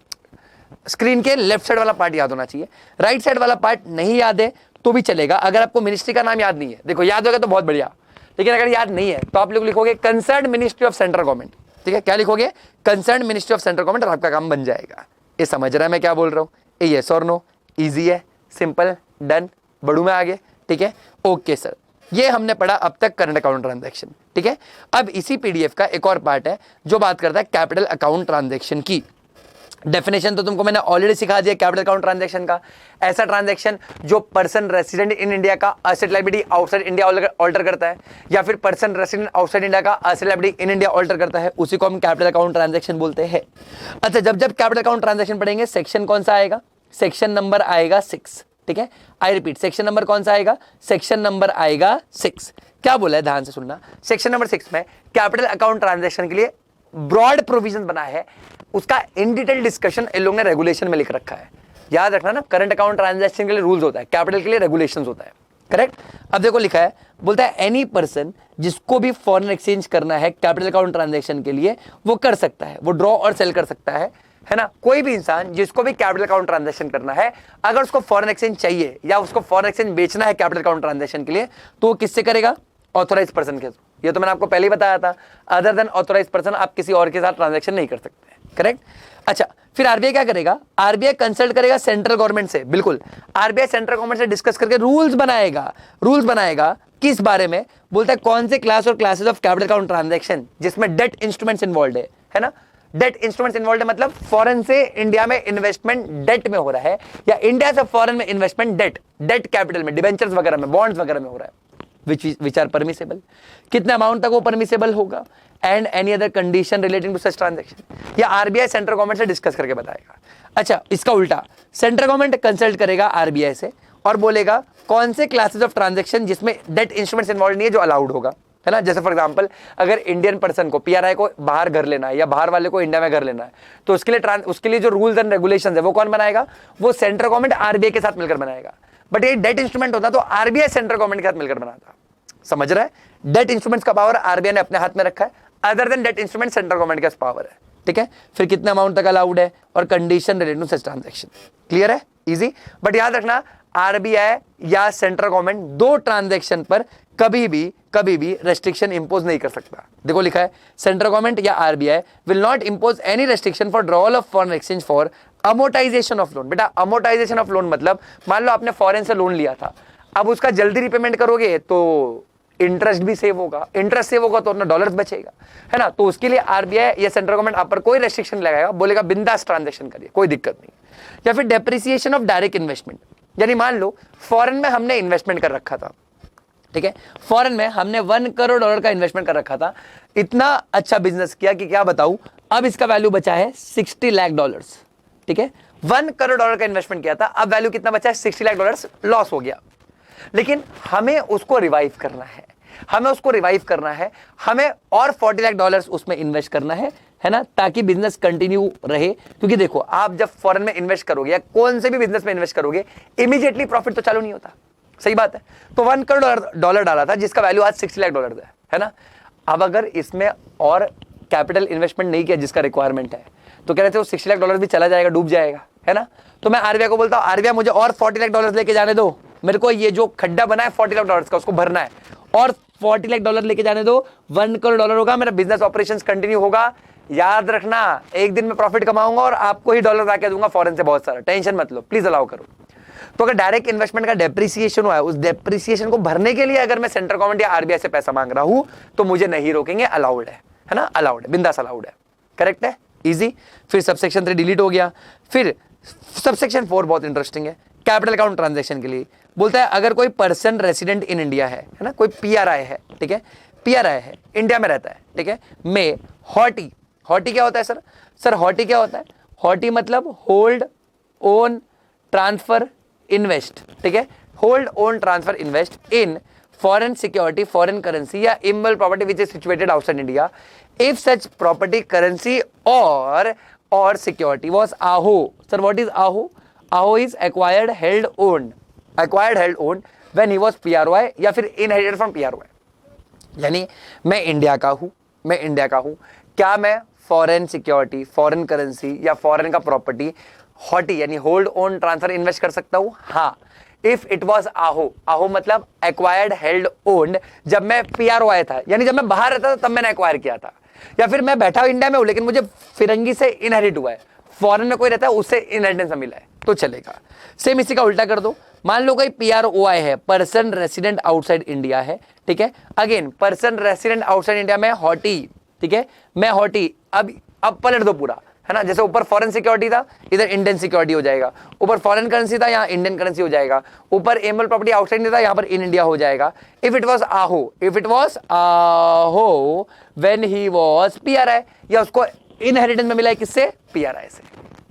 स्क्रीन के लेफ्ट साइड वाला पार्ट याद होना चाहिए, राइट साइड वाला पार्ट नहीं याद है तो भी चलेगा। अगर आपको मिनिस्ट्री का नाम याद नहीं है, देखो याद होगा तो बहुत बढ़िया, लेकिन अगर याद नहीं है तो आप लोग लिखोगे concern ministry of central government, ठीक है, क्या लिखोगे, concern ministry of central government, और आपका काम बन जाएगा। ये समझ रहा है मैं क्या बोल रहा हूँ, यस और नो, इजी है, सिंपल, डन, बढ़ू मैं आगे, ठीक है, ओके सर। ये हमने पढ़ा अब तक करंट अकाउंट ट्रांजैक्शन, ठीक है। अब इसी PDF का एक और पार्ट है जो बात करता है कैपिटल अकाउंट ट्रांजैक्शन की। डेफिनेशन तो तुमको मैंने ऑलरेडी सिखा दिया कैपिटल अकाउंट ट्रांजैक्शन का, ऐसा ट्रांजैक्शन जो पर्सन रेसिडेंट इन इंडिया का asset liability outside India alter करता है, या फिर पर्सन रेसिडेंट आउटसाइड इंडिया का asset liability in India alter करता है, उसी को हम कैपिटल अकाउंट ट्रांजैक्शन बोलते हैं। अच्छा, जब कैपिटल अकाउंट ट्रांजैक्शन पढ़ेंगे, सेक्शन कौन सा आएगा, सेक्शन नंबर आएगा 6, ठीक है, आई रिपीट, सेक्शन नंबर कौन सा आएगा, सेक्शन नंबर आएगा 6। क्या बोला है, ध्यान से सुनना, सेक्शन नंबर 6 में कैपिटल अकाउंट ट्रांजैक्शन के लिए ब्रॉड प्रोविजन बना है, उसका इन डिटेल डिस्कशन इन लोगों ने रेगुलेशन में लिख रखा है। याद रखना ना, करंट अकाउंट ट्रांजैक्शन के लिए रूल्स होता है, कैपिटल के लिए रेगुलेशंस होता है, करेक्ट। अब देखो लिखा है, बोलता है एनी पर्सन जिसको भी फॉरेन एक्सचेंज करना है कैपिटल अकाउंट ट्रांजैक्शन के लिए वो कर सकता है, वो ड्रॉ और सेल कर सकता है ना। कोई भी इंसान जिसको भी कैपिटल अकाउंट ट्रांजैक्शन करना है, अगर उसको फॉरेन एक्सचेंज चाहिए या उसको फॉरेन एक्सचेंज बेचना है कैपिटल अकाउंट ट्रांजैक्शन के लिए, तो वो किससे करेगा, ऑथोराइज पर्सन के थ्रू। ये तो मैंने आपको पहले ही बताया था, अदर देन ऑथोराइज पर्सन आप किसी और के साथ ट्रांजैक्शन नहीं कर सकते, करेक्ट। अच्छा, फिर आरबीआई क्या करेगा, आरबीआई कंसल्ट करेगा सेंट्रल गवर्नमेंट से, बिल्कुल, आरबीआई सेंट्रल गवर्नमेंट से डिस्कस करके रूल्स बनाएगा किस बारे में, बोलता है कौन से क्लास और classes of capital account transaction जिसमें डेट इंस्ट्रूमेंट्स इन्वॉल्व है ना। डेट इंस्ट्रूमेंट्स इन्वॉल्व है मतलब फॉरेन से इंडिया में इन्वेस्टमेंट डेट में हो रहा है, या इंडिया से फॉरेन में इन्वेस्टमेंट डेट कैपिटल में, डिबेंचर्स वगैरह में, बॉन्ड्स वगैरह में हो रहा है, विच आर परमिसेबल, कितने अमाउंट तक वो परमिसेबल होगा, and any other condition relating to such transaction, या आरबीआई सेंट्रल गवर्नमेंट से डिस्कस करके बताएगा। अच्छा, इसका उल्टा, सेंट्रल गवर्नमेंट कंसल्ट करेगा आरबीआई से और बोलेगा कौन से क्लासेस ऑफ ट्रांजैक्शन जिसमें डेट इंस्ट्रूमेंट्स इन्वॉल्व नहीं है जो अलाउड होगा, है ना। जैसे फॉर एग्जांपल, अगर इंडियन पर्सन को, PRI को बाहर घर लेना है या बाहर वाले को इंडिया में घर लेना है, तो उसके लिए जो रूल्स एंड रेगुलेशंस है वो कौन बनाएगा, वो सेंट्रल गवर्नमेंट आरबीआई के साथ मिलकर बनाएगा। बट ये डेट इंस्ट्रूमेंट होता तो आरबीआई सेंट्रल गवर्नमेंट के साथ मिलकर बनाता। समझ रहा है? डेट इंस्ट्रूमेंट्स का पावर आरबीआई ने अपने हाथ में रखा है, other then debt instrument central government के पावर है। ठीक है, फिर कितना अमाउंट तक अलाउड है और condition related to such transaction. Clear है? इजी। बट याद रखना आरबीआई या सेंट्रल गवर्नमेंट दो ट्रांजैक्शन पर कभी भी रेस्ट्रिक्शन इंपोज नहीं कर सकता। देखो लिखा है सेंट्रल गवर्नमेंट या RBI will not impose any restriction for drawal of foreign exchange for amortization of loan. बेटा अमोर्टाइजेशन ऑफ लोन मतलब मान लो आपने फॉरेन से लोन लिया था, अब उसका जल्दी रिपेमेंट करोगे तो इंटरेस्ट भी सेव होगा, इंटरेस्ट सेव होगा तो अपना डॉलर्स बचेगा, है ना। तो उसके लिए आरबीआई या सेंट्रल गवर्नमेंट आप पर कोई रेस्ट्रिक्शन लगाएगा, बोलेगा बिंदास ट्रांजैक्शन करिए, कोई दिक्कत नहीं। या फिर डेप्रिसिएशन ऑफ डायरेक्ट इन्वेस्टमेंट, यानी मान लो फॉरेन में हमने इन्वेस्टमेंट कर रखा था, ठीक है, फॉरेन में हमने $1 करोड़ का इन्वेस्टमेंट कर रखा था, इतना अच्छा बिजनेस किया कि क्या बताऊं, अब इसका वैल्यू बचा है $60 लाख। ठीक है, $1 करोड़ का इन्वेस्टमेंट किया था, अब वैल्यू कितना बचा है? $60 लाख लॉस हो गया। लेकिन हमें उसको रिवाइव करना है, हमें और $40 लाख उसमें इन्वेस्ट करना है ना, ताकि बिजनेस कंटिन्यू रहे। क्योंकि देखो आप जब फॉरेन में इन्वेस्ट करोगे या कौन से भी बिजनेस में इन्वेस्ट करोगे, इमीडिएटली प्रॉफिट तो चालू नहीं होता, सही बात है। तो $1 करोड़ डाला था जिसका वैल्यू आज $60 लाख है ना। अब अगर इसमें और कैपिटल इन्वेस्टमेंट नहीं किया जिसका रिक्वायरमेंट है, तो कह रहे थे वो $60 लाख भी चला जाएगा, डूब जाएगा, है ना। तो मैं आरबीआई को बोलता हूं आरबीआई मुझे और $40 लाख लेके जाने दो, मेरे को ये जो खड्डा बना है $40 लाख का उसको भरना है, और $40 लाख लेके जाने दो, $1 करोड़ होगा, मेरा बिजनेस ऑपरेशंस कंटिन्यू होगा। याद रखना एक दिन में प्रॉफिट कमाऊंगा और आपको ही डॉलर आके दूंगा फॉरेन से बहुत सारा, टेंशन मत लो, प्लीज अलाउ करो। तो अगर डायरेक्ट इन्वेस्टमेंट का डेप्रिसिएशन हुआ है, उस डेप्रिसिएशन को भरने के लिए अगर मैं सेंट्रल गवर्नमेंट या आरबीआई से पैसा मांग रहा हूं तो मुझे नहीं रोकेंगे, अलाउड है ना, अलाउड है, बिंदास अलाउड है। करेक्ट है, इजी। फिर सबसेक्शन 3 डिलीट हो गया। फिर सबसेक्शन 4 बहुत इंटरेस्टिंग है, कैपिटल अकाउंट ट्रांजैक्शन के लिए बोलता है अगर कोई पर्सन रेसिडेंट इन इंडिया है ना, कोई पीआरआई है, ठीक है, पीआरआई है, इंडिया में रहता है, ठीक है, में हॉटी, हॉटी क्या होता है सर हॉटी क्या होता है? हॉटी मतलब होल्ड ओन ट्रांसफर इन्वेस्ट, ठीक है, hold own transfer invest in foreign security, foreign currency या immovable property which is situated outside India if such property, currency और security was AHO. Sir what is AHO? AHO is acquired held owned when he was PROI या फिर इनहेरिटेड फ्रॉम पीआरओआई। यानी मैं इंडिया का हूं, क्या मैं फॉरेन सिक्योरिटी, फॉरेन करेंसी या फॉरेन का प्रॉपर्टी हॉटी यानी होल्ड ओन ट्रांसफर इन्वेस्ट कर सकता हूं? हाँ, इफ इट वॉज आहो मतलब एक्वायर्ड हेल्ड ओन्ड, जब मैं पीआरओआई था, यानी जब मैं बाहर रहता था तब मैंने एक्वायर किया था, या फिर मैं बैठा हूं इंडिया में हूं लेकिन मुझे फिरंगी से इनहेरिट हुआ है, फॉरेन में कोई रहता है उससे इनहेरिटेंस मिला है, तो चलेगा। सेम इसी का उल्टा कर दो, मान लो कोई पीआरओआई है, पर्सन रेसिडेंट आउटसाइड इंडिया है, ठीक है, again person resident outside India में हॉटी, ठीक है, मैं हॉटी, अब पलट दो पूरा, है ना, जैसे ऊपर फॉरेन सिक्योरिटी था इधर इंडियन सिक्योरिटी हो जाएगा, ऊपर फॉरेन करेंसी था यहाँ इंडियन करेंसी हो जाएगा, ऊपर एमएल प्रॉपर्टी आउटसाइड इंडिया था यहाँ पर इन इंडिया हो जाएगा। इफ इट वाज आहो व्हेन ही वाज पीआरआई, या उसको इनहेरिटेंस में मिला है किससे? पीआरआई से।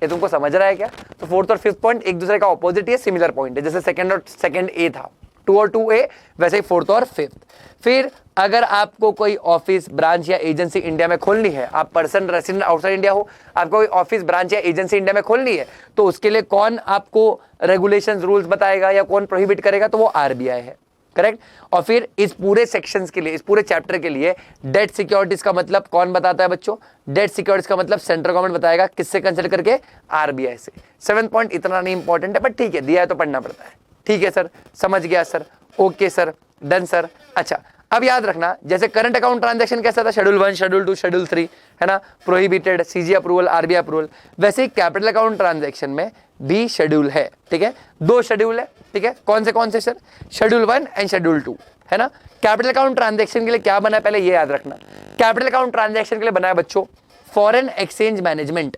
ये तुमको समझ रहा है क्या? तो फोर्थ और फिफ्थ पॉइंट एक दूसरे का ऑपोजिट है, सिमिलर पॉइंट है, जैसे सेकंड ए था 2 और 2A, वैसे ही फोर्थ और फिफ्थ। फिर अगर आपको कोई ऑफिस, ब्रांच या एजेंसी इंडिया में खोलनी है, आप पर्सन रेसिडेंट आउटसाइड इंडिया हो, आपको कोई ऑफिस, ब्रांच या एजेंसी इंडिया में खोलनी है, तो उसके लिए कौन आपको रेगुलेशंस, रूल्स बताएगा या कौन प्रोहिबिट करेगा? तो वो आरबीआई है। करेक्ट। और फिर इस पूरे सेक्शंस के लिए, इस पूरे चैप्टर के लिए डेट सिक्योरिटीज का मतलब कौन बताता है बच्चों? डेट सिक्योरिटीज का मतलब सेंट्रल गवर्नमेंट बताएगा, किससे कंसिडर करके? आरबीआई से। 7 पॉइंट इतना नहीं इंपॉर्टेंट है, बट ठीक है, दिया है तो पढ़ना पड़ता है। ठीक है सर, समझ गया sir, okay sir, done sir. अच्छा, अब याद रखना, जैसे करंट अकाउंट ट्रांजैक्शन कैसा था, शेड्यूल 1, शेड्यूल 2, शेड्यूल 3, है ना, prohibited, CG approval, RBI approval, वैसे ही कैपिटल अकाउंट ट्रांजैक्शन में भी शेड्यूल है। ठीक है, 2 शेड्यूल है। ठीक है, कौन से सर? शेड्यूल 1 एंड शेड्यूल 2, है ना। कैपिटल अकाउंट ट्रांजैक्शन के लिए क्या बना है पहले ये याद रखना। कैपिटल अकाउंट ट्रांजैक्शन के लिए बना है बच्चों foreign exchange management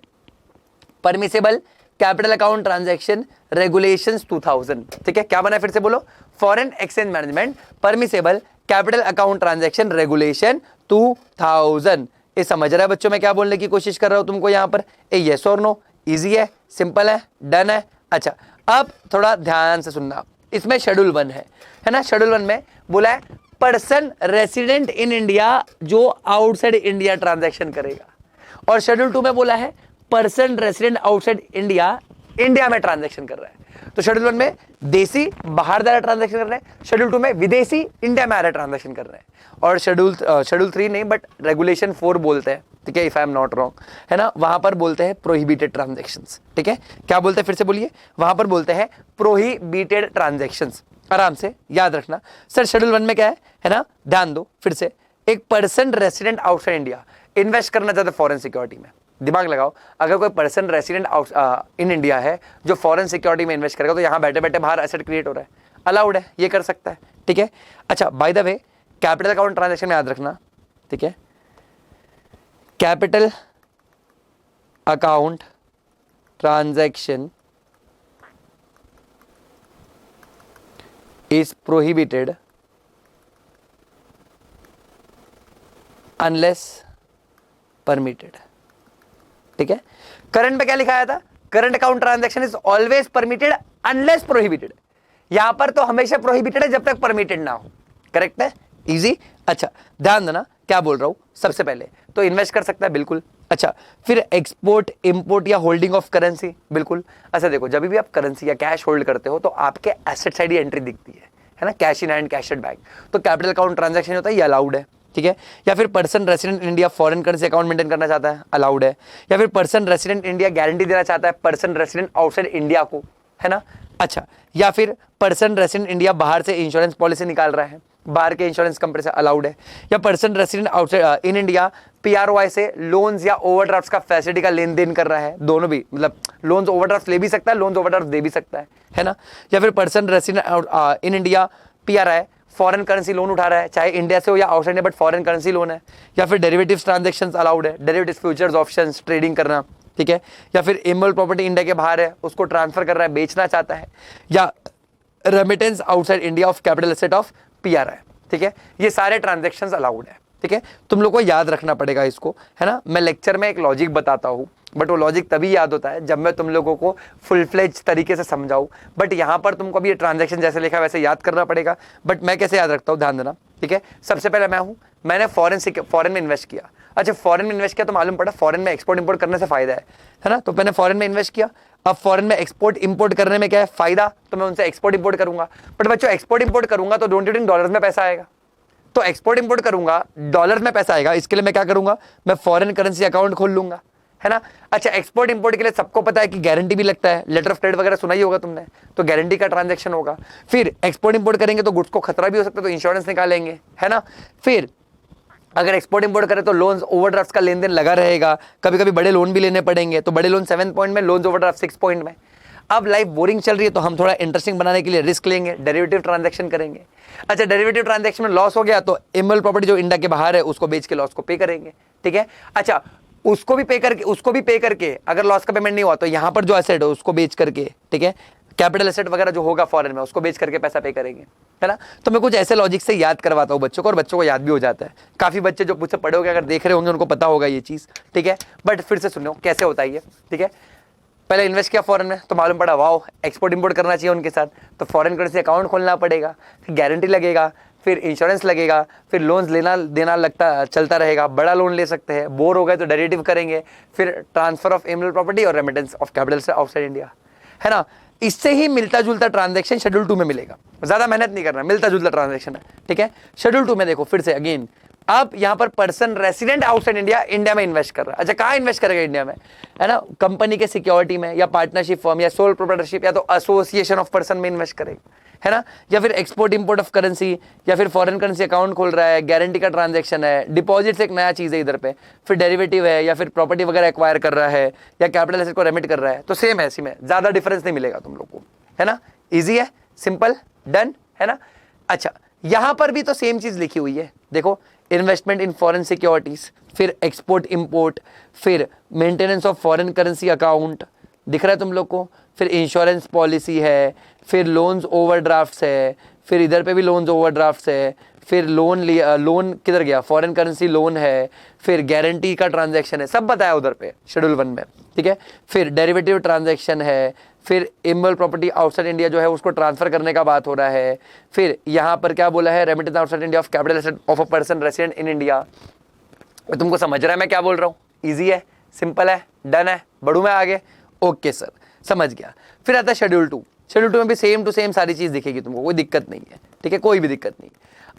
permissible capital account transaction regulations 2000। ठीक है, क्या बना है फिर से बोलो? Foreign exchange management permissible capital account transaction regulation 2000। ये समझ रहा है बच्चों मैं क्या बोलने की कोशिश कर रहा हूं तुमको यहाँ पर? यस और नो, इजी है, सिंपल है, डन है। अच्छा, अब थोड़ा ध्यान से सुनना, इसमें शेड्यूल 1 है ना। शेड्यूल 1 में बोला है पर्सन रेसिडेंट इन इंडिया जो आउटसाइड इंडिया ट्रांजैक्शन करेगा, और शेड्यूल 2 में बोला है person resident outside India India में ट्रांजैक्शन कर रहा है। तो शेड्यूल 1 में देसी बाहर जा रहा ट्रांजैक्शन कर रहे हैं, शेड्यूल 2 में विदेशी इंडिया में आ रहा ट्रांजैक्शन कर रहे हैं। और शेड्यूल 3 नहीं बट रेगुलेशन 4 बोलते हैं, ठीक है, if I am not wrong, है ना, वहां पर बोलते हैं प्रोहिबिटेड ट्रांजैक्शंस। ठीक है, क्या बोलते हैं फिर से बोलिए, वहां पर बोलते हैं प्रोहिबिटेड ट्रांजैक्शंस। आराम से याद रखना। सर शेड्यूल 1 में क्या है ना, ध्यान दो फिर से, एक person resident outside India invest करना चाहते फॉरेन सिक्योरिटी में, दिमाग लगाओ, अगर कोई पर्सन रेसिडेंट इन इंडिया है जो फॉरेन सिक्योरिटी में इन्वेस्ट करेगा तो यहां बैठे बैठे बाहर एसेट क्रिएट हो रहा है, अलाउड है, ये कर सकता है। ठीक है, अच्छा by the way capital account transaction में याद रखना, ठीक है, capital account transaction is prohibited unless permitted. ठीक है, करंट में क्या लिखाया था, current account transaction is always permitted unless prohibited. यहां पर तो हमेशा प्रोहिबिटेड है जब तक परमिटेड ना हो, करेक्ट है, इजी। अच्छा ध्यान देना क्या बोल रहा हूं, सबसे पहले तो इन्वेस्ट कर सकता है बिल्कुल। अच्छा फिर एक्सपोर्ट इंपोर्ट या होल्डिंग ऑफ करेंसी, बिल्कुल। अच्छा देखो जब भी आप करेंसी या कैश होल्ड करते हो तो आपके एसेट साइड ही एंट्री दिखती है ना, cash in hand cash at bank, तो कैपिटल अकाउंट ट्रांजैक्शन होता है, ये अलाउड है। ठीक है, या फिर person resident India foreign currency account maintain करना चाहता है, अलाउड है। या फिर पर्सन रेसिडेंट इंडिया गारंटी देना चाहता है पर्सन रेसिडेंट आउटसाइड इंडिया को, है ना। अच्छा, या फिर पर्सन रेसिडेंट इंडिया बाहर से इंश्योरेंस पॉलिसी निकाल रहा है, बाहर के इंश्योरेंस कंपनी से, अलाउड है। या person resident outside in India PROI से लोन्स या ओवरड्राफ्ट का फैसिलिटी का लेन देन कर रहा है, दोनों भी, मतलब लोन्स ओवरड्राफ्ट ले भी सकता है, लोन्स ओवरड्राफ्ट दे भी सकता है ना। या फिर person resident in India PRI foreign currency loan उठा रहा है, चाहे इंडिया से हो या आउटसाइड है, बट फॉरेन करेंसी लोन है। या फिर डेरिवेटिव्स ट्रांजैक्शंस अलाउड है, डेरिवेटिव्स फ्यूचर्स ऑप्शंस ट्रेडिंग करना, ठीक है। या फिर इमोबल प्रॉपर्टी इंडिया के बाहर है, उसको ट्रांसफर कर रहा है, बेचना चाहता है। या remittance outside India of capital asset of PRI, ठीक है, ये सारे ट्रांजैक्शंस अलाउड है। ठीक है, तुम लोग को याद रखना पड़ेगा इसको, है ना। मैं लेक्चर में एक लॉजिक बताता हूँ, बट वो लॉजिक तभी याद होता है जब मैं तुम लोगों को फुल फ्लेज तरीके से समझाऊं। बट यहाँ पर तुमको भी ये ट्रांजैक्शन जैसे लिखा है वैसे याद करना पड़ेगा, बट मैं कैसे याद रखता हूँ ध्यान देना। ठीक है, सबसे पहले मैंने फॉरेन में इन्वेस्ट किया। अच्छा फॉरेन में इन्वेस्ट किया तो मालूम पड़ा फॉरेन में एक्सपोर्ट इंपोर्ट करने से फायदा है ना, तो मैंने फॉरेन में इन्वेस्ट किया। अब फॉरेन में एक्सपोर्ट इंपोर्ट करने में क्या है फायदा, तो मैं उनसे एक्सपोर्ट इंपोर्ट करूंगा। बट बच्चों एक्सपोर्ट इंपोर्ट करूंगा तो डोंट यू थिंक डॉलर्स में पैसा आएगा, तो एक्सपोर्ट इंपोर्ट करूंगा डॉलर में पैसा आएगा, इसके लिए मैं क्या करूंगा, मैं फॉरेन करेंसी अकाउंट खोल लूंगा, है ना। अच्छा एक्सपोर्ट इंपोर्ट के लिए सबको पता है कि गारंटी भी लगता है, लेटर ऑफ क्रेडिट वगैरह सुना ही होगा तुमने, तो गारंटी का ट्रांजैक्शन होगा। फिर एक्सपोर्ट इंपोर्ट करेंगे तो गुड्स को खतरा भी हो सकता है, तो इंश्योरेंस निकालेंगे, है ना। फिर अगर एक्सपोर्ट इंपोर्ट करें तो लोन्स ओवरड्राफ्ट का लेन देन लगा रहेगा, कभी कभी बड़े लोन भी लेने पड़ेंगे, तो बड़े लोन 7 पॉइंट में, लोन्स ओवरड्राफ्ट 6 पॉइंट में। अब लाइफ बोरिंग चल रही है तो हम थोड़ा इंटरेस्टिंग बनाने के लिए रिस्क लेंगे, डेरिवेटिव ट्रांजैक्शन करेंगे। अच्छा डेरिवेटिव ट्रांजैक्शन में लॉस हो गया तो इमोबल प्रॉपर्टी जो इंडिया के बाहर है उसको बेच के लॉस को पे करेंगे, ठीक है। अच्छा उसको भी पे करके अगर लॉस का पेमेंट नहीं हुआ तो यहाँ पर जो एसेट है उसको बेच करके, ठीक है, कैपिटल एसेट वगैरह जो होगा फॉरेन में उसको बेच करके पैसा पे करेंगे, है ना। तो मैं कुछ ऐसे लॉजिक से याद करवाता हूँ बच्चों को, और बच्चों को याद भी हो जाता है। काफी बच्चे जो मुझसे पढ़े होंगे अगर देख रहे होंगे उनको पता होगा ये चीज, ठीक है। बट फिर से सुनो कैसे होता है ये, ठीक है। पहले इन्वेस्ट किया फॉरेन में तो मालूम पड़ा वाओ एक्सपोर्ट इंपोर्ट करना चाहिए उनके साथ, तो फॉरेन करेंसी अकाउंट खोलना पड़ेगा, फिर गारंटी लगेगा, फिर इंश्योरेंस लगेगा, फिर लोन्स लेना देना लगता चलता रहेगा, बड़ा लोन ले सकते हैं, बोर हो गए तो डेरिवेटिव करेंगे, फिर ट्रांसफर ऑफ इमोबल प्रॉपर्टी और रेमिटेंस ऑफ कैपिटल से आउटसाइड इंडिया, है ना। इससे ही मिलता जुलता ट्रांजैक्शन शेड्यूल 2 में मिलेगा, ज्यादा मेहनत नहीं करना, मिलता जुलता ट्रांजैक्शन है, ठीक है। शेड्यूल 2 में देखो फिर से अगेन, अब यहां पर पर्सन रेसिडेंट आउटसाइड इंडिया में इन्वेस्ट कर रहा है। अच्छा कहां इन्वेस्ट करेगा इंडिया में, है ना, कंपनी के सिक्योरिटी में या पार्टनरशिप फर्म या सोल प्रोप्राइटरशिप या तो एसोसिएशन ऑफ पर्सन में इन्वेस्ट करेगा, है ना। या फिर एक्सपोर्ट इंपोर्ट ऑफ करेंसी या फिर फॉरेन करेंसी अकाउंट खोल रहा है, गारंटी का ट्रांजैक्शन है, डिपॉजिट से एक नया चीज है इधर पे, फिर डेरिवेटिव है या फिर प्रॉपर्टी वगैरह एक्वायर कर रहा है या कैपिटल एसेट को रेमिट कर रहा है, तो सेम है, इसी में ज्यादा डिफरेंस नहीं मिलेगा तुम लोग को, है ना। इजी है, सिंपल, डन, है ना। अच्छा यहां पर भी तो सेम चीज लिखी हुई है, देखो इन्वेस्टमेंट इन फॉरेन सिक्योरिटीज, फिर एक्सपोर्ट इंपोर्ट, फिर maintenance of foreign currency account, दिख रहा है तुम लोग को, फिर इंश्योरेंस पॉलिसी है, फिर लोन्स ओवरड्राफ्ट्स है, फिर इधर पे भी लोन्स ओवरड्राफ्ट्स है, फिर लोन किधर गया, फॉरेन करेंसी लोन है, फिर गारंटी का ट्रांजैक्शन है, सब बताया उधर पे शेड्यूल 1 में, ठीक है। फिर डेरिवेटिव ट्रांजैक्शन है, फिर इमोबल प्रॉपर्टी आउटसाइड इंडिया जो है उसको ट्रांसफर करने का बात हो रहा है, फिर यहाँ पर क्या बोला है, remittance outside India of capital asset of a person resident in India. तुमको समझ रहा है मैं क्या बोल रहा हूँ, ईजी है, सिंपल है, डन है, बढ़ू मैं आगे, ओके सर। समझ गया। फिर आता है शेड्यूल 2। शेड्यूल 2 में भी सेम टू सेम सारी चीज दिखेगी तुमको, कोई दिक्कत नहीं है, ठीक है, कोई भी दिक्कत नहीं।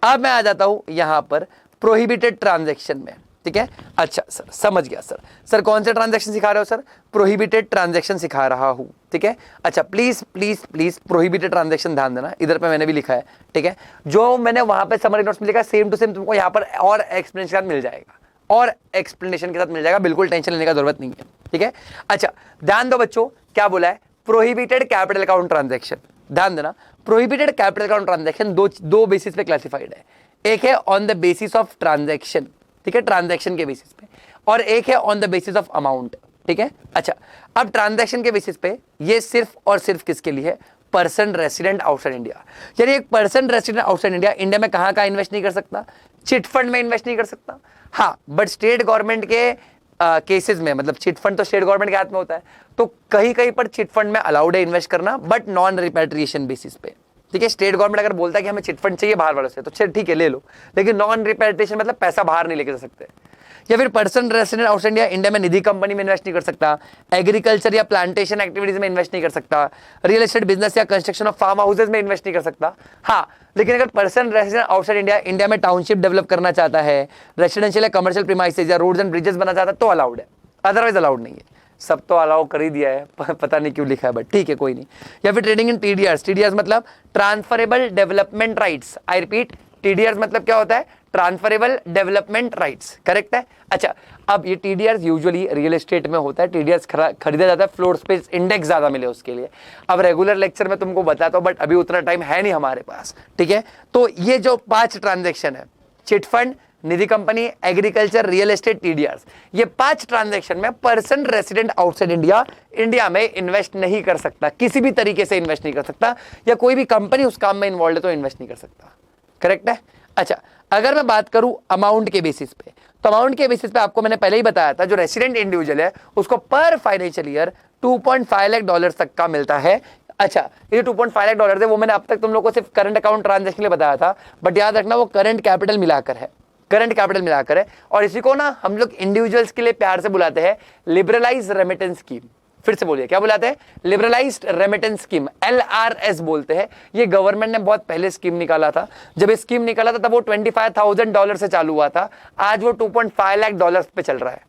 अब मैं आ जाता हूं यहां पर प्रोहिबिटेड ट्रांजैक्शन में, ठीक है। अच्छा सर, समझ गया सर। सर कौन से ट्रांजैक्शन सिखा रहे हो सर? प्रोहिबिटेड ट्रांजैक्शन सिखा रहा हूं, ठीक है। अच्छा please please please prohibited transaction ध्यान देना, इधर पे मैंने भी लिखा है, ठीक है। जो मैंने वहां पे समरी नोट्स में लिखा सेम टू सेम तुमको यहाँ पर और एक्सप्लेनेशन के साथ मिल जाएगा, और एक्सप्लेनेशन के साथ मिल जाएगा, बिल्कुल टेंशन लेने का जरूरत नहीं है, ठीक है। अच्छा ध्यान दो बच्चों, क्या बोला है? Prohibited capital account transaction. ध्यान देना, प्रोहिबिटेड कैपिटल अकाउंट ट्रांजैक्शन दो बेसिस पे क्लासिफाइड है। एक है on the basis of transaction, ठीक है, ट्रांजैक्शन के बेसिस पे, और एक है on the basis of amount, ठीक है। अच्छा अब ट्रांजैक्शन के बेसिस पे ये सिर्फ और सिर्फ किसके लिए है? Person resident outside India. यानी एक person resident outside India India में कहां कहां इन्वेस्ट नहीं कर सकता? चिट फंड में इन्वेस्ट नहीं कर सकता, हाँ, बट स्टेट गवर्नमेंट के केसेस में, मतलब चिट फंड तो स्टेट गवर्नमेंट के हाथ में होता है, तो कहीं कहीं पर चिट फंड में अलाउड है इन्वेस्ट करना, बट नॉन रिपैट्रिएशन बेसिस पे, ठीक है। स्टेट गवर्नमेंट अगर बोलता है कि हमें चिट फंड चाहिए बाहर वालों से, तो ठीक है ले लो, लेकिन नॉन रिपैट्रिएशन मतलब पैसा बाहर नहीं लेके जा सकते। या फिर person resident outside India India में निधि कंपनी में इन्वेस्ट नहीं कर सकता, एग्रीकल्चर या प्लांटेशन एक्टिविटीज में इन्वेस्ट नहीं कर सकता, रियल एस्टेट बिजनेस या कंस्ट्रक्शन ऑफ फार्म हाउसेज में इन्वेस्ट नहीं कर सकता, हाँ। लेकिन अगर person resident outside India India में टाउनशिप डेवलप करना चाहता है, रेसिडेंशियल या कमर्शियल प्रीमाइसेज या रोड्स एंड ब्रिजेस बनाना चाहता है, तो अलाउड है, अदरवाइज अलाउड नहीं है। सब तो अलाउ कर ही दिया है, पता नहीं क्यों लिखा है, बट ठीक है कोई नहीं। या फिर ट्रेडिंग इन टीडीआर्स, टीडीआर्स मतलब transferable development rights. I repeat, TDRs मतलब क्या होता है? ट्रांसफरेबल डेवलपमेंट राइट्स, करेक्ट है। अच्छा अब ये टीडीआर्स यूजुअली रियल एस्टेट में होता है, टीडीआर्स खरीदा जाता है फ्लोर स्पेस इंडेक्स ज्यादा मिले उसके लिए। अब रेगुलर लेक्चर में तुमको बताता हूं, बट अभी उतना टाइम है नहीं हमारे पास, ठीक है। तो ये जो 5 ट्रांजेक्शन है, चिट फंड, निधि कंपनी, एग्रीकल्चर, रियल एस्टेट, टीडीआर्स, ये 5 ट्रांजैक्शन में person resident outside India India में इन्वेस्ट नहीं कर सकता, किसी भी तरीके से इन्वेस्ट नहीं कर सकता, या कोई भी कंपनी उस काम में इन्वॉल्व है तो इन्वेस्ट नहीं कर सकता, करेक्ट है। अच्छा अगर मैं बात करूं अमाउंट के बेसिस पे, तो अमाउंट के बेसिस पे आपको मैंने पहले ही बताया था, जो रेसिडेंट इंडिविजुअल है उसको पर फाइनेंशियल ईयर 2.5 लाख डॉलर तक का मिलता है। अच्छा ये 2.5 लाख डॉलर है, वो मैंने अब तक तुम लोग को सिर्फ करंट अकाउंट ट्रांजैक्शन के लिए बताया था, बट याद रखना वो करंट कैपिटल मिलाकर है, करंट कैपिटल मिलाकर है। और इसी को ना हम लोग इंडिविजुअल्स के लिए प्यार से बुलाते हैं लिबरलाइज रेमिटेंस स्कीम। फिर से बोलिए, क्या बुलाते हैं? लिबरलाइज्ड रेमिटेंस स्कीम, LRS बोलते हैं। ये गवर्नमेंट ने बहुत पहले स्कीम निकाला था। जब ये स्कीम निकाला था तब वो $25,000 से चालू हुआ था, आज वो $2.5 लाख पे चल रहा है।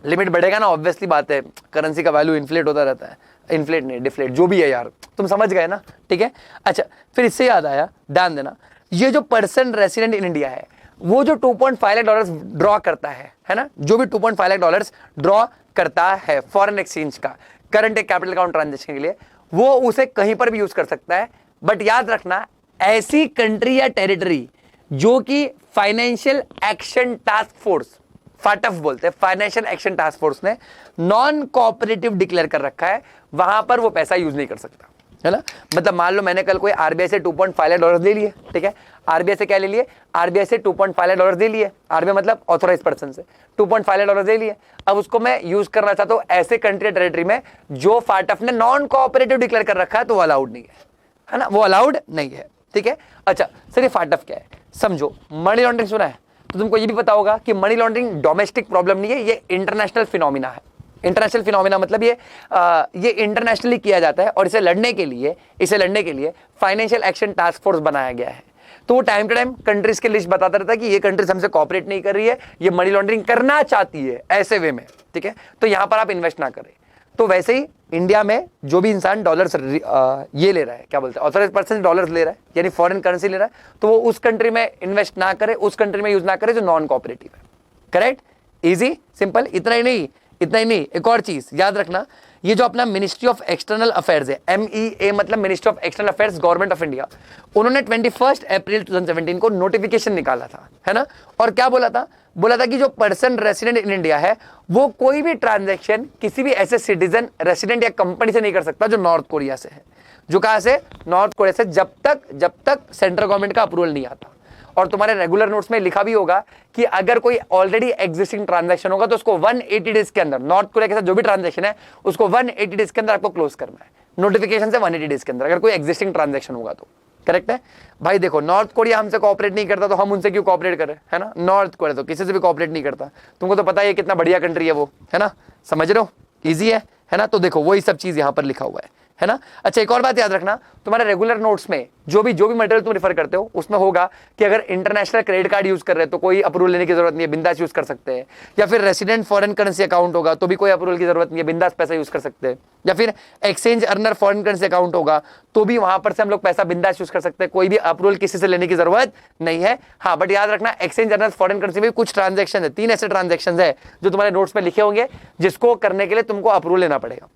लिमिट बढ़ेगा ना, ऑब्वियसली बात है, करेंसी का वैल्यू इन्फ्लेट होता रहता है, इन्फ्लेट नहीं डिफ्लेट, जो भी है यार, तुम समझ गए ना, ठीक है। अच्छा फिर इससे याद आया, ध्यान देना, ये जो पर्सन रेसिडेंट इन इंडिया है वो जो 2.5 लाख डॉलर ड्रॉ करता है ना, जो भी 2.5 लाख डॉलर ड्रॉ करता है फॉरेन एक्सचेंज का करंट कैपिटल अकाउंट ट्रांजैक्शन के लिए, वो उसे कहीं पर भी यूज कर सकता है। बट याद रखना, ऐसी कंट्री या टेरिटरी जो कि फाइनेंशियल एक्शन टास्क फोर्स, फाटफ बोलते हैं, फाइनेंशियल एक्शन टास्क फोर्स ने नॉन कोऑपरेटिव डिक्लेयर कर रखा है, वहां पर वो पैसा यूज नहीं कर सकता, है ना। मतलब मान लो मैंने कल कोई आरबीआई से 2.5 लाख डॉलर ले लिए, ठीक है, आरबीआई से क्या ले लिए? आरबीआई से 2.5 लाख डॉलर दे लिए, आरबीआई मतलब ऑथोराइज पर्सन से 2.5 लाख डॉलर दे लिए। अब उसको मैं यूज करना चाहता हूं ऐसे कंट्री टेरिटरी में जो फाटफ ने नॉन कोऑपरेटिव डिक्लेयर कर रखा है, तो वो अलाउड नहीं है ना, वो अलाउड नहीं है, ठीक है। अच्छा सर ये फाटफ क्या है? समझो, मनी लॉन्ड्रिंग सुना है तो तुमको ये भी पता होगा कि मनी लॉन्ड्रिंग डोमेस्टिक प्रॉब्लम नहीं है, ये इंटरनेशनल फिनोमिना है। इंटरनेशनल फिनोमिना मतलब ये इंटरनेशनली किया जाता है, और इसे लड़ने के लिए फाइनेंशियल एक्शन टास्क फोर्स बनाया गया है। तो वो टाइम टू टाइम कंट्रीज के लिस्ट बताता रहता है कि ये कंट्रीज हमसे कोऑपरेट नहीं कर रही है, ये मनी लॉन्ड्रिंग करना चाहती है ऐसे वे में, ठीक है, तो यहां पर आप इन्वेस्ट ना करें। तो वैसे ही इंडिया में जो भी इंसान डॉलर्स ये ले रहा है, क्या बोलते हैं, ऑथोराइज पर्सन डॉलर्स ले रहा है, यानी फॉरेन करेंसी ले रहा है, तो वो उस कंट्री में इन्वेस्ट ना करे, उस कंट्री में यूज ना करे जो नॉन कोऑपरेटिव है, करेक्ट, इजी सिंपल। इतना ही नहीं, एक और चीज याद रखना, ये जो अपना मिनिस्ट्री ऑफ एक्सटर्नल अफेयर्स है, MEA मतलब ministry of external affairs, government of India, उन्होंने 21 अप्रैल 2017 को नोटिफिकेशन निकाला था, है ना। और क्या बोला था कि जो पर्सन रेसिडेंट इन इंडिया है वो कोई भी ट्रांजैक्शन किसी भी ऐसे सिटीजन, रेसिडेंट या कंपनी से नहीं कर सकता जो नॉर्थ कोरिया से है। जो कहां से? नॉर्थ कोरिया से, जब तक सेंट्रल गवर्नमेंट का अप्रूवल नहीं आता। और तुम्हारे रेगुलर नोट्स में लिखा भी होगा कि अगर कोई ऑलरेडी एग्जिस्टिंग ट्रांजैक्शन होगा तो उसको 180 डेज के अंदर, नॉर्थ कोरिया के साथ जो भी ट्रांजैक्शन है उसको 180 डेज के अंदर आपको क्लोज करना है, नोटिफिकेशन से 180 डेज के अंदर, अगर कोई एग्जिस्टिंग ट्रांजैक्शन होगा तो, करेक्ट है भाई। देखो नॉर्थ कोरिया हमसे कोऑपरेट नहीं करता तो हम उनसे क्यों कोऑपरेट करें, है ना। नॉर्थ कोरिया तो किसी से भी कोऑपरेट नहीं करता, तुमको तो पता है कितना बढ़िया कंट्री है वो, है ना, समझ रहे हो, इजी है ना। तो देखो वही सब चीज यहां पर लिखा हुआ है ना। अच्छा एक और बात याद रखना, तुम्हारे रेगुलर नोट्स में जो भी मटेरियल तुम रेफर करते हो उसमें होगा कि अगर इंटरनेशनल क्रेडिट कार्ड यूज कर रहे हो तो कोई अप्रूवल लेने की जरूरत नहीं है, बिंदास यूज कर सकते हैं। या फिर रेसिडेंट फॉरेन करेंसी अकाउंट होगा तो भी कोई अप्रूवल की जरूरत नहीं है, बिंदास पैसा यूज कर सकते हैं। या फिर exchange earner foreign currency account होगा तो भी वहां पर से हम लोग पैसा बिंदास यूज कर सकते हैं, कोई भी अप्रूवल किसी से लेने की जरूरत नहीं है। हाँ बट याद रखना एक्सचेंज अर्नर फॉरेन करेंसी में कुछ ट्रांजेक्शन है, 3 ऐसे ट्रांजेक्शन है जो तुम्हारे नोट्स में लिखे होंगे जिसको करने के लिए तुमको अप्रूवल लेना पड़ेगा,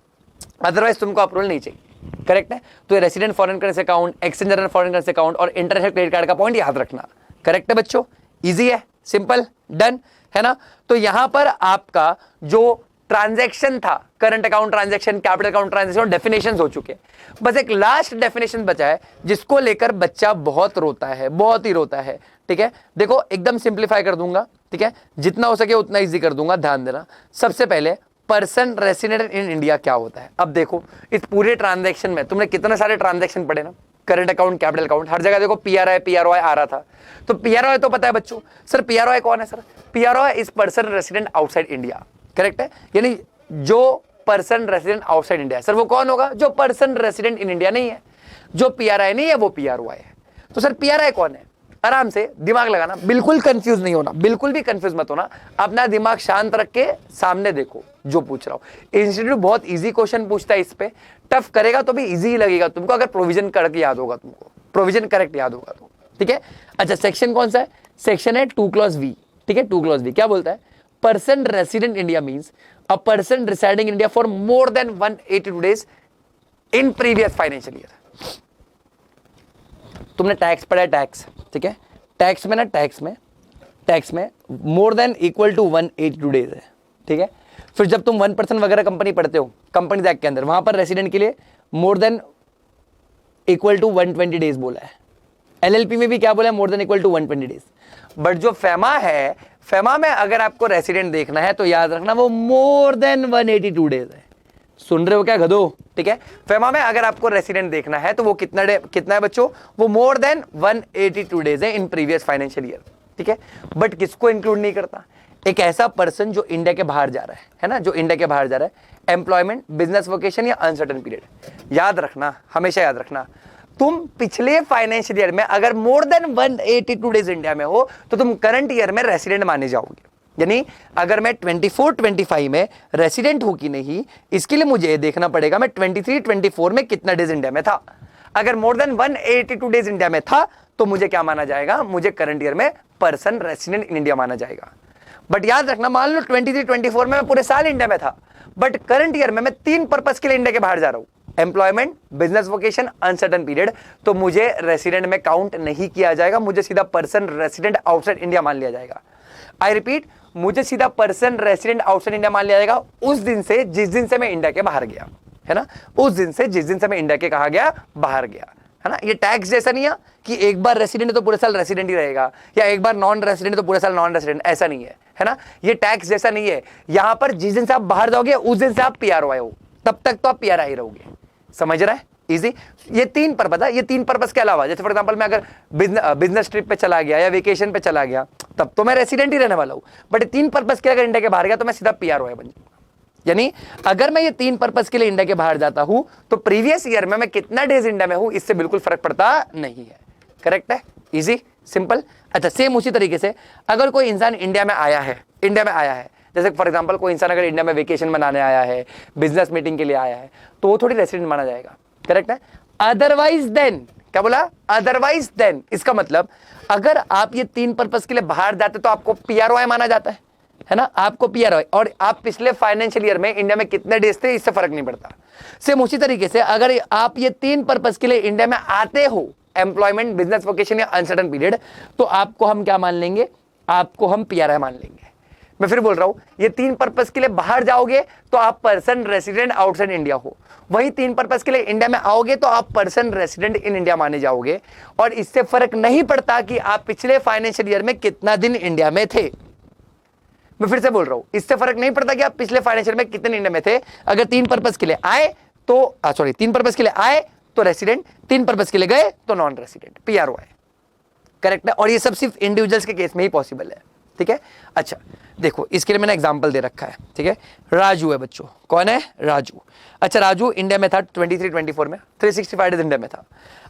अदरवाइज तुमको अप्रूवल नहीं चाहिए। करेक्ट है। तो ये resident foreign currency account, exchange earner foreign currency account और इंटरनेशनल क्रेडिट कार्ड का पॉइंट याद रखना। करेक्ट है बच्चों, इजी है, सिंपल, डन है ना। तो यहां पर आपका जो ट्रांजैक्शन था, current account transaction, capital account transaction, definitions हो चुके। बस एक लास्ट डेफिनेशन बचा है जिसको लेकर बच्चा बहुत रोता है, बहुत ही रोता है। ठीक है, देखो एकदम सिंप्लीफाई कर दूंगा, ठीक है, जितना हो सके उतना इजी कर दूंगा, ध्यान देना। सबसे पहले पर्सन रेसिडेंट इन इंडिया क्या होता है। अब देखो इस पूरे ट्रांजैक्शन में तुमने कितने सारे ट्रांजैक्शन पढ़े ना, करंट अकाउंट, कैपिटल अकाउंट, हर जगह देखो पीआरआई पीआरओआई आ रहा था। तो पीआरओआई तो पता है बच्चों, सर पीआरओआई कौन है sir? PROI is person resident outside India. Correct है, यानी जो person resident outside India, sir वो कौन होगा? जो पर्सन रेसिडेंट इन इंडिया नहीं है, जो पीआरआई नहीं है वो पीआरओआई है। तो सर पीआरआई कौन है? आराम से दिमाग लगाना, बिल्कुल कंफ्यूज नहीं होना, बिल्कुल भी कंफ्यूज मत होना, अपना दिमाग शांत रख के सामने देखो जो पूछ रहा हूं। इंस्टीट्यूट बहुत इजी क्वेश्चन पूछता है, इस पे टफ करेगा तो भी इजी लगेगा तुमको अगर प्रोविजन करेक्ट याद होगा, तुमको प्रोविजन करेक्ट याद होगा तो। ठीक है, अच्छा सेक्शन कौन सा है? सेक्शन है 2 क्लॉज वी। ठीक है, 2 क्लॉज वी क्या बोलता है? Person resident India means a person residing in India for more than 182 days in previous financial year. तुमने टैक्स पढ़ा है, टैक्स, ठीक है, टैक्स में ना, टैक्स में more than equal to 182 days है। ठीक है, फिर जब तुम 1% वगैरह कंपनी पढ़ते हो कंपनी एक्ट के अंदर, वहां पर रेसिडेंट के लिए more than equal to 120 days बोला है। एलएलपी में भी क्या बोला है? More than equal to 120 days. But जो फेमा है, फेमा में अगर आपको रेसिडेंट देखना है तो याद रखना वो मोर देन 182 डेज है। सुन रहे हो क्या गधो? ठीक है, फेमा में अगर आपको रेसिडेंट देखना है तो वो कितना है बच्चों? वो मोर देन 182 डेज है इन प्रीवियस फाइनेंशियल ईयर। ठीक है, बट किसको इंक्लूड नहीं करता? एक ऐसा पर्सन जो इंडिया के बाहर जा रहा है ना, जो इंडिया के बाहर जा रहा है, एम्प्लॉयमेंट, बिजनेस वोकेशन या अनसर्टन पीरियड। याद रखना, हमेशा याद रखना, तुम पिछले फाइनेंशियल ईयर में अगर मोर देन 182 डेज इंडिया में हो तो तुम करंट ईयर में रेसिडेंट माने जाओगे। यानी अगर मैं 24-25 में रेसिडेंट हूं कि नहीं, इसके लिए मुझे देखना पड़ेगा मैं 23-24 में कितना डेज इंडिया में था। अगर मोर देन 182 डेज इंडिया में था तो मुझे क्या माना जाएगा? मुझे करंट ईयर में पर्सन रेसिडेंट इन इंडिया माना जाएगा। बट याद रखना, मान लो 23-24 में मैं पूरे साल इंडिया में था, बट करंट ईयर में मैं 3 पर्पस के लिए इंडिया के बाहर जा रहा हूं, employment, business vocation, uncertain period, तो मुझे रेसिडेंट में काउंट नहीं किया जाएगा, मुझे सीधा पर्सन रेसिडेंट आउटसाइड इंडिया मान लिया जाएगा। आई रिपीट, मुझे सीधा पर्सन रेसिडेंट आउटसाइड इंडिया मान लिया जाएगा उस दिन से जिस दिन से मैं इंडिया के बाहर गया, है ना, उस दिन से जिस दिन से मैं इंडिया के कहा गया बाहर गया, है ना। ये टैक्स जैसा नहीं है कि एक बार रेसिडेंट है तो पूरे साल रेसिडेंट ही रहेगा, या एक बार नॉन रेसिडेंट तो पूरे साल नॉन रेसिडेंट, ऐसा नहीं है ना। ये टैक्स जैसा नहीं है। यहां पर जिस दिन से आप बाहर जाओगे उस दिन से आप पीआरओआई हो, तब तक तो आप पीआरआई रहोगे। समझ रहा है? इजी। ये 3 पर्पस है, ये 3 पर्पस के अलावा, जैसे फॉर एग्जांपल मैं अगर बिजनेस ट्रिप पे चला गया या वेकेशन पे चला गया तब तो मैं रेसिडेंट ही रहने वाला हूं, बट 3 पर्पस के अगर इंडिया के बाहर गया तो मैं सीधा पीआरओआई बन जाऊंगा। यानी अगर मैं ये 3 पर्पस के लिए इंडिया के बाहर जाता हूं तो प्रीवियस ईयर में मैं कितना डेज इंडिया में हूं इससे बिल्कुल फर्क पड़ता नहीं है। करेक्ट है, इजी, सिंपल। अच्छा सेम उसी तरीके से अगर कोई इंसान इंडिया में आया है, जैसे फॉर एग्जांपल कोई इंसान अगर इंडिया में वेकेशन मनाने आया है, बिजनेस मीटिंग के लिए आया है, तो वो थोड़ी रेसिडेंट माना जाएगा। करेक्ट है। अदरवाइज देन, क्या बोला? अदरवाइज देन, इसका मतलब अगर आप ये 3 पर्पस के लिए बाहर जाते तो आपको पीआरओआई माना जाता है ना, आपको पीआरओआई, और आप पिछले फाइनेंशियल ईयर में इंडिया में कितने डेज थे इससे फर्क नहीं पड़ता। सेम उसी तरीके से अगर आप ये 3 पर्पस के लिए इंडिया में आते हो, एम्प्लॉयमेंट, बिजनेस वोकेशन या अनसर्टन पीरियड, तो आपको हम क्या मान लेंगे? आपको हम पीआरआई मान लेंगे। मैं फिर बोल रहा हूं, ये 3 पर्पस के लिए बाहर जाओगे तो आप पर्सन रेसिडेंट आउटसाइड इंडिया हो, वही 3 पर्पस के लिए इंडिया में आओगे तो आप पर्सन रेसिडेंट इन इंडिया माने जाओगे, और इससे फर्क नहीं पड़ता कि आप पिछले फाइनेंशियल ईयर में कितना दिन इंडिया में थे। मैं फिर से बोल रहा हूं, इससे फर्क नहीं पड़ता कि आप पिछले फाइनेंशियल में कितने इंडिया में थे। अगर 3 पर्पस के लिए आए तो 3 पर्पस के लिए आए तो रेसिडेंट, 3 पर्पस के लिए गए तो नॉन रेसिडेंट, पीआरओआई। करेक्ट है। और ये सब सिर्फ इंडिविजुअल्स के केस में ही पॉसिबल है। ठीक है। अच्छा देखो, इसके लिए मैंने एग्जांपल दे रखा है, ठीक है। राजू है बच्चों, कौन है? राजू। अच्छा राजू इंडिया में था 23-24 में, 365 डेज इंडिया में था।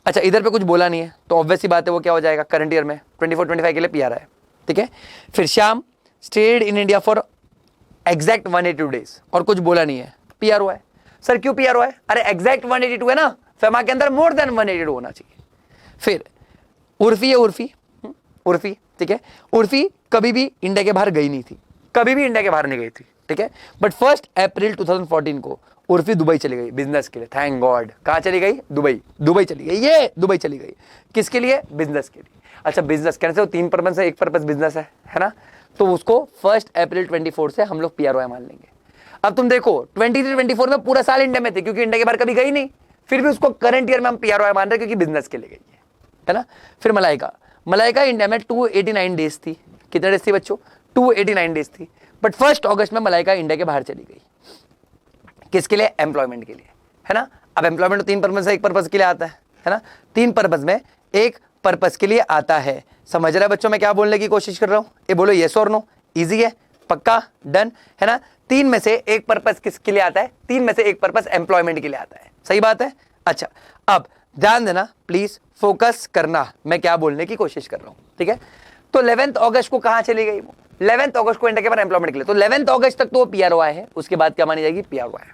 अच्छा इधर पे कुछ बोला नहीं है तो ऑब्वियस सी बात है वो क्या हो जाएगा, करंट ईयर में 24-25 के लिए पी आ रहा है, ठीक है। फिर Shyam stayed in India for exact 182 days और कुछ बोला नहीं है, पी आर हुआ है। सर क्यों पी आर हुआ है? अरे एग्जैक्ट 182 है ना, फैमा के अंदर मोर देन 182 होना चाहिए। फिर उर्फी है, उर्फी, ठीक है। उर्फी कभी भी इंडिया के बाहर गई नहीं थी, कभी भी इंडिया के बाहर नहीं गई थी, ठीक है। बट 1 अप्रैल 2014 को उर्फी दुबई चली गई बिजनेस के लिए, थैंक गॉड। कहाँ चली गई? दुबई चली गई, ये दुबई चली गई किसके लिए? बिजनेस के लिए। अच्छा बिजनेस कहने से वो 3 पर्पस है, एक पर्पस बिजनेस है ना, तो उसको 1 अप्रैल 24 से हम लोग पीआरओ मान लेंगे। अब तुम देखो 23-24 में पूरा साल इंडिया में थे क्योंकि इंडिया के बाहर कभी गई नहीं, फिर भी उसको करंट ईयर में हम पीआरओ मान रहे क्योंकि बिजनेस के लिए गई है ना। फिर मलाइका इंडिया में 289 डेज थी, कितने डेज थी बच्चों? 289 डेज थी। बट 1 अगस्त में मलाइका इंडिया के बाहर चली गई, किसके लिए? एम्प्लॉयमेंट के लिए, है ना। अब एम्प्लॉयमेंट 3 पर्पज से 1 पर्पज के लिए आता है ना, 3 पर्पज में 1 पर्पज के लिए आता है। समझ रहे बच्चों मैं क्या बोलने की कोशिश कर रहा हूं? ये बोलो येस और नो, इजी है, पक्का, डन है ना। 3 में से 1 पर्पज किसके लिए आता है? 3 में से 1 पर्पज एम्प्लॉयमेंट के लिए आता है, सही बात है। अच्छा अब ध्यान देना, प्लीज फोकस करना मैं क्या बोलने की कोशिश कर रहा हूं, ठीक है। तो 11 अगस्त को कहां चली गई वो? 11 अगस्त को इंडिया के बाहर एम्प्लॉयमेंट के लिए, तो 11 अगस्त तक तो पीआरओ है, उसके बाद क्या मानी जाएगी? पीआरओ है।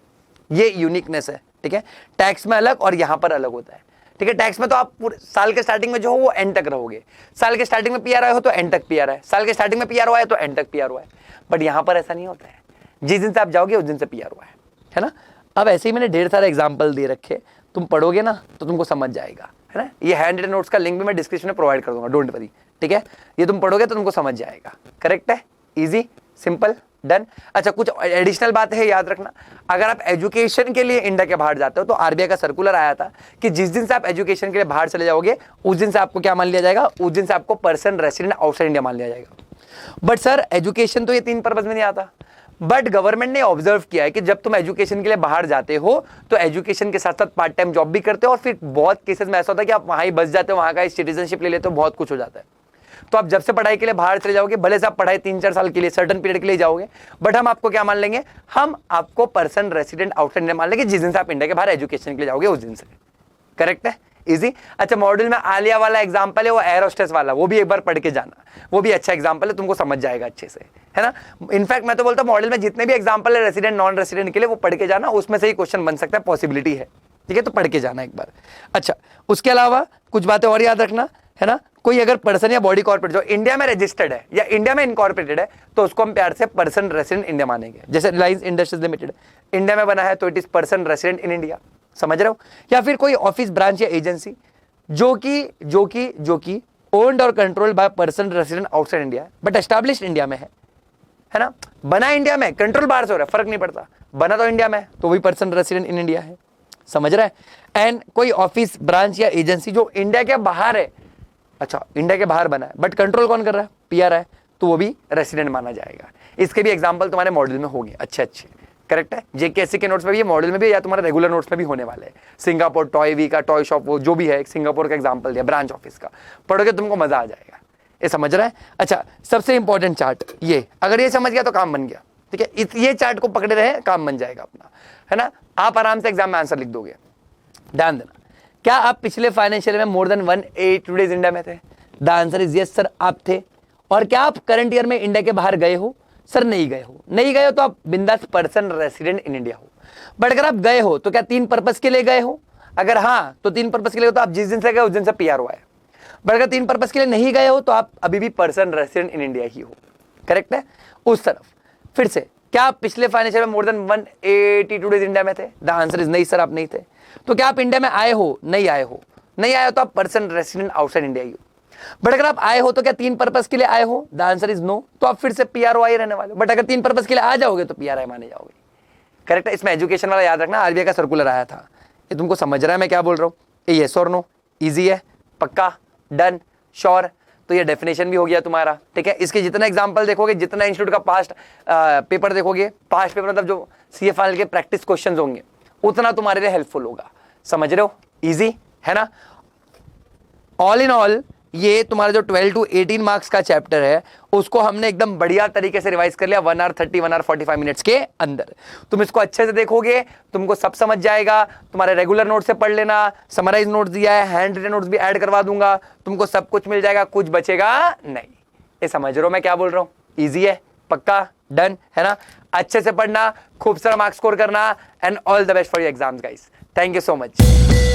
ये यूनिकनेस है, ठीक है। टैक्स में अलग और यहां पर अलग होता है, ठीक है। टैक्स में तो आप पूरे साल के स्टार्टिंग में जो हो वो एंड तक रहोगे, साल के स्टार्टिंग में पीआरओ हो तो एंड तक पीआर है, साल के स्टार्टिंग में पीआरओ है तो एंड तक पीआरओ है। बट यहां पर ऐसा नहीं होता है, जिस दिन से आप जाओगे उस दिन से पीआरओ है ना। अब ऐसे ही मैंने ढेर सारे एग्जाम्पल दे रखे, तुम पढ़ोगे ना तो तुमको समझ जाएगा, है ना। ये हैंड रिटन नोट्स का लिंक भी मैं डिस्क्रिप्शन में प्रोवाइड कर दूंगा, डोंट वरी, ठीक है। ये तुम पढ़ोगे तो तुमको समझ जाएगा, करेक्ट है, इजी, सिंपल, डन। अच्छा कुछ एडिशनल बात है याद रखना, अगर आप एजुकेशन के लिए इंडिया के बाहर जाते हो तो आरबीआई का सर्कुलर आया था कि जिस दिन से आप एजुकेशन के लिए बाहर चले जाओगे उस दिन से आपको क्या मान लिया जाएगा? उस दिन से आपको पर्सन रेसिडेंट आउटसाइड इंडिया मान लिया जाएगा। बट सर एजुकेशन तो ये 3 पर्पज में नहीं आता, बट गवर्नमेंट ने ऑब्जर्व किया है कि जब तुम एजुकेशन के लिए बाहर जाते हो तो एजुकेशन के साथ साथ पार्ट टाइम जॉब भी करते हो और फिर बहुत केसेस में ऐसा होता है कि आप वहां ही बस जाते हो, वहां का सिटीजनशिप ले लेते हो, बहुत कुछ हो जाता है। तो आप जब से पढ़ाई के लिए बाहर चले जाओगे, भले से आप पढ़ाई 3-4 साल के लिए सर्टेन पीरियड के लिए जाओगे, बट हम आपको क्या मान लेंगे? हम आपको पर्सन रेसिडेंट आउटसाइड इंडिया मान लेंगे जिस दिन से आप इंडिया के बाहर एजुकेशन के लिए जाओगे उस दिन से, करेक्ट है, इजी। अच्छा मॉड्यूल में आलिया वाला एग्जांपल है वो एयर होस्टेस वाला, वो भी एक बार पढ़ के जाना, वो भी अच्छा एग्जांपल है, तुमको समझ जाएगा अच्छे से, है ना। इनफैक्ट मैं तो बोलता हूं मॉडल में जितने भी एग्जांपल है रेसिडेंट नॉन रेसिडेंट के लिए वो पढ़ के जाना, उसमें से ही क्वेश्चन बन सकता है, पॉसिबिलिटी है, ठीक है, तो पढ़ के जाना एक बार। अच्छा उसके अलावा कुछ बातें और याद रखना, है ना। कोई अगर पर्सन या बॉडी कॉर्पोरेट जो इंडिया में रजिस्टर्ड है या इंडिया में इनकॉर्पोरेटेड है तो उसको हम प्यार से पर्सन रेसिडेंट इंडिया मानेंगे। जैसे रिलायंस इंडस्ट्रीज लिमिटेड इंडिया में बना है तो it is person resident in India, समझ रहे हो। या फिर कोई ऑफिस ब्रांच या एजेंसी जो कि ओन्ड और control by person resident outside India but established India में है ना। बना इंडिया में, कंट्रोल बाहर से हो रहा है, फर्क नहीं पड़ता, बना तो इंडिया में तो वही पर्सन रेसिडेंट इन इंडिया है, समझ रहा है। एंड कोई ऑफिस ब्रांच या एजेंसी जो इंडिया के बाहर है, अच्छा इंडिया के बाहर बना है बट कंट्रोल कौन कर रहा है? पीआर है, तो वो भी रेसिडेंट माना जाएगा। इसके भी एग्जांपल तुम्हारे मॉडल में होंगे अच्छे, करेक्ट है। जेकेएससी के नोट्स में भी, मॉडल में भी, या तुम्हारे रेगुलर नोट्स में भी होने वाले हैं। सिंगापुर टॉय वी का टॉय शॉप, वो जो भी है, सिंगापुर का एग्जांपल दिया, ब्रांच ऑफिस का, पढ़ोगे तुमको मजा आ जाएगा, ये समझ रहा है। अच्छा सबसे इंपॉर्टेंट चार्ट ये, अगर ये समझ गया तो काम बन गया, ठीक है। ये चार्ट को पकड़े रहे काम बन जाएगा अपना, है ना। आप आराम से एग्जाम में आंसर लिख दोगे। ध्यान देना, क्या आप पिछले फाइनेंशियल में मोर देन 182 डेज इंडिया में थे? The answer is yes sir, आप थे। और क्या आप करंट ईयर में इंडिया के बाहर गए हो? सर नहीं गए हो तो आप बिंदास पर्सन रेसिडेंट इन इंडिया हो। बट अगर आप गए हो तो क्या 3 पर्पस के लिए गए हो? अगर हाँ तो 3 पर्पस के लिए हो तो आप जिस दिन से गए उस दिन से पीआर हुआ है। बट अगर 3 पर्पस के लिए नहीं गए हो तो आप अभी भी पर्सन रेसिडेंट इन इंडिया ही हो, करेक्ट है। उस तरफ फिर से, क्या आप पिछले फाइनेंशियल में मोर देन 182 डेज इंडिया में थे? द आंसर इज नहीं सर, आप नहीं थे। तो क्या आप इंडिया में आए हो? नहीं आए हो तो आप पर्सन रेसिडेंट आउटसाइड इंडिया ही हो। बट अगर आप आए हो तो क्या 3 पर्पस के लिए आए हो? द आंसर इज नो, तो आप फिर से पीआरओ आई रहने वाले। बट अगर 3 पर्पस के लिए आ जाओगे तो पीआरआई माने जाओगे, करेक्ट है। इसमें एजुकेशन वाला याद रखना, आरबीआई का सर्कुलर आया था, ये तुमको समझ रहा है मैं क्या बोल रहा हूँ? ये येस और नो, इजी है, पक्का, डन, श्योर। तो ये डेफिनेशन भी हो गया तुम्हारा, ठीक है। इसके जितना एग्जांपल देखोगे, जितना इंस्टीट्यूट का पास्ट पेपर देखोगे, पास्ट पेपर मतलब जो सीए फाइनल के प्रैक्टिस क्वेश्चंस होंगे, उतना तुम्हारे लिए हेल्पफुल होगा, समझ रहे हो, इजी है ना। ऑल इन ऑल ये तुम्हारा जो 12 to 18 मार्क्स का चैप्टर है उसको हमने एकदम बढ़िया तरीके से रिवाइज कर लिया 1 hour 30 1 hour 45 मिनट्स के अंदर। तुम इसको अच्छे से देखोगे, तुमको सब समझ जाएगा। तुम्हारे रेगुलर नोट से पढ़ लेना, समराइज नोट्स दिया है, हैंड रिटन नोट्स भी ऐड करवा दूंगा, तुमको सब कुछ मिल जाएगा, कुछ बचेगा नहीं। ये समझ रहे हो मैं क्या बोल रहा हूं? इजी है, पक्का, डन है ना? अच्छे से पढ़ना, खूब सारा मार्क्स स्कोर करना, and all the best for your exams guys. Thank you so much.